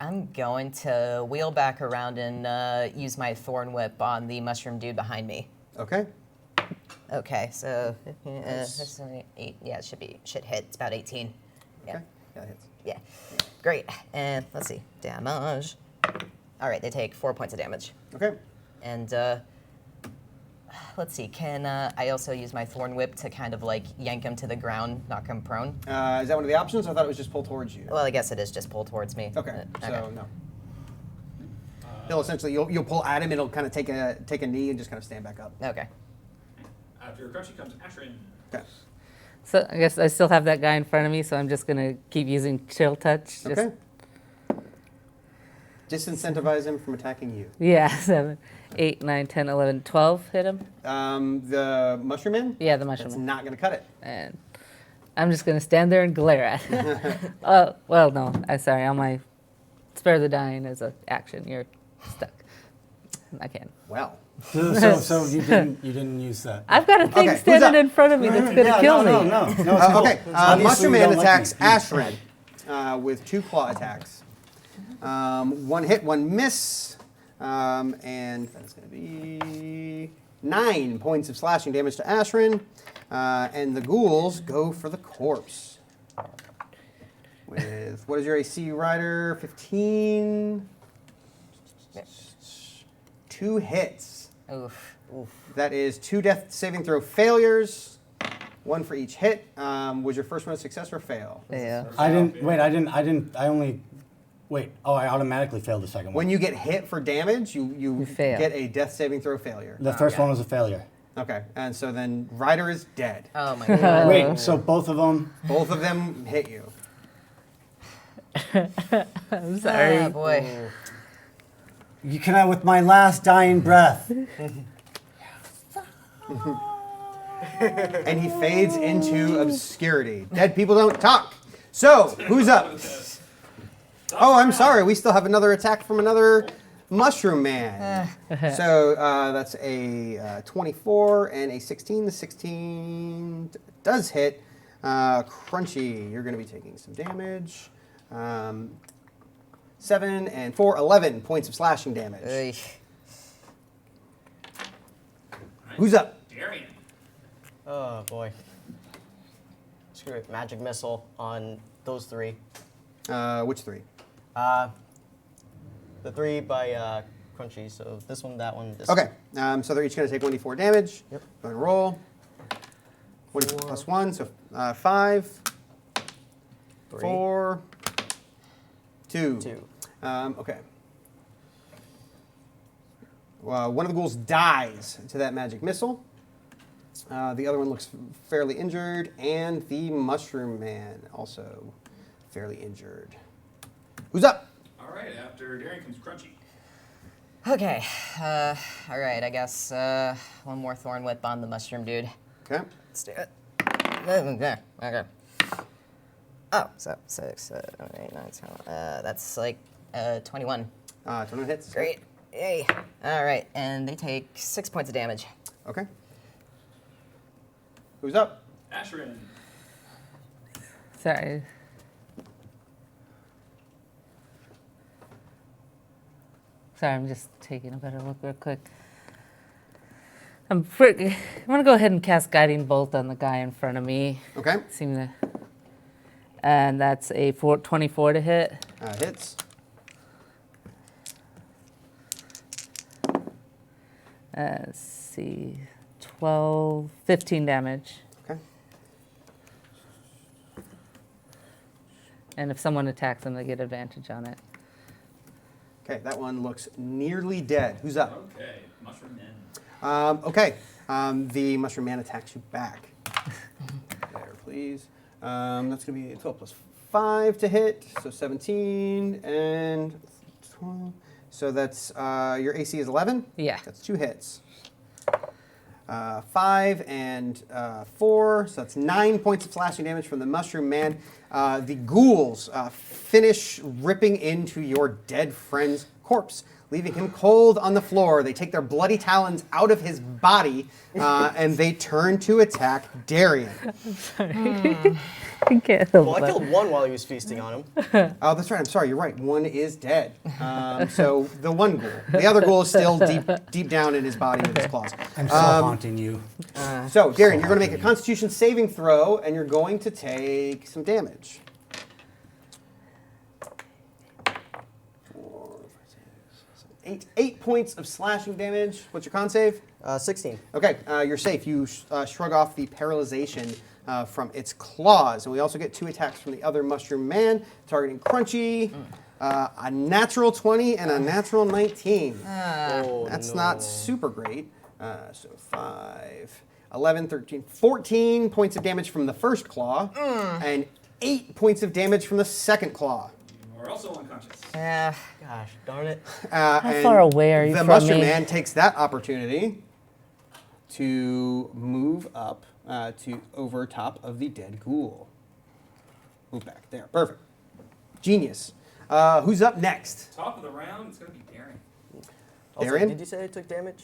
I'm going to wheel back around and use my Thorn Whip on the mushroom dude behind me. Okay. Okay, so 8. Yeah, should hit. It's about 18. Yeah. Okay. Yeah, it hits. Yeah. Great. And let's see. Damage. All right, they take 4 points of damage. Okay. And let's see. Can I also use my Thorn Whip to kind of like yank him to the ground, knock him prone? Is that one of the options? I thought it was just pull towards you. Well, I guess it is just pull towards me. Okay. So no. He'll essentially you'll pull at him. It'll kind of take a knee and just kind of stand back up. Okay. After Crunchy comes Ashrin. Okay. So I guess I still have that guy in front of me, so I'm just gonna keep using Chill Touch. Okay. Disincentivize him from attacking you. Yeah, 7, 8, 9, 10, 11, 12 hit him. The mushroom man? Yeah, the mushroom That's man. not going to cut it. And I'm just gonna stand there and glare at him. Well, no, I'm sorry. On my spare the dying as an action, you're stuck. I can't. Well. So you didn't use that. I've got a thing standing in front of me that's gonna kill me. No, it's cool. Okay, Obviously Mushroom you Man don't like attacks me. Ashred with 2 claw attacks. 1 hit, 1 miss, and that's going to be 9 points of slashing damage to Ashrin. And the ghouls go for the corpse. With, what is your AC, Ryder? 15? 2 hits. Oof. Oof. That is 2 death saving throw failures. 1 for each hit. Was your first one a success or fail? Yeah. I automatically failed the second one. When you get hit for damage, you fail. get a death saving throw failure. The first one was a failure. Okay, and so then Ryder is dead. Oh my god. Wait, so both of them? Both of them hit you. I'm sorry. Oh boy. You can with my last dying breath. And he fades into obscurity. Dead people don't talk. So, who's up? Oh, I'm sorry. We still have another attack from another Mushroom Man. So that's a 24 and a 16. The 16 does hit. Crunchy, you're going to be taking some damage. 7 and 4, 11 points of slashing damage. Who's up? Darian. Oh boy. Screw it. Magic Missile on those 3. Which 3? The 3 by Crunchy. So this one, that one, this Okay, so they're each going to take 1d4 damage. Yep. Go and roll. 1 plus 1, so 5, 3. 4, 2. 2. Okay. One of the ghouls dies to that magic missile. The other one looks fairly injured, and the Mushroom Man also fairly injured. Who's up? All right, after Darian comes Crunchy. Okay. All right. I guess one more Thorn Whip on the mushroom dude. Okay. Let's do it. Okay. Oh, so 6, 7, 8, 9, 10. That's like 21. 21 hits. Great. Yay. All right, and they take 6 points of damage. Okay. Who's up? Ashrin. Sorry. Sorry, I'm just taking a better look real quick. I'm gonna go ahead and cast Guiding Bolt on the guy in front of me. Okay. And that's a 24 to hit. Hits. Let's see, 12, 15 damage. Okay. And if someone attacks them, they get advantage on it. Okay, that one looks nearly dead. Who's up? Okay, Mushroom Man. Okay, the Mushroom Man attacks you back. There, please. That's going to be 12 plus 5 to hit, so 17 and 12. So that's, your AC is 11? Yeah. That's 2 hits. 5 and 4, so that's 9 points of slashing damage from the Mushroom Man. The ghouls finish ripping into your dead friend's corpse, leaving him cold on the floor. They take their bloody talons out of his body, and they turn to attack Darian. I can't help Well, I but- killed one while he was feasting on him. Oh, that's right. I'm sorry. You're right. One is dead. So the one ghoul. The other ghoul is still deep down in his body with his claws. I'm so haunting you. So, Darian, you're going to make a Constitution saving throw, and you're going to take some damage. 8 points of slashing damage. What's your con save? 16. Okay, you're safe. You shrug off the paralyzation from its claws. And we also get 2 attacks from the other mushroom man, targeting Crunchy. A natural 20 and a natural 19. That's not super great. So 5, 11, 13, 14 points of damage from the first claw, and 8 points of damage from the second claw. We're also unconscious. Gosh, darn it. How far away are you the from mushroom me? man takes that opportunity to move up to over top of the dead ghoul. Move back there. Perfect. Genius. Who's up next? Top of the round, it's going to be Darian. Also, Darian? did you say I took damage?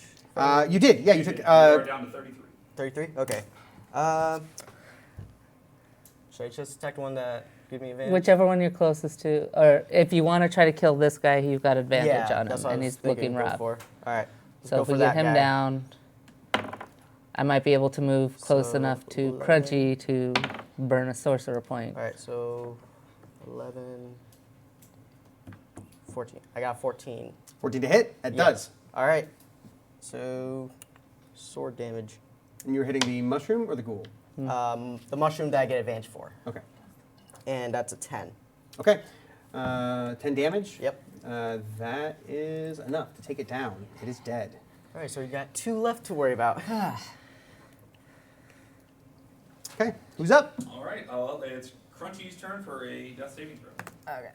You did. Yeah, you took. You are down to 33. 33? Okay. Should I just attack the one that gave me advantage? Whichever one you're closest to, or if you want to try to kill this guy, you've got advantage on that's him, what I and was he's looking thinking, go rough. for. All right. So go if for we get that him guy. down, I might be able to move close So, enough to 11. Crunchy to burn a sorcerer point. All right, so 11, 14. I got 14. 14 to hit? That Yeah. does. All right. So sword damage. And you're hitting the mushroom or the ghoul? The mushroom that I get advantage for. Okay. And that's a 10. Okay. 10 damage? Yep. That is enough to take it down. It is dead. All right, so you got 2 left to worry about. Okay. Who's up? All right, it's Crunchy's turn for a death saving throw. Okay.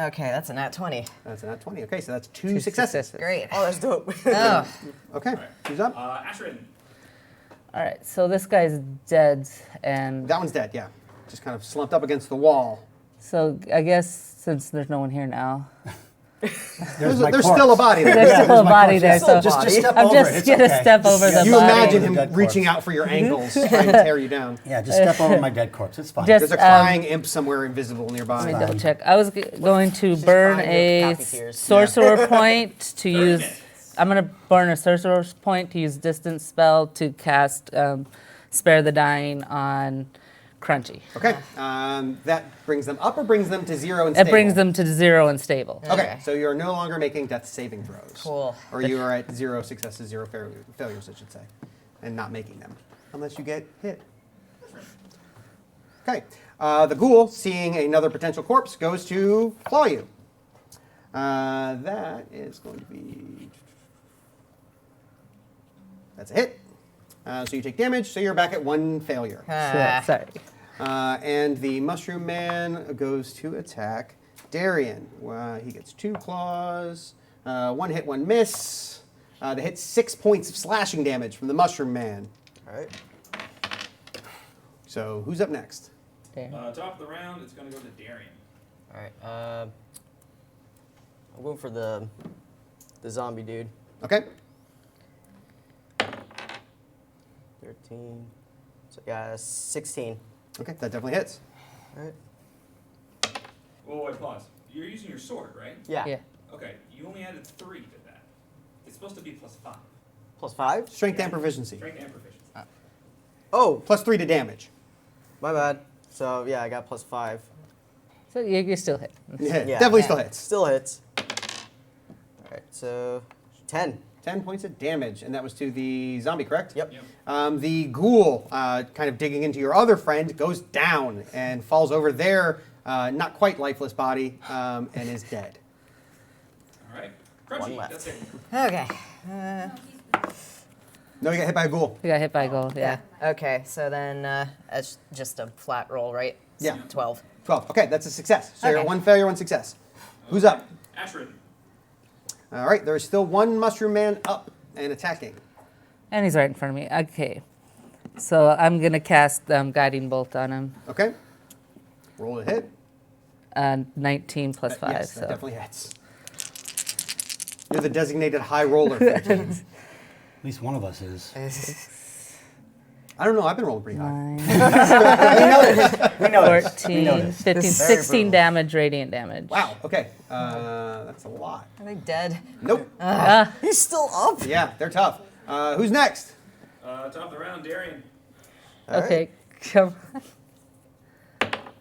Okay, that's a nat 20. That's a nat 20. Okay, so that's 2 successes. Great. Oh, that's dope. Oh. Okay. Who's up? Ashrin. All right, so this guy's dead, and That one's dead, yeah. Just kind of slumped up against the wall. so I guess since there's no one here now, There's still a body there. there's still a body there. Still So a body. step I'm over just it. It's gonna okay. step over the You body. imagine him Dead reaching corpse. out for your ankles, trying to tear you down. Yeah, just step over my dead corpse. It's fine. Just- There's a crying imp somewhere invisible nearby. Let me double check. I was going to burn crying a with happy tears. sorcerer point to 30 use. minutes. I'm gonna burn a sorcerer's point to use distance spell to cast Spare the Dying on Crunchy. Okay. That brings them up or brings them to 0 and It stable? brings them to 0 and stable. Okay, so you're no longer making death saving throws. Cool. Or you are at 0 successes, 0 failures, I should say, and not making them, unless you get hit. Okay, the ghoul, seeing another potential corpse, goes to claw you. That is going to be... That's a hit. So you take damage, so you're back at 1 failure. Sorry. And the mushroom man goes to attack Darian. He gets 2 claws, 1 hit, 1 miss. They hit 6 points of slashing damage from the mushroom man. All right. So who's up next? Top of the round, it's going to go to Darian. All right. I'm going for the zombie dude. Okay. 13. So yeah, 16. Okay, that definitely hits. All right. Whoa, wait, pause. You're using your sword, right? Yeah. Yeah. Okay, you only added 3 to that. It's supposed to be +5. +5? Strength and proficiency. Strength and proficiency. Oh, Plus 3 to damage. my bad. So yeah, I got +5. So you still hit. Yeah, Yeah. definitely still hits. Still hits. All right, so 10. 10 points of damage, and that was to the zombie, correct? Yep. The ghoul, kind of digging into your other friend, goes down and falls over their not quite lifeless body and is dead. All right. One Crunchy, left. that's it. Okay. No, you got hit by a ghoul. You got hit by a goal. Yeah. Okay, so then it's just a flat roll, right? Yeah. 12. 12. Okay, that's a success. So you're Okay. 1 failure, 1 success. Who's up? Ashrin. All right, there's still 1 mushroom man up and attacking. And he's right in front of me. Okay. So I'm gonna cast Guiding Bolt on him. Okay. Roll a hit. 19 plus 5. Yes, so. that definitely hits. You're the designated high roller. 15. At least one of us is. I don't know. I've been rolling pretty high. 9, We know this. 14, 15, Very 16 brutal. damage, radiant damage. Wow. Okay. That's a lot. Are they dead? Nope. He's still up. Yeah, they're tough. Who's next? Top of the round, Darian. Okay. Come.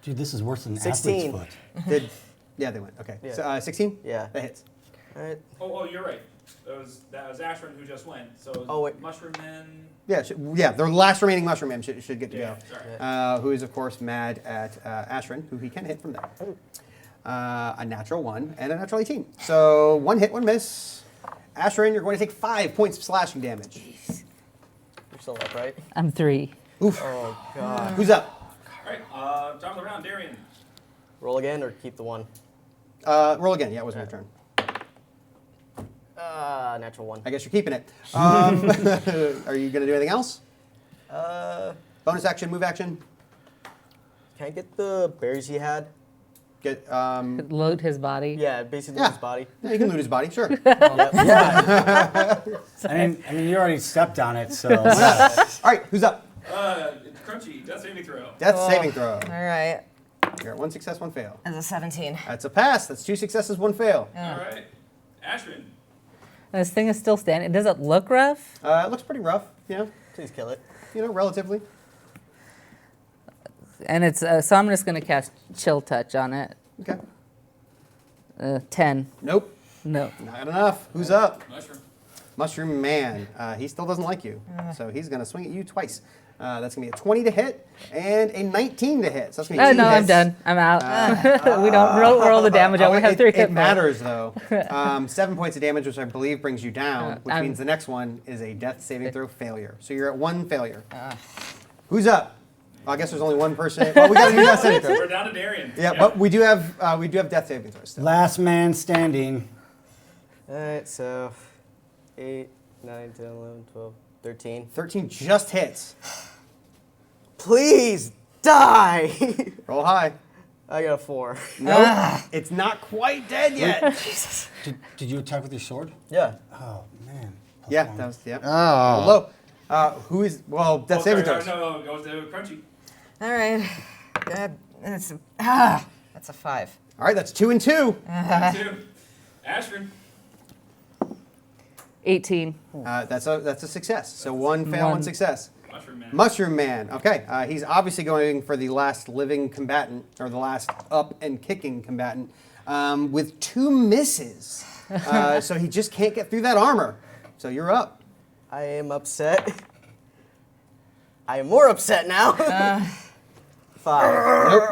Dude, this is worse than 16. athlete's foot. Yeah, they went. Okay. Yeah. So, 16? Yeah. That hits. All right. Oh, you're right. That was Ashran who just went. So it was Oh, wait. Mushroom Men. Yeah, their last remaining mushroom man should get to Yeah, go. sorry. Who is, of course, mad at Ashran, who he can hit from there. A natural 1 and a natural 18. So 1 hit, 1 miss. Ashran, you're going to take 5 points of slashing damage. You're still up, right? I'm 3. Oof. Oh, God. Who's up? All right, top of the round, Darian. Roll again or keep the 1? Roll again. Yeah, it wasn't your turn. Natural 1. I guess you're keeping it. Are you going to do anything else? Bonus action, move action? Can I get the berries he had? Get Load his body. Yeah, basically Yeah. his body. Yeah, you can loot his body, sure. Yeah. I mean, you already stepped on it, so. All right, who's up? Crunchy, death saving throw. Death saving throw. All right. You're at 1 success, 1 fail. As a 17. That's a pass. That's 2 successes, 1 fail. All right, Ashran. This thing is still standing. Does it look rough? It looks pretty rough. Yeah, Please kill it. relatively. And it's so I'm just gonna cast Chill Touch on it. Okay. 10. Nope. No. Not enough. Who's up? Mushroom. Mushroom Man. He still doesn't like you, so he's gonna swing at you twice. That's gonna be a 20 to hit and a 19 to hit. So that's gonna be Oh 2 no, I'm hits. done. I'm out. we don't roll the damage. I only have 3 It hit points. matters though. 7 points of damage, which I believe brings you down, which I'm- means the next one is a death saving throw failure. So you're at 1 failure. Who's up? Well, I guess there's only one person. Well, we got to do death saving throw. We're down to Darian. Yeah, but we do have death saving throws still. Last man standing. All right, so 8, 9, 10, 11, 12, 13. 13 just hits. Please die. Roll high. I got a 4. Nope. It's not quite dead yet. Did you attack with your sword? Yeah. Oh, man. Yeah, that was yeah. Oh. Low. Who is death saving throws? No, go to Crunchy. All right. That's a 5. All right, that's 2 and 2. 2. Ashran. 18. That's a success. So 1 fail, 1 One. success. Mushroom Man. Mushroom Man. Okay, he's obviously going for the last living combatant, or the last up and kicking combatant, with 2 misses. So he just can't get through that armor. So you're up. I am upset. I am more upset now. 5. Nope.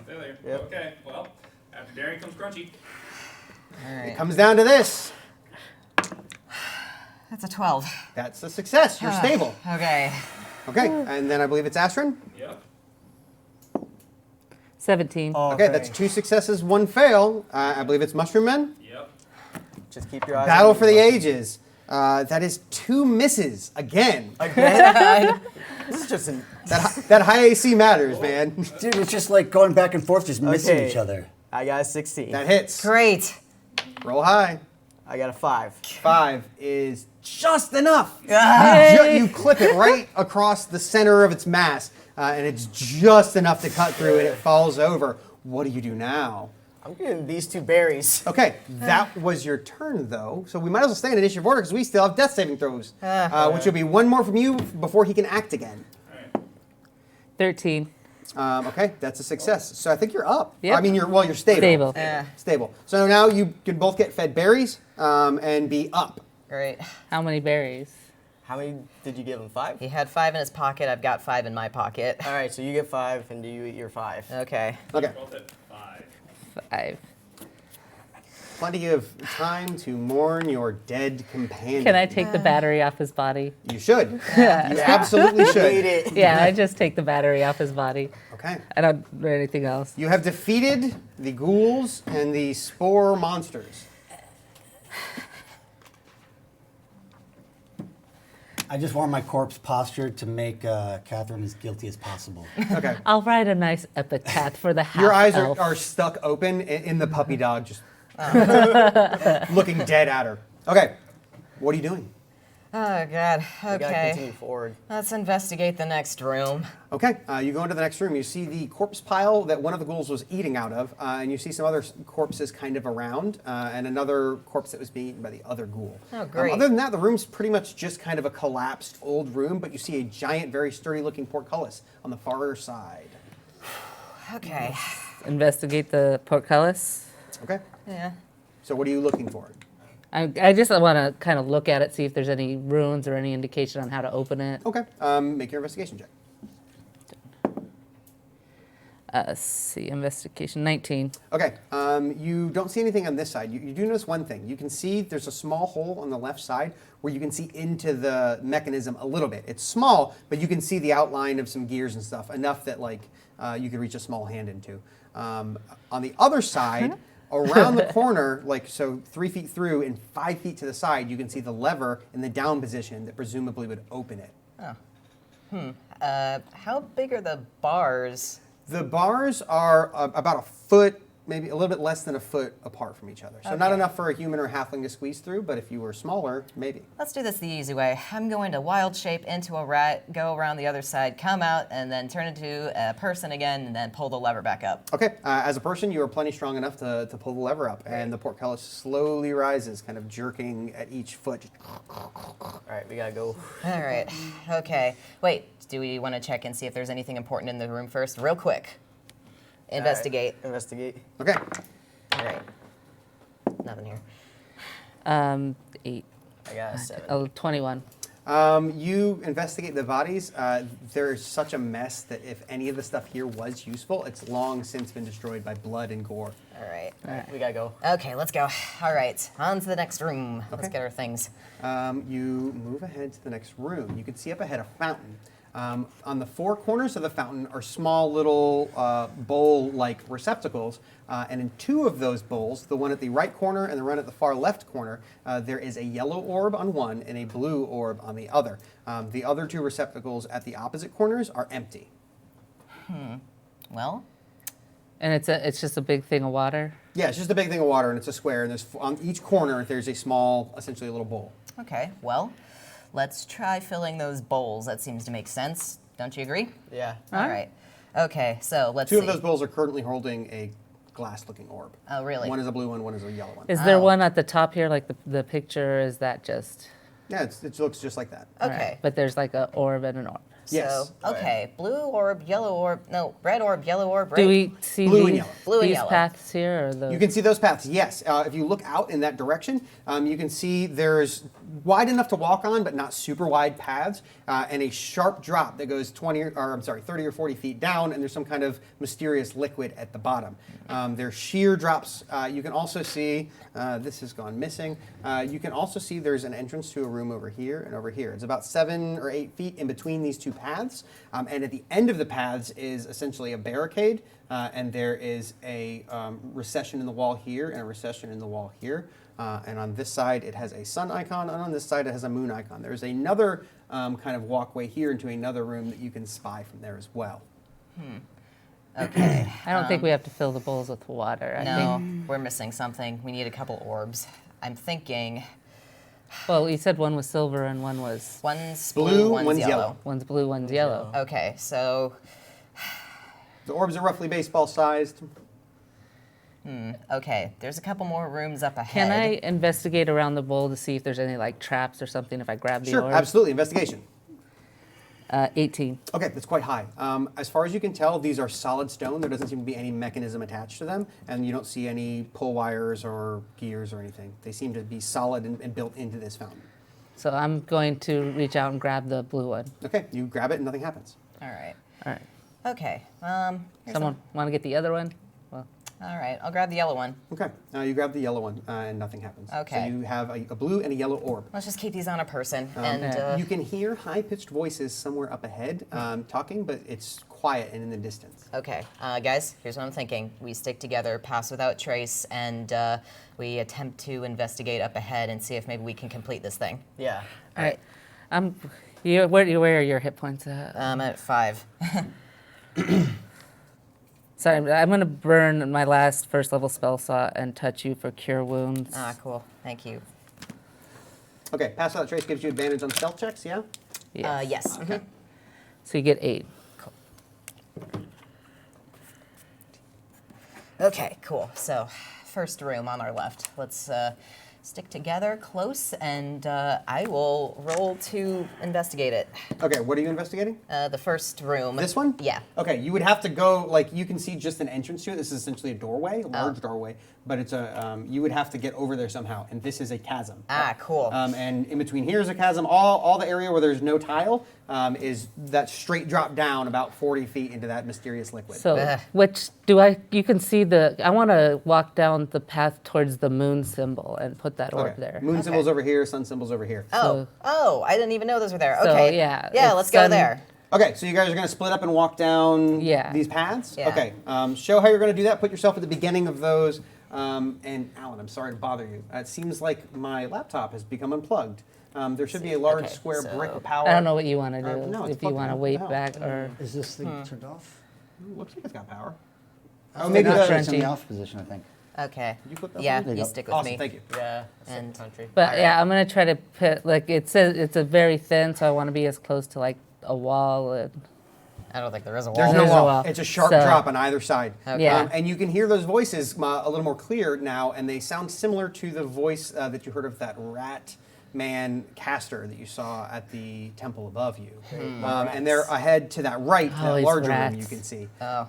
Failure. Yep. Okay, well, after Darian comes Crunchy. All It right. comes down to this. That's a 12. That's a success. You're stable. Okay. Okay, and then I believe it's Astrid. Yep. 17. Okay, that's 2 successes, 1 fail. I believe it's Mushroom Men. Yep. Just keep your eyes Battle on for the ages. That is 2 misses again. Again? This is just an... That high AC matters, man. Dude, it's just like going back and forth, just missing Okay. each other. I got a 16. That hits. Great. Roll high. I got a 5. 5 is just enough. Yay. You clip it right across the center of its mass, and it's just enough to cut through, and it falls over. What do you do now? I'm getting these 2 berries. Okay, that was your turn, though. So we might as well stay in initiative order because we still have death saving throws, which will be 1 more from you before he can act again. 13. Okay, that's a success. So I think you're up. Yep. I mean, you're stable. Stable. Stable. So now you can both get fed berries and be up. Great. How many berries? How many did you give him? 5? He had 5 in his pocket. I've got 5 in my pocket. All right, so you get 5, and do you eat your 5? Okay. Okay. Both at 5. 5. Plenty of time to mourn your dead companion. Can I take the battery off his body? You should. You absolutely Eat should. it. Yeah, I just take the battery off his body. Okay. I don't do anything else. You have defeated the ghouls and the spore monsters. I just want my corpse postured to make Catherine as guilty as possible. Okay. I'll write a nice epitaph for the half Your eyes elf. are stuck open in the puppy dog, just looking dead at her. Okay, what are you doing? Oh, God. We gotta Okay. continue forward. Let's investigate the next room. Okay, you go into the next room. You see the corpse pile that one of the ghouls was eating out of, and you see some other corpses kind of around, and another corpse that was being eaten by the other ghoul. Oh, great. Other than that, the room's pretty much just kind of a collapsed old room, but you see a giant, very sturdy-looking portcullis on the far side. Okay. Investigate the portcullis. Okay. Yeah. So what are you looking for? I just want to kind of look at it, see if there's any runes or any indication on how to open it. Okay. Make your investigation check. Let's see, investigation 19. Okay, you don't see anything on this side. You do notice one thing. You can see there's a small hole on the left side where you can see into the mechanism a little bit. It's small, but you can see the outline of some gears and stuff, enough that like you could reach a small hand into. On the other side, around the corner, like so 3 feet through and 5 feet to the side, you can see the lever in the down position that presumably would open it. Oh. How big are the bars? The bars are about a foot, maybe a little bit less than a foot apart from each other. So not Okay. enough for a human or halfling to squeeze through, but if you were smaller, maybe. Let's do this the easy way. I'm going to wild shape into a rat, go around the other side, come out, and then turn into a person again, and then pull the lever back up. Okay, as a person, you are plenty strong enough to pull the lever up, and the portcullis slowly rises, kind of jerking at each foot. All right, we gotta go. All right. Okay. Wait, do we want to check and see if there's anything important in the room first? Real quick. Investigate. All right, investigate. Okay. All right. Nothing here. 8. I got a 7. Oh, 21. You investigate the bodies. There's such a mess that if any of the stuff here was useful, it's long since been destroyed by blood and gore. All right. All right, we gotta go. Okay, let's go. All right, on to the next room. Let's Okay. get our things. You move ahead to the next room. You can see up ahead a fountain. On the four corners of the fountain are small little bowl-like receptacles, and in two of those bowls, the one at the right corner and the one at the far left corner, there is a yellow orb on one and a blue orb on the other. The other two receptacles at the opposite corners are empty. Well, And it's just a big thing of water. Yeah, it's just a big thing of water, and it's a square, and there's on each corner there's a small, essentially a little bowl. okay. Well, let's try filling those bowls. That seems to make sense. Don't you agree? Yeah. All right. Okay, so let's Two see. of those bowls are currently holding a glass-looking orb. Oh, really? One is a blue one, one is a yellow one. Is there Oh. one at the top here, like the picture? Is that just? Yeah, it looks just like that. All Okay. right, but there's like an orb and an orb. Yes. So, okay, blue orb, yellow orb, no, red orb, yellow orb, right? Do we see Blue and these, yellow. Blue and these yellow. paths here? Or the, You can see those paths, yes. If you look out in that direction, you can see there's wide enough to walk on, but not super wide paths, and a sharp drop that goes 30 or 40 feet down, and there's some kind of mysterious liquid at the bottom. There's sheer drops. You can also see, this has gone missing, you can also see there's an entrance to a room over here and over here. It's about 7 or 8 feet in between these two paths, and at the end of the paths is essentially a barricade, and there is a recession in the wall here and a recession in the wall here. And on this side, it has a sun icon, and on this side, it has a moon icon. There's another kind of walkway here into another room that you can spy from there as well. Okay. I don't think we have to fill the bowls with water. I No, think. we're missing something. We need a couple orbs. I'm thinking Well, you said one was silver and one was. one's Blue, blue, one's one's yellow. yellow. One's blue, one's yellow. Okay, so The orbs are roughly baseball sized. okay, there's a couple more rooms up ahead. Can I investigate around the bowl to see if there's any like traps or something if I grab the Sure, orb? absolutely. Investigation. 18. Okay, that's quite high. As far as you can tell, these are solid stone. There doesn't seem to be any mechanism attached to them, and you don't see any pull wires or gears or anything. They seem to be solid and built into this fountain. So I'm going to reach out and grab the blue one. Okay, you grab it and nothing happens. All right. All right. Okay. Here's Someone want to get the other one? Well, all right, I'll grab the yellow one. Okay, you grab the yellow one and nothing happens. Okay. So you have a blue and a yellow orb. Let's just keep these on a person. And and you can hear high-pitched voices somewhere up ahead talking, but it's quiet and in the distance. okay, guys, here's what I'm thinking. We stick together, pass without trace, and we attempt to investigate up ahead and see if maybe we can complete this thing. Yeah. all right. Where are your hit points at? I'm at 5. Sorry, I'm gonna burn my last first level spell slot and touch you for cure wounds. Ah, cool. Thank you. Okay, pass without trace gives you advantage on stealth checks, yeah? Yes. Okay. So you get 8. Okay, cool. So, first room on our left. Let's stick together close, and I will roll to investigate it. Okay, what are you investigating? The first room. This one? Yeah. Okay, you would have to go, like, you can see just an entrance to it. This is essentially a doorway, a large doorway, but it's you would have to get over there somehow, and this is a chasm. Ah, cool. And in between here is a chasm. All the area where there's no tile is that straight drop down about 40 feet into that mysterious liquid. So, you can see I want to walk down the path towards the moon symbol and put that orb there. Moon symbol's over here, sun symbol's over here. Oh, I didn't even know those were there. So, Okay. yeah, Yeah, let's go there. Okay, so you guys are going to split up and walk down these paths? Yeah. Okay, show how you're going to do that. Put yourself at the beginning of those. And Alan, I'm sorry to bother you. It seems like my laptop has become unplugged. There should be a large square brick of power. I don't know what you want to do. No, it's if you plugged want to in. wait What the back hell? or. Is this thing turned off? Looks like it's got power. Oh, maybe not the- it's in the off position, I think. Okay. You flip that Yeah, one? There you you go. stick with Awesome, me. thank you. Yeah, And country. But yeah, I'm gonna try to put it says it's a very thin, so I want to be as close to like a wall. I don't think there is a wall. There's no There's a wall. wall. It's a sharp So- drop on either side. Okay. Yeah. And you can hear those voices a little more clear now, and they sound similar to the voice that you heard of that rat man caster that you saw at the temple above you. And they're ahead to that right, Oh, that these larger room rats. you can see. Oh.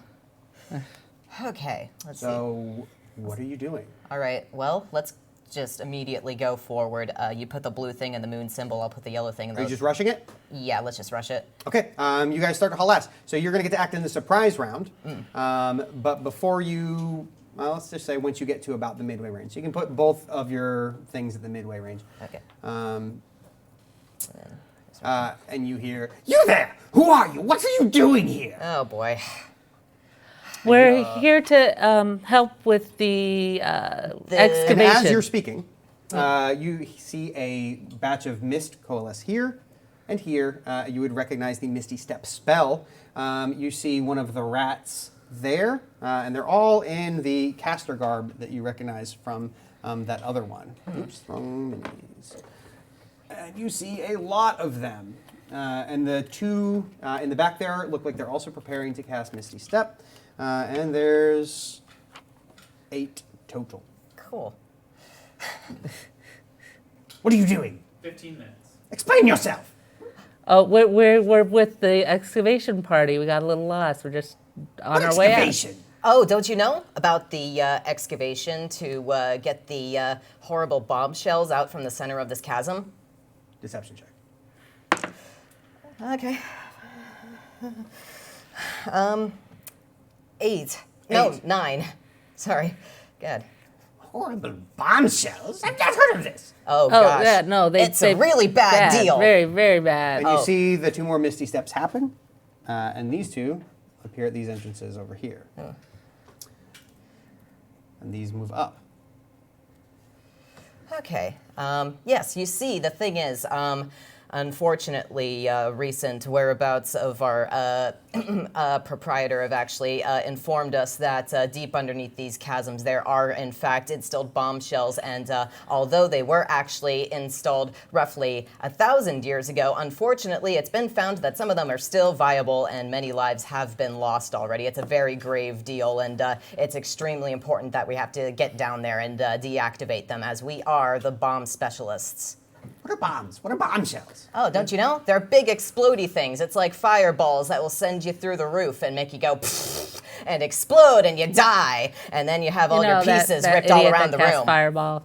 Okay, let's see. So, what are you doing? All right, well, let's just immediately go forward. You put the blue thing in the moon symbol, I'll put the yellow thing in Are the... you just rushing it? Yeah, let's just rush it. Okay, you guys start to haul ass. So you're going to get to act in the surprise round. But before you, well, let's just say once you get to about the midway range. So you can put both of your things at the midway range. Okay. And you hear, "You there! Who are you? What are you doing here?" Oh, boy. We're here to help with the excavation. And as you're speaking, you see a batch of mist coalesce here and here. You would recognize the Misty Step spell. You see one of the rats there, and they're all in the caster garb that you recognize from that other one. Oops, wrong minis. And you see a lot of them. And the two in the back there look like they're also preparing to cast Misty Step. And there's 8 total. Cool. What are you doing? 15 minutes. Explain yourself. Oh, we're with the excavation party. We got a little lost. We're just on our way out. Oh, don't you know about the excavation to get the horrible bombshells out from the center of this chasm? Deception check. Okay. 8. No, 9. Sorry. God. Horrible bombshells? I've not heard of this. Oh, Oh gosh. yeah, no, It's a really bad deal. Very, very bad. And you see the 2 more Misty Steps happen, and these 2 appear at these entrances over here. And these move up. Okay. Yes, you see, the thing is, unfortunately, recent whereabouts of our proprietor have actually informed us that deep underneath these chasms there are, in fact, installed bombshells. And although they were actually installed roughly 1,000 years ago, unfortunately, it's been found that some of them are still viable and many lives have been lost already. It's a very grave deal, and it's extremely important that we have to get down there and deactivate them, as we are the bomb specialists. What are bombs? What are bombshells? Oh, don't you know? They're big explodey things. It's like fireballs that will send you through the roof and make you go and explode and you die. And then you have all your pieces that ripped all idiot around that the cast room. Fireball,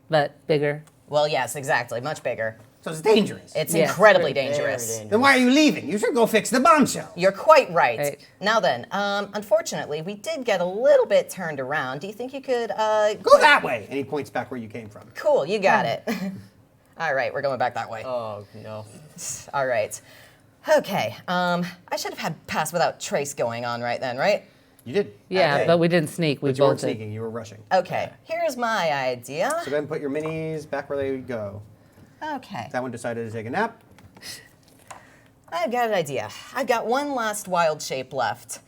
but bigger. Well, yes, exactly. Much bigger. So it's dangerous. It's Yes, incredibly very dangerous. dangerous. Then why are you leaving? You should go fix the bombshell. You're quite right. Right. Now then, unfortunately, we did get a little bit turned around. Do you think you could Go that way. And he points back where you came from. Cool, you got it. All right, we're going back that way. Oh, no. All right. Okay. I should have had pass without trace going on right then, right? You did. Yeah, Okay. but we didn't sneak. We But you weren't bolted. sneaking. You were rushing. Okay. Here's my idea. So go ahead and put your minis back where they go. Okay. That one decided to take a nap. I've got an idea. I've got one last wild shape left.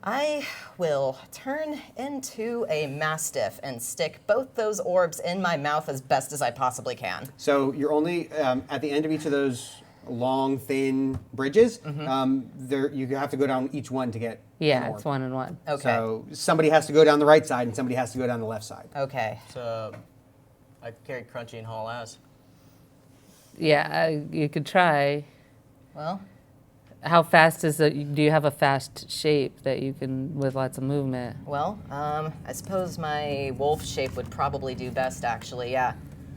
I will turn into a mastiff and stick both those orbs in my mouth as best as I possibly can. So you're only at the end of each of those long, thin bridges. There, you have to go down each one to get. Yeah, an orb. it's 1 and 1. Okay. So somebody has to go down the right side and somebody has to go down the left side. Okay. So I carried Crunchy and haul ass. Yeah, you could try. Well, How fast is it? Do you have a fast shape that you can, with lots of movement? well, I suppose my wolf shape would probably do best, actually, yeah.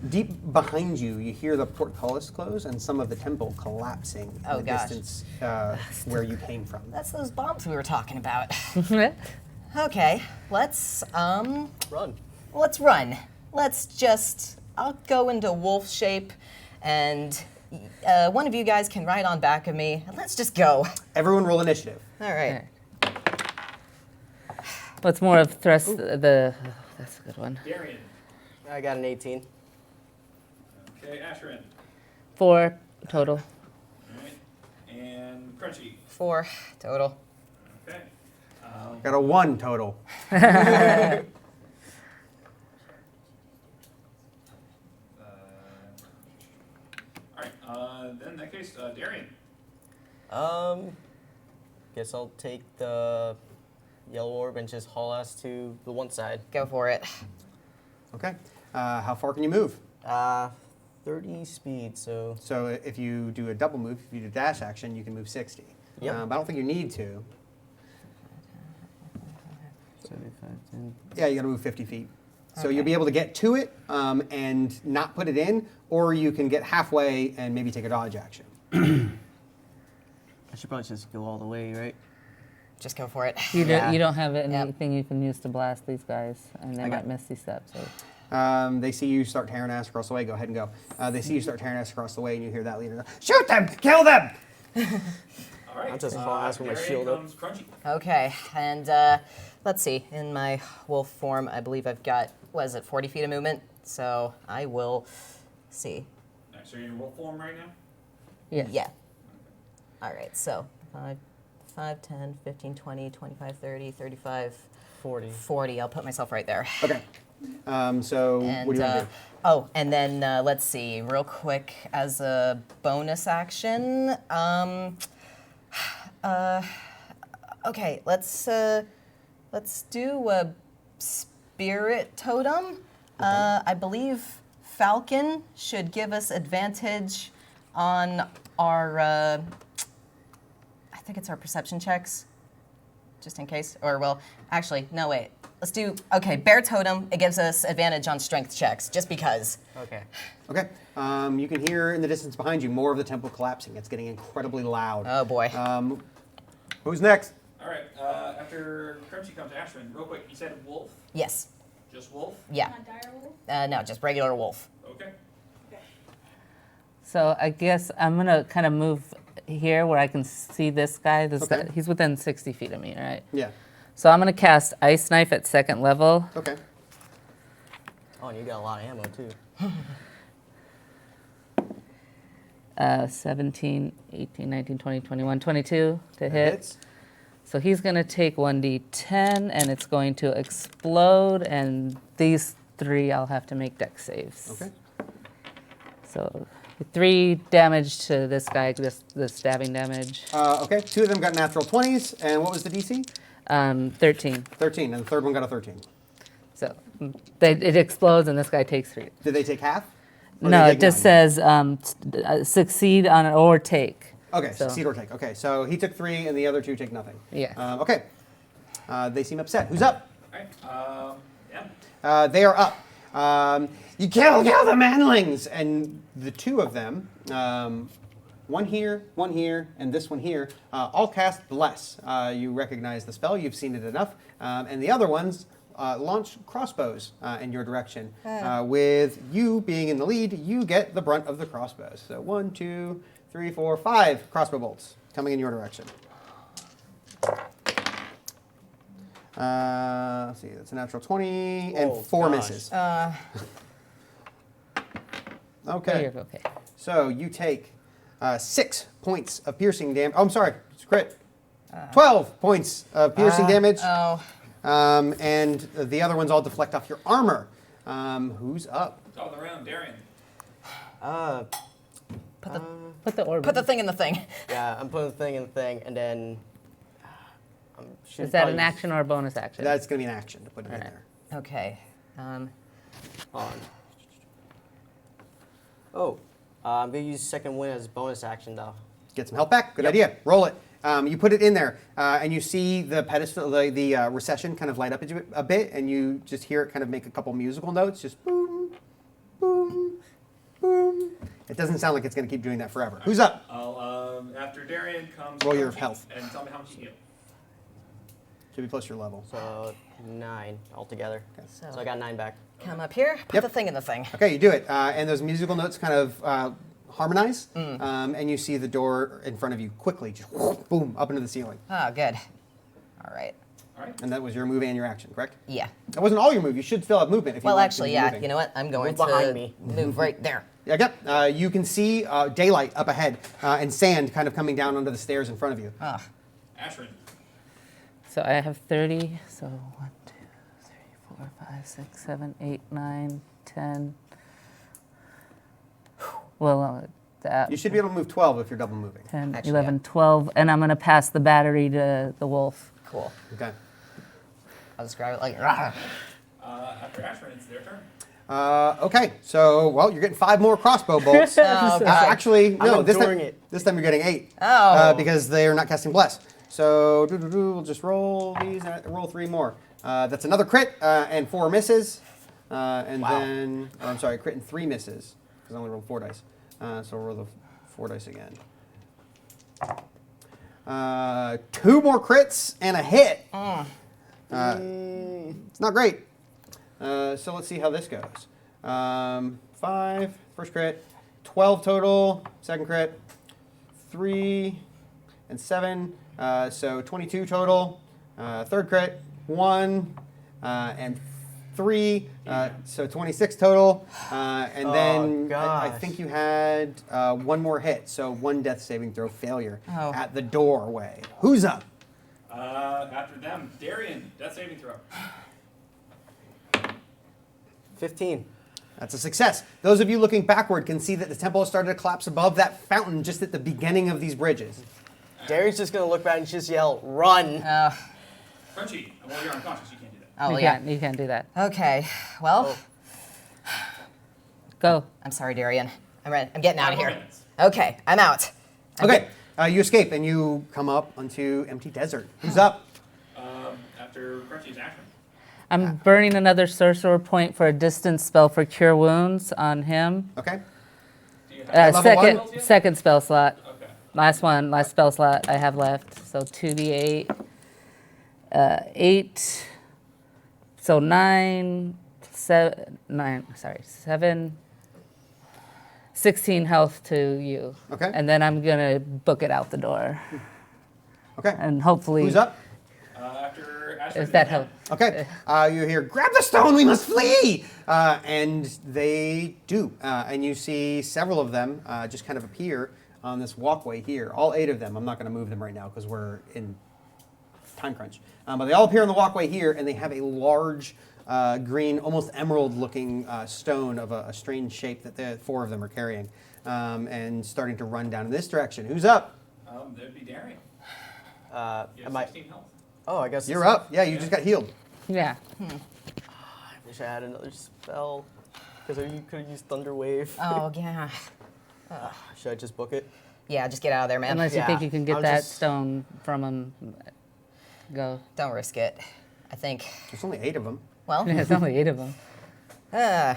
Deep behind you, you hear the portcullis close and some of the temple collapsing in Oh, the gosh. distance where you came from. That's those bombs we were talking about. Okay, let's Run. let's run. I'll go into wolf shape, and one of you guys can ride on back of me, and let's just go. Everyone roll initiative. All right. What's more of thrust? That's a good one. Darian. I got an 18. Okay, Ashrin. 4 total. All right. And Crunchy. 4 total. Okay. Got a 1 total. All right. Then in that case, Darian. Guess I'll take the yellow orb and just haul ass to the one side. Go for it. Okay. How far can you move? 30 speed, so. So if you do a double move, if you do dash action, you can move 60. Yep. But I don't think you need to. 75, 10. Yeah, you got to move 50 feet. So Okay. you'll be able to get to it and not put it in, or you can get halfway and maybe take a dodge action. I should probably just go all the way, right? Just go for it. You Yeah. don't have Yep. anything you can use to blast these guys, and they I might got- miss these steps. So. They see you start tearing ass across the way. Go ahead and go. They see you start tearing ass across the way, and you hear that leader go, "Shoot them! Kill them!" All right. I'll just haul ass with my Darian shield up. comes Crunchy. Okay, and let's see. In my wolf form, I believe I've got, 40 feet of movement? So I will see. All right, so you're in wolf form right now? Yeah. Yeah. All right, so 5, 10, 15, 20, 25, 30, 35, 40. 40. I'll put myself right there. Okay. So And, what do you want to do? oh, and then let's see, real quick, as a bonus action, okay, let's do a spirit totem. I believe Falcon should give us advantage on our, I think it's our perception checks, just in case. Or, well, actually, no, wait. Let's do, okay, bear totem. It gives us advantage on strength checks, just because. Okay. Okay. You can hear in the distance behind you more of the temple collapsing. It's getting incredibly loud. Oh, boy. Who's next? All right. After Crunchy comes Ashrin, real quick, you said wolf? Yes. Just wolf? Yeah. No, just regular wolf. Okay. So I guess I'm gonna kind of move here where I can see this guy. This Okay. guy, he's within 60 feet of me, right? Yeah. So I'm gonna cast Ice Knife at 2nd level. Okay. Oh, and you got a lot of ammo, too. 17, 18, 19, 20, 21, 22 to That hit. hits. So he's going to take 1d10, and it's going to explode, and these 3 I'll have to make dex saves. Okay. So 3 damage to this guy, the stabbing damage. Okay. 2 of them got natural 20s, and what was the DC? 13. 13, and the third one got a 13. So it explodes, and this guy takes 3. Did they take half? Or No, they it take just none? says succeed on it or take. Okay, So- succeed or take. Okay, so he took 3, and the other 2 take nothing. Yeah. Okay. They seem upset. Who's up? All right. Yeah. They are up. You kill the manlings! And the 2 of them, one here, and this one here, all cast Bless. You recognize the spell, you've seen it enough. And the other ones launch crossbows in your direction. With you being in the lead, you get the brunt of the crossbows. So 1, 2, 3, 4, 5 crossbow bolts coming in your direction. Let's see, that's a natural 20 and 4 misses. Okay. Okay. So you take 6 points of piercing damage. Oh, I'm sorry, it's crit. 12 points of piercing damage. Oh. And the other ones all deflect off your armor. Who's up? Top of the round, Darian. Put the orb. Put the thing in the thing. Yeah, I'm putting the thing in the thing, and then. Is that an action or a bonus action? That's going to be an action to put it in there. Okay. On. Oh, I'm gonna use second wind as bonus action though. Get some health back. Good idea. Roll it. You put it in there, and you see the pedestal, the recession kind of light up a bit, and you just hear it kind of make a couple musical notes, just boom, boom, boom. It doesn't sound like it's going to keep doing that forever. Who's up? I'll, after Darian comes. Roll your Crunchy, health. And tell me how much you heal. Should be plus your level. So 9 altogether. Okay. So I got 9 back. Come up here, put the thing in the thing. Okay, you do it, and those musical notes kind of harmonize, and you see the door in front of you quickly, just boom, up into the ceiling. Oh, good. All right. And that was your move and your action, correct? Yeah. That wasn't all your move. You should still have movement if you Well, want actually, to be yeah. moving. You know what? I'm going Move behind to me. move right there. Yeah, you can see daylight up ahead and sand kind of coming down onto the stairs in front of you. Ashrin. So I have 30. So 1, 2, 3, 4, 5, 6, 7, 8, 9, 10. Well, that. You should be able to move 12 if you're double moving. 10, Actually, 11, 12, and I'm going to pass the battery to the wolf. Cool. Okay. I'll describe it like. After Ashrin, it's their turn. Okay, so, well, you're getting 5 more crossbow bolts. Oh, okay. Actually, no, I'm this ignoring it. time you're getting 8. Oh. Because they're not casting Bless. So, we'll just roll these, roll 3 more. That's another crit and 4 misses. And then, I'm sorry, crit and 3 misses, because I only rolled 4 dice. So we'll roll the 4 dice again. 2 more crits and a hit. It's not great. So let's see how this goes. 5, first crit, 12 total, second crit, 3 and 7, so 22 total, third crit, 1 and 3, so 26 total, and then I think you had 1 more hit, so 1 death saving throw failure at the doorway. Who's up? After them, Darian, death saving throw. 15. That's a success. Those of you looking backward can see that the temple has started to collapse above that fountain just at the beginning of these bridges. Darian's just gonna look back and just yell, "Run!" Crunchy, well, you're unconscious. You can't do that. Oh, You yeah. can't- You can't do that. Okay. Well, Go. I'm sorry, Darian. I'm ready. I'm getting out of 5 more here. minutes. Okay, I'm out. Okay, you escape and you come up onto empty desert. Who's up? After Crunchy's Ashrin. I'm burning another sorcerer point for a distance spell for cure wounds on him. Okay. Do you have Level Second spell slot. Okay. Last spell slot I have left. So 2d8, 8. So 9, 7, 16 health to you. Okay. And then I'm gonna book it out the door. Okay. And hopefully. Who's up? After Ashrin. Is that help? Okay. You hear, grab the stone, we must flee! And they do. And you see several of them just kind of appear on this walkway here. All 8 of them. I'm not going to move them right now because we're in time crunch. But they all appear on the walkway here, and they have a large green, almost emerald-looking stone of a strange shape that the 4 of them are carrying. And starting to run down in this direction. Who's up? That'd be Darian. You have Am I? 16 health. Oh, I guess You're up. Yeah, you just got healed. Yeah. I wish I had another spell because you could have used Thunder Wave. Oh, yeah. Should I just book it? Yeah, just get out of there, man. Unless you Yeah. think you can get I'm that just- stone from him. Go. Don't risk it. I think. There's only 8 of them. Well, There's only 8 of them. uh,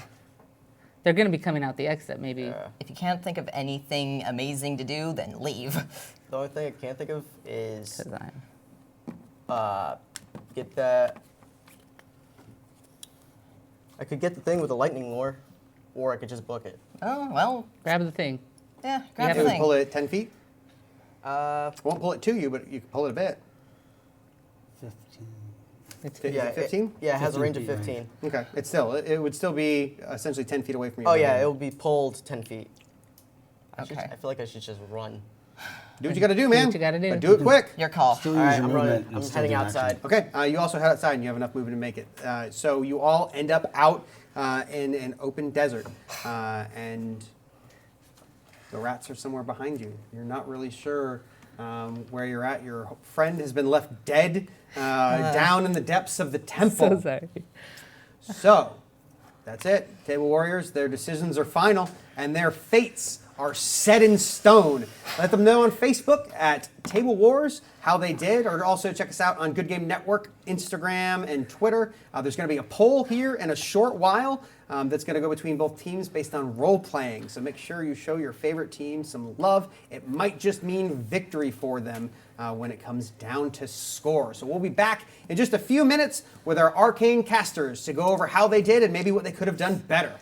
They're going to be coming out the exit, maybe. if you can't think of anything amazing to do, then leave. The only thing I can't think of is 'Cause I'm- get that. I could get the thing with the lightning lure, or I could just book it. Oh, well, Grab the thing. yeah, You grab have the You to thing. pull it 10 feet. Won't pull it to you, but you can pull it a bit. 15. Is it 15? Yeah, it has a 15 range of feet, right. 15. Okay. It would still be essentially 10 feet away from you. Oh yeah, it will be pulled 10 feet. Okay. I feel like I should just run. Do what you got to do, man. what you gotta do. But do it quick. Your call. Still All use right, your I'm running. movement and I'm still heading do an outside. Okay, you also head outside and you have enough movement to make it. So you all end up out in an open desert, and the rats are somewhere behind you. You're not really sure where you're at. Your friend has been left dead down in the depths of the temple. So sorry. So, that's it. Table Warriors, their decisions are final, and their fates are set in stone. Let them know on Facebook at Table Wars how they did, or also check us out on Good Game Network, Instagram, and Twitter. There's going to be a poll here in a short while that's going to go between both teams based on role playing. So make sure you show your favorite team some love. It might just mean victory for them when it comes down to score. So we'll be back in just a few minutes with our arcane casters to go over how they did and maybe what they could have done better.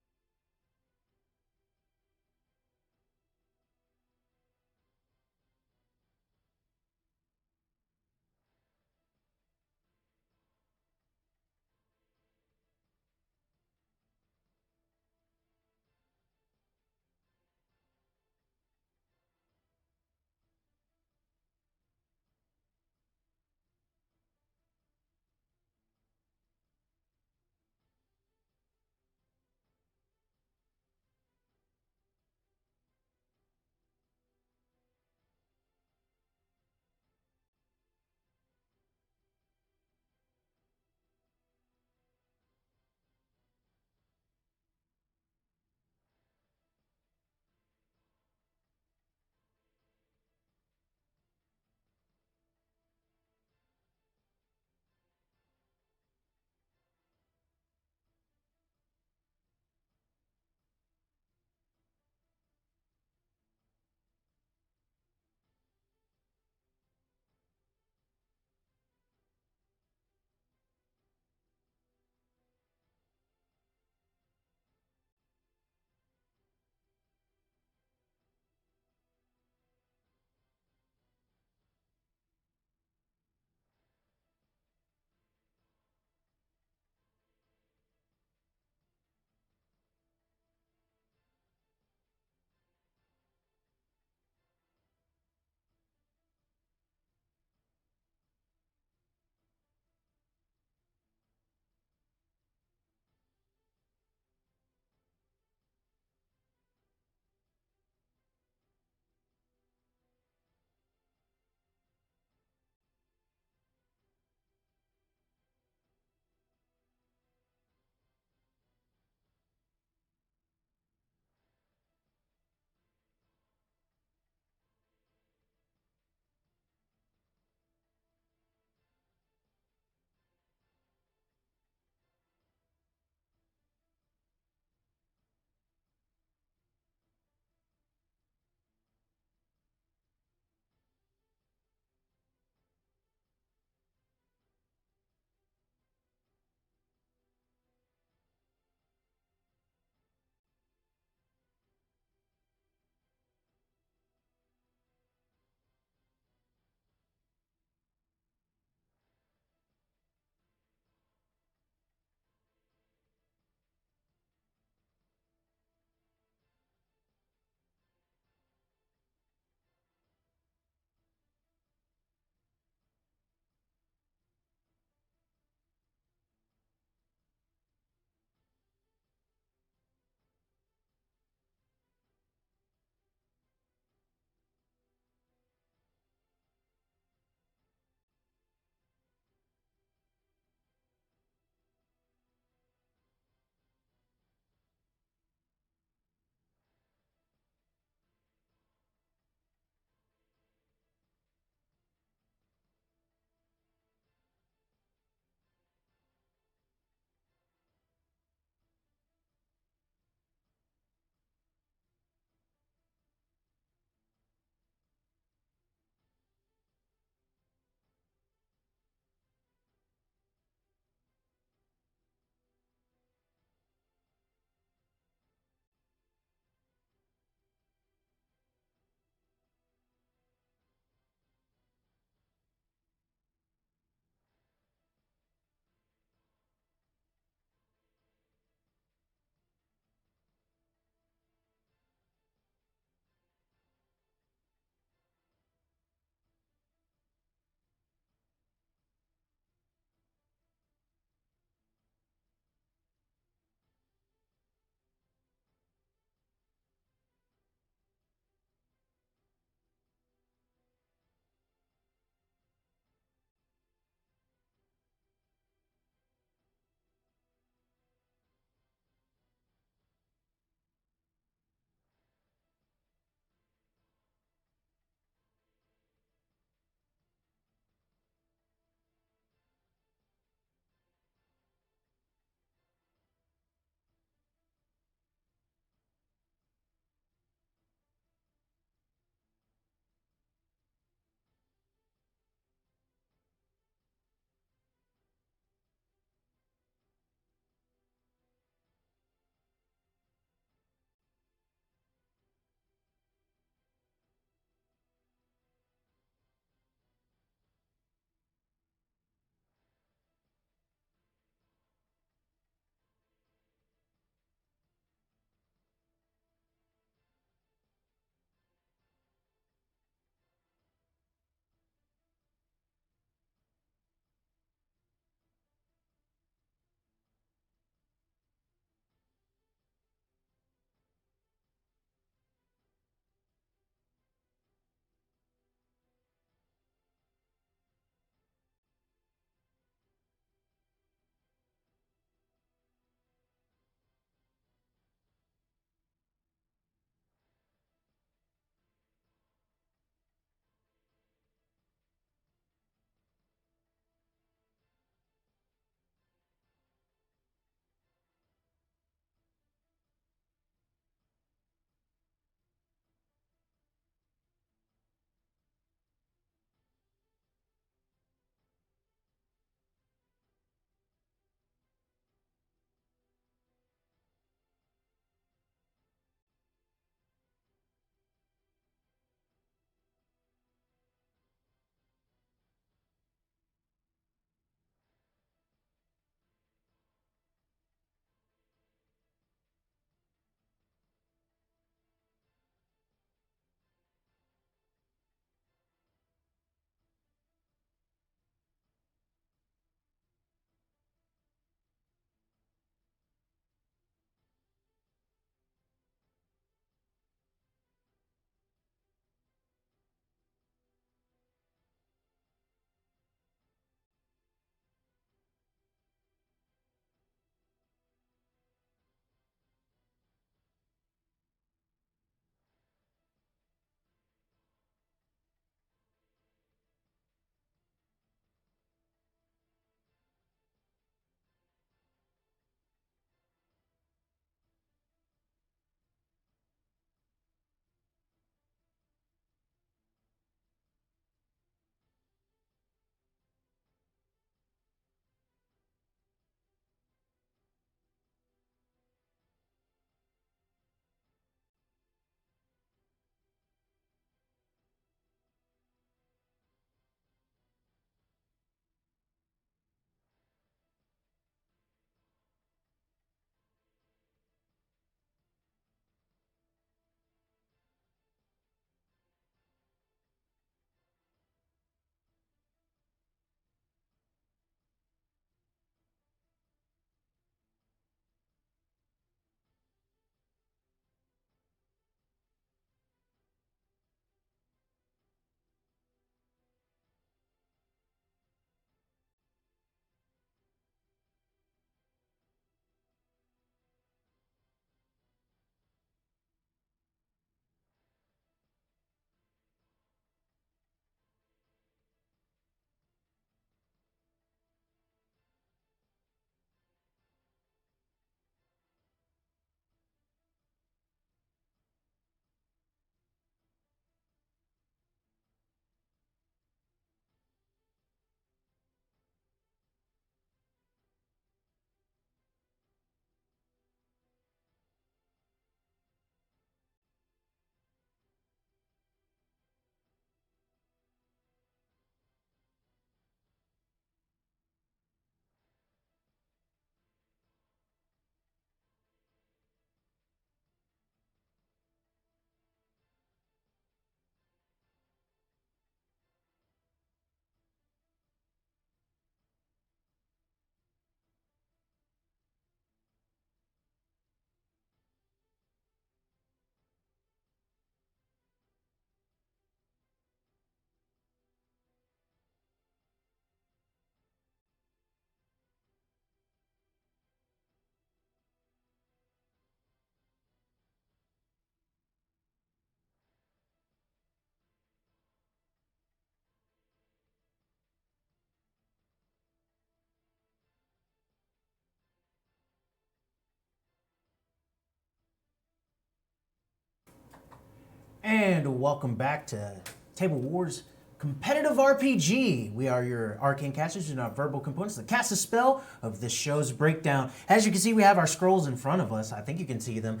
And welcome back to Table Wars Competitive RPG. We are your arcane casters and our verbal components that cast a spell of this show's breakdown. As you can see, we have our scrolls in front of us. I think you can see them.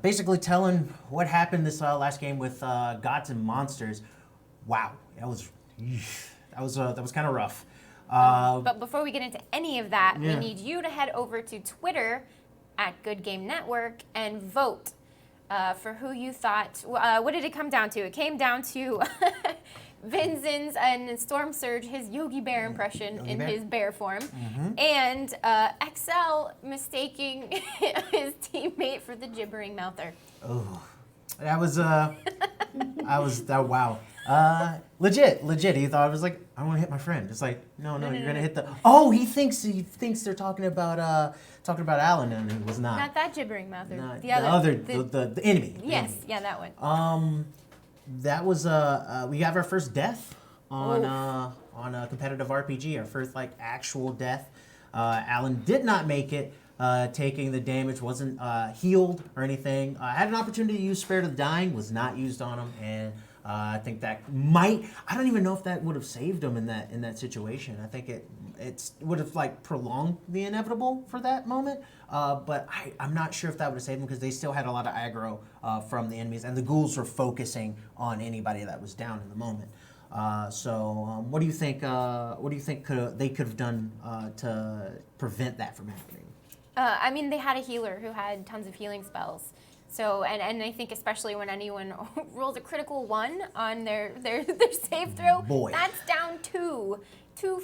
Basically telling what happened this last game with Gods and Monsters. Wow, that was kind of rough. But before we get into any of that, Yeah. we need you to head over to Twitter at Good Game Network and vote for who you thought. What did it come down to? It came down to Vinzen's and Storm Surge, his Yogi Bear impression Yogi in Bear. his bear form, and XL mistaking his teammate for the gibbering mouther. Oh, that was wow. Legit. He thought I was like, I want to hit my friend. It's like, no, you're gonna hit the. Oh, he thinks they're talking about Alan, and it was not. Not that gibbering mouther. Not the other. the enemy. Yes, yeah, that one. That was we have our first death on a competitive RPG. Our first actual death. Alan did not make it. Taking the damage, wasn't healed or anything. Had an opportunity to use Spare to the Dying, was not used on him, and I think that I don't even know if that would have saved him in that situation. I think it would have prolonged the inevitable for that moment, but I'm not sure if that would have saved him because they still had a lot of aggro from the enemies, and the ghouls were focusing on anybody that was down in the moment. What do you think? What do you think they could have done to prevent that from happening? I mean, they had a healer who had tons of healing spells. So, and I think especially when anyone rolls a critical 1 on their save throw, Boy. that's down two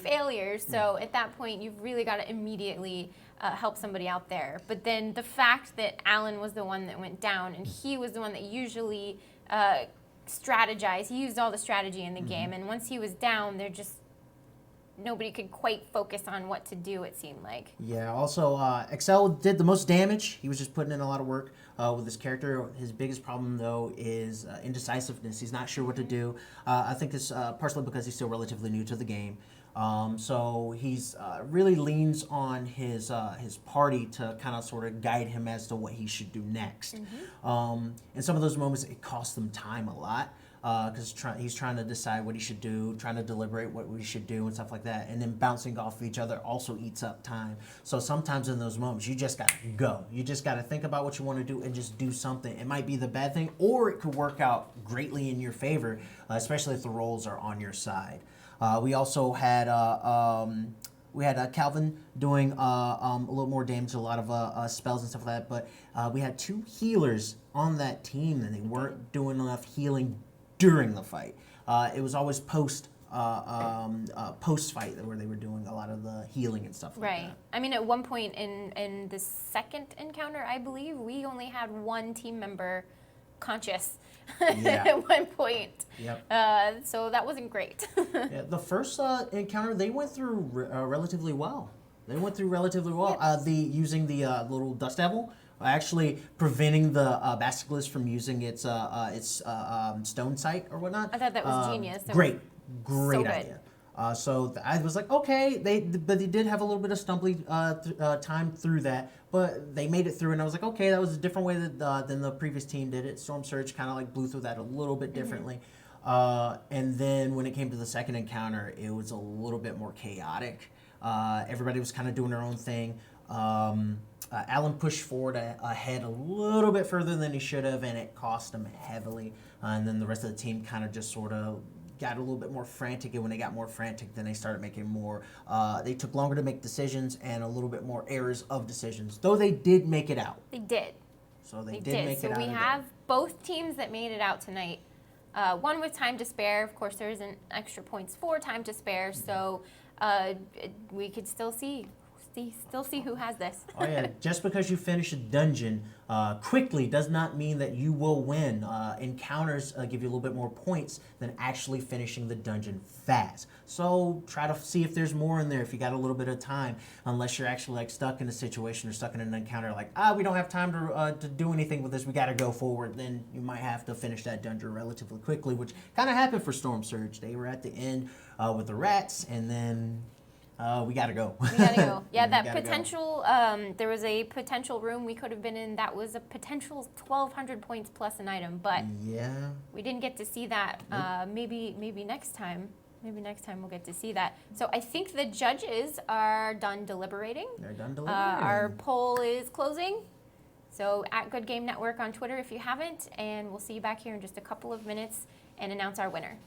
failures. So at that point, you've really got to immediately help somebody out there. But then the fact that Alan was the one that went down, and he was the one that usually strategized. He used all the strategy in the game, and once he was down, nobody could quite focus on what to do, it seemed like. Yeah, also, Excel did the most damage. He was just putting in a lot of work with his character. His biggest problem, though, is indecisiveness. He's not sure what to do. I think it's partially because he's still relatively new to the game. So he's really leans on his party to kind of sort of guide him as to what he should do next. In some of those moments, it costs them time a lot. Because he's trying to decide what he should do, trying to deliberate what we should do and stuff like that, and then bouncing off of each other also eats up time. So sometimes in those moments, you just gotta go. You just gotta think about what you want to do and just do something. It might be the bad thing, or it could work out greatly in your favor, especially if the rolls are on your side. We also had Calvin doing a little more damage, a lot of spells and stuff like that, but we had 2 healers on that team, and they weren't doing enough healing during the fight. It was always post fight where they were doing a lot of the healing and stuff like that. Right. I mean, at one point in the second encounter, I believe, we only had 1 team member conscious at one point. Yep. So that wasn't great. Yeah, the first encounter, they went through relatively well. Using the little dust devil, actually preventing the basilisk from using its stone sight or whatnot. I thought that was genius. Great so idea. So I was like, okay, but they did have a little bit of stumbling time through that, but they made it through, and I was like, okay, that was a different way than the previous team did it. Storm Surge kind of blew through that a little bit differently. And then when it came to the second encounter, it was a little bit more chaotic. Everybody was kind of doing their own thing. Alan pushed forward ahead a little bit further than he should have, and it cost him heavily. And then the rest of the team kind of just sort of got a little bit more frantic, and when they got more frantic, then they started making more, they took longer to make decisions and a little bit more errors of decisions, though they did make it out. They did. So they did make it out. So we have both teams that made it out tonight. One with time to spare. Of course, there isn't extra points for time to spare, so we could still see who has this. Oh yeah, just because you finish a dungeon quickly does not mean that you will win. Encounters give you a little bit more points than actually finishing the dungeon fast. So try to see if there's more in there if you got a little bit of time, unless you're actually stuck in a situation or stuck in an encounter we don't have time to do anything with this, we gotta go forward, then you might have to finish that dungeon relatively quickly, which kind of happened for Storm Surge. They were at the end with the rats, and then We gotta go. We gotta go. Yeah, We that gotta go. potential. There was a potential room we could have been in. That was a potential 1,200 points plus an item, but Yeah. we didn't get to see that. Maybe next time. Maybe next time we'll get to see that. So I think the judges are done deliberating. They're done delivering. Our poll is closing. So at Good Game Network on Twitter if you haven't, and we'll see you back here in just a couple of minutes and announce our winner.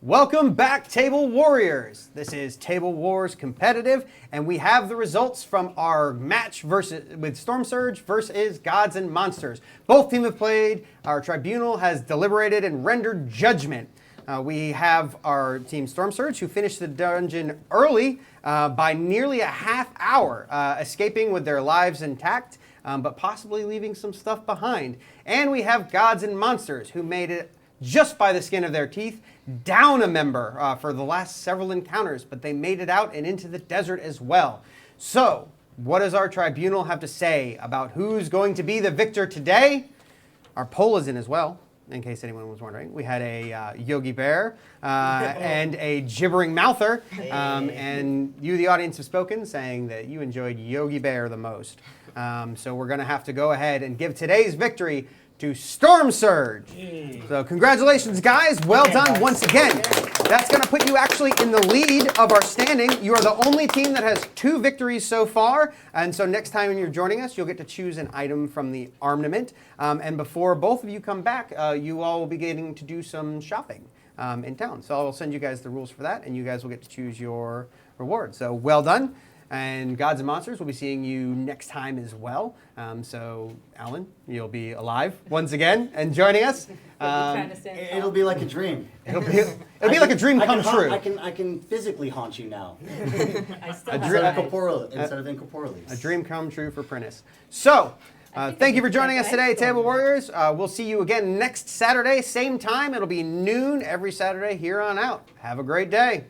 Welcome back, Table Warriors. This is Table Wars Competitive, and we have the results from our match with Storm Surge versus Gods and Monsters. Both teams have played. Our tribunal has deliberated and rendered judgment. We have our team Storm Surge, who finished the dungeon early by nearly a half hour, escaping with their lives intact, but possibly leaving some stuff behind. And we have Gods and Monsters, who made it just by the skin of their teeth, down a member for the last several encounters, but they made it out and into the desert as well. So, what does our tribunal have to say about who's going to be the victor today? Our poll is in as well, in case anyone was wondering. We had a Yogi Bear and a Gibbering Mouther, and you, the audience, have spoken, saying that you enjoyed Yogi Bear the most. So we're going to have to go ahead and give today's victory to Storm Surge. So congratulations, guys. Well done once again. That's going to put you actually in the lead of our standing. You are the only team that has 2 victories so far. And so next time when you're joining us, you'll get to choose an item from the armament. And before both of you come back, you all will be getting to do some shopping in town. So I'll send you guys the rules for that, and you guys will get to choose your reward. So well done. And Gods and Monsters, we'll be seeing you next time as well. So, Alan, you'll be alive once again and joining us. It'll be like a dream. It'll be like a dream come true. I can physically haunt you now. Instead of incorporeally. A dream come true for Prentice. So, thank you for joining us today, Table Warriors. We'll see you again next Saturday, same time. It'll be noon every Saturday here on out. Have a great day.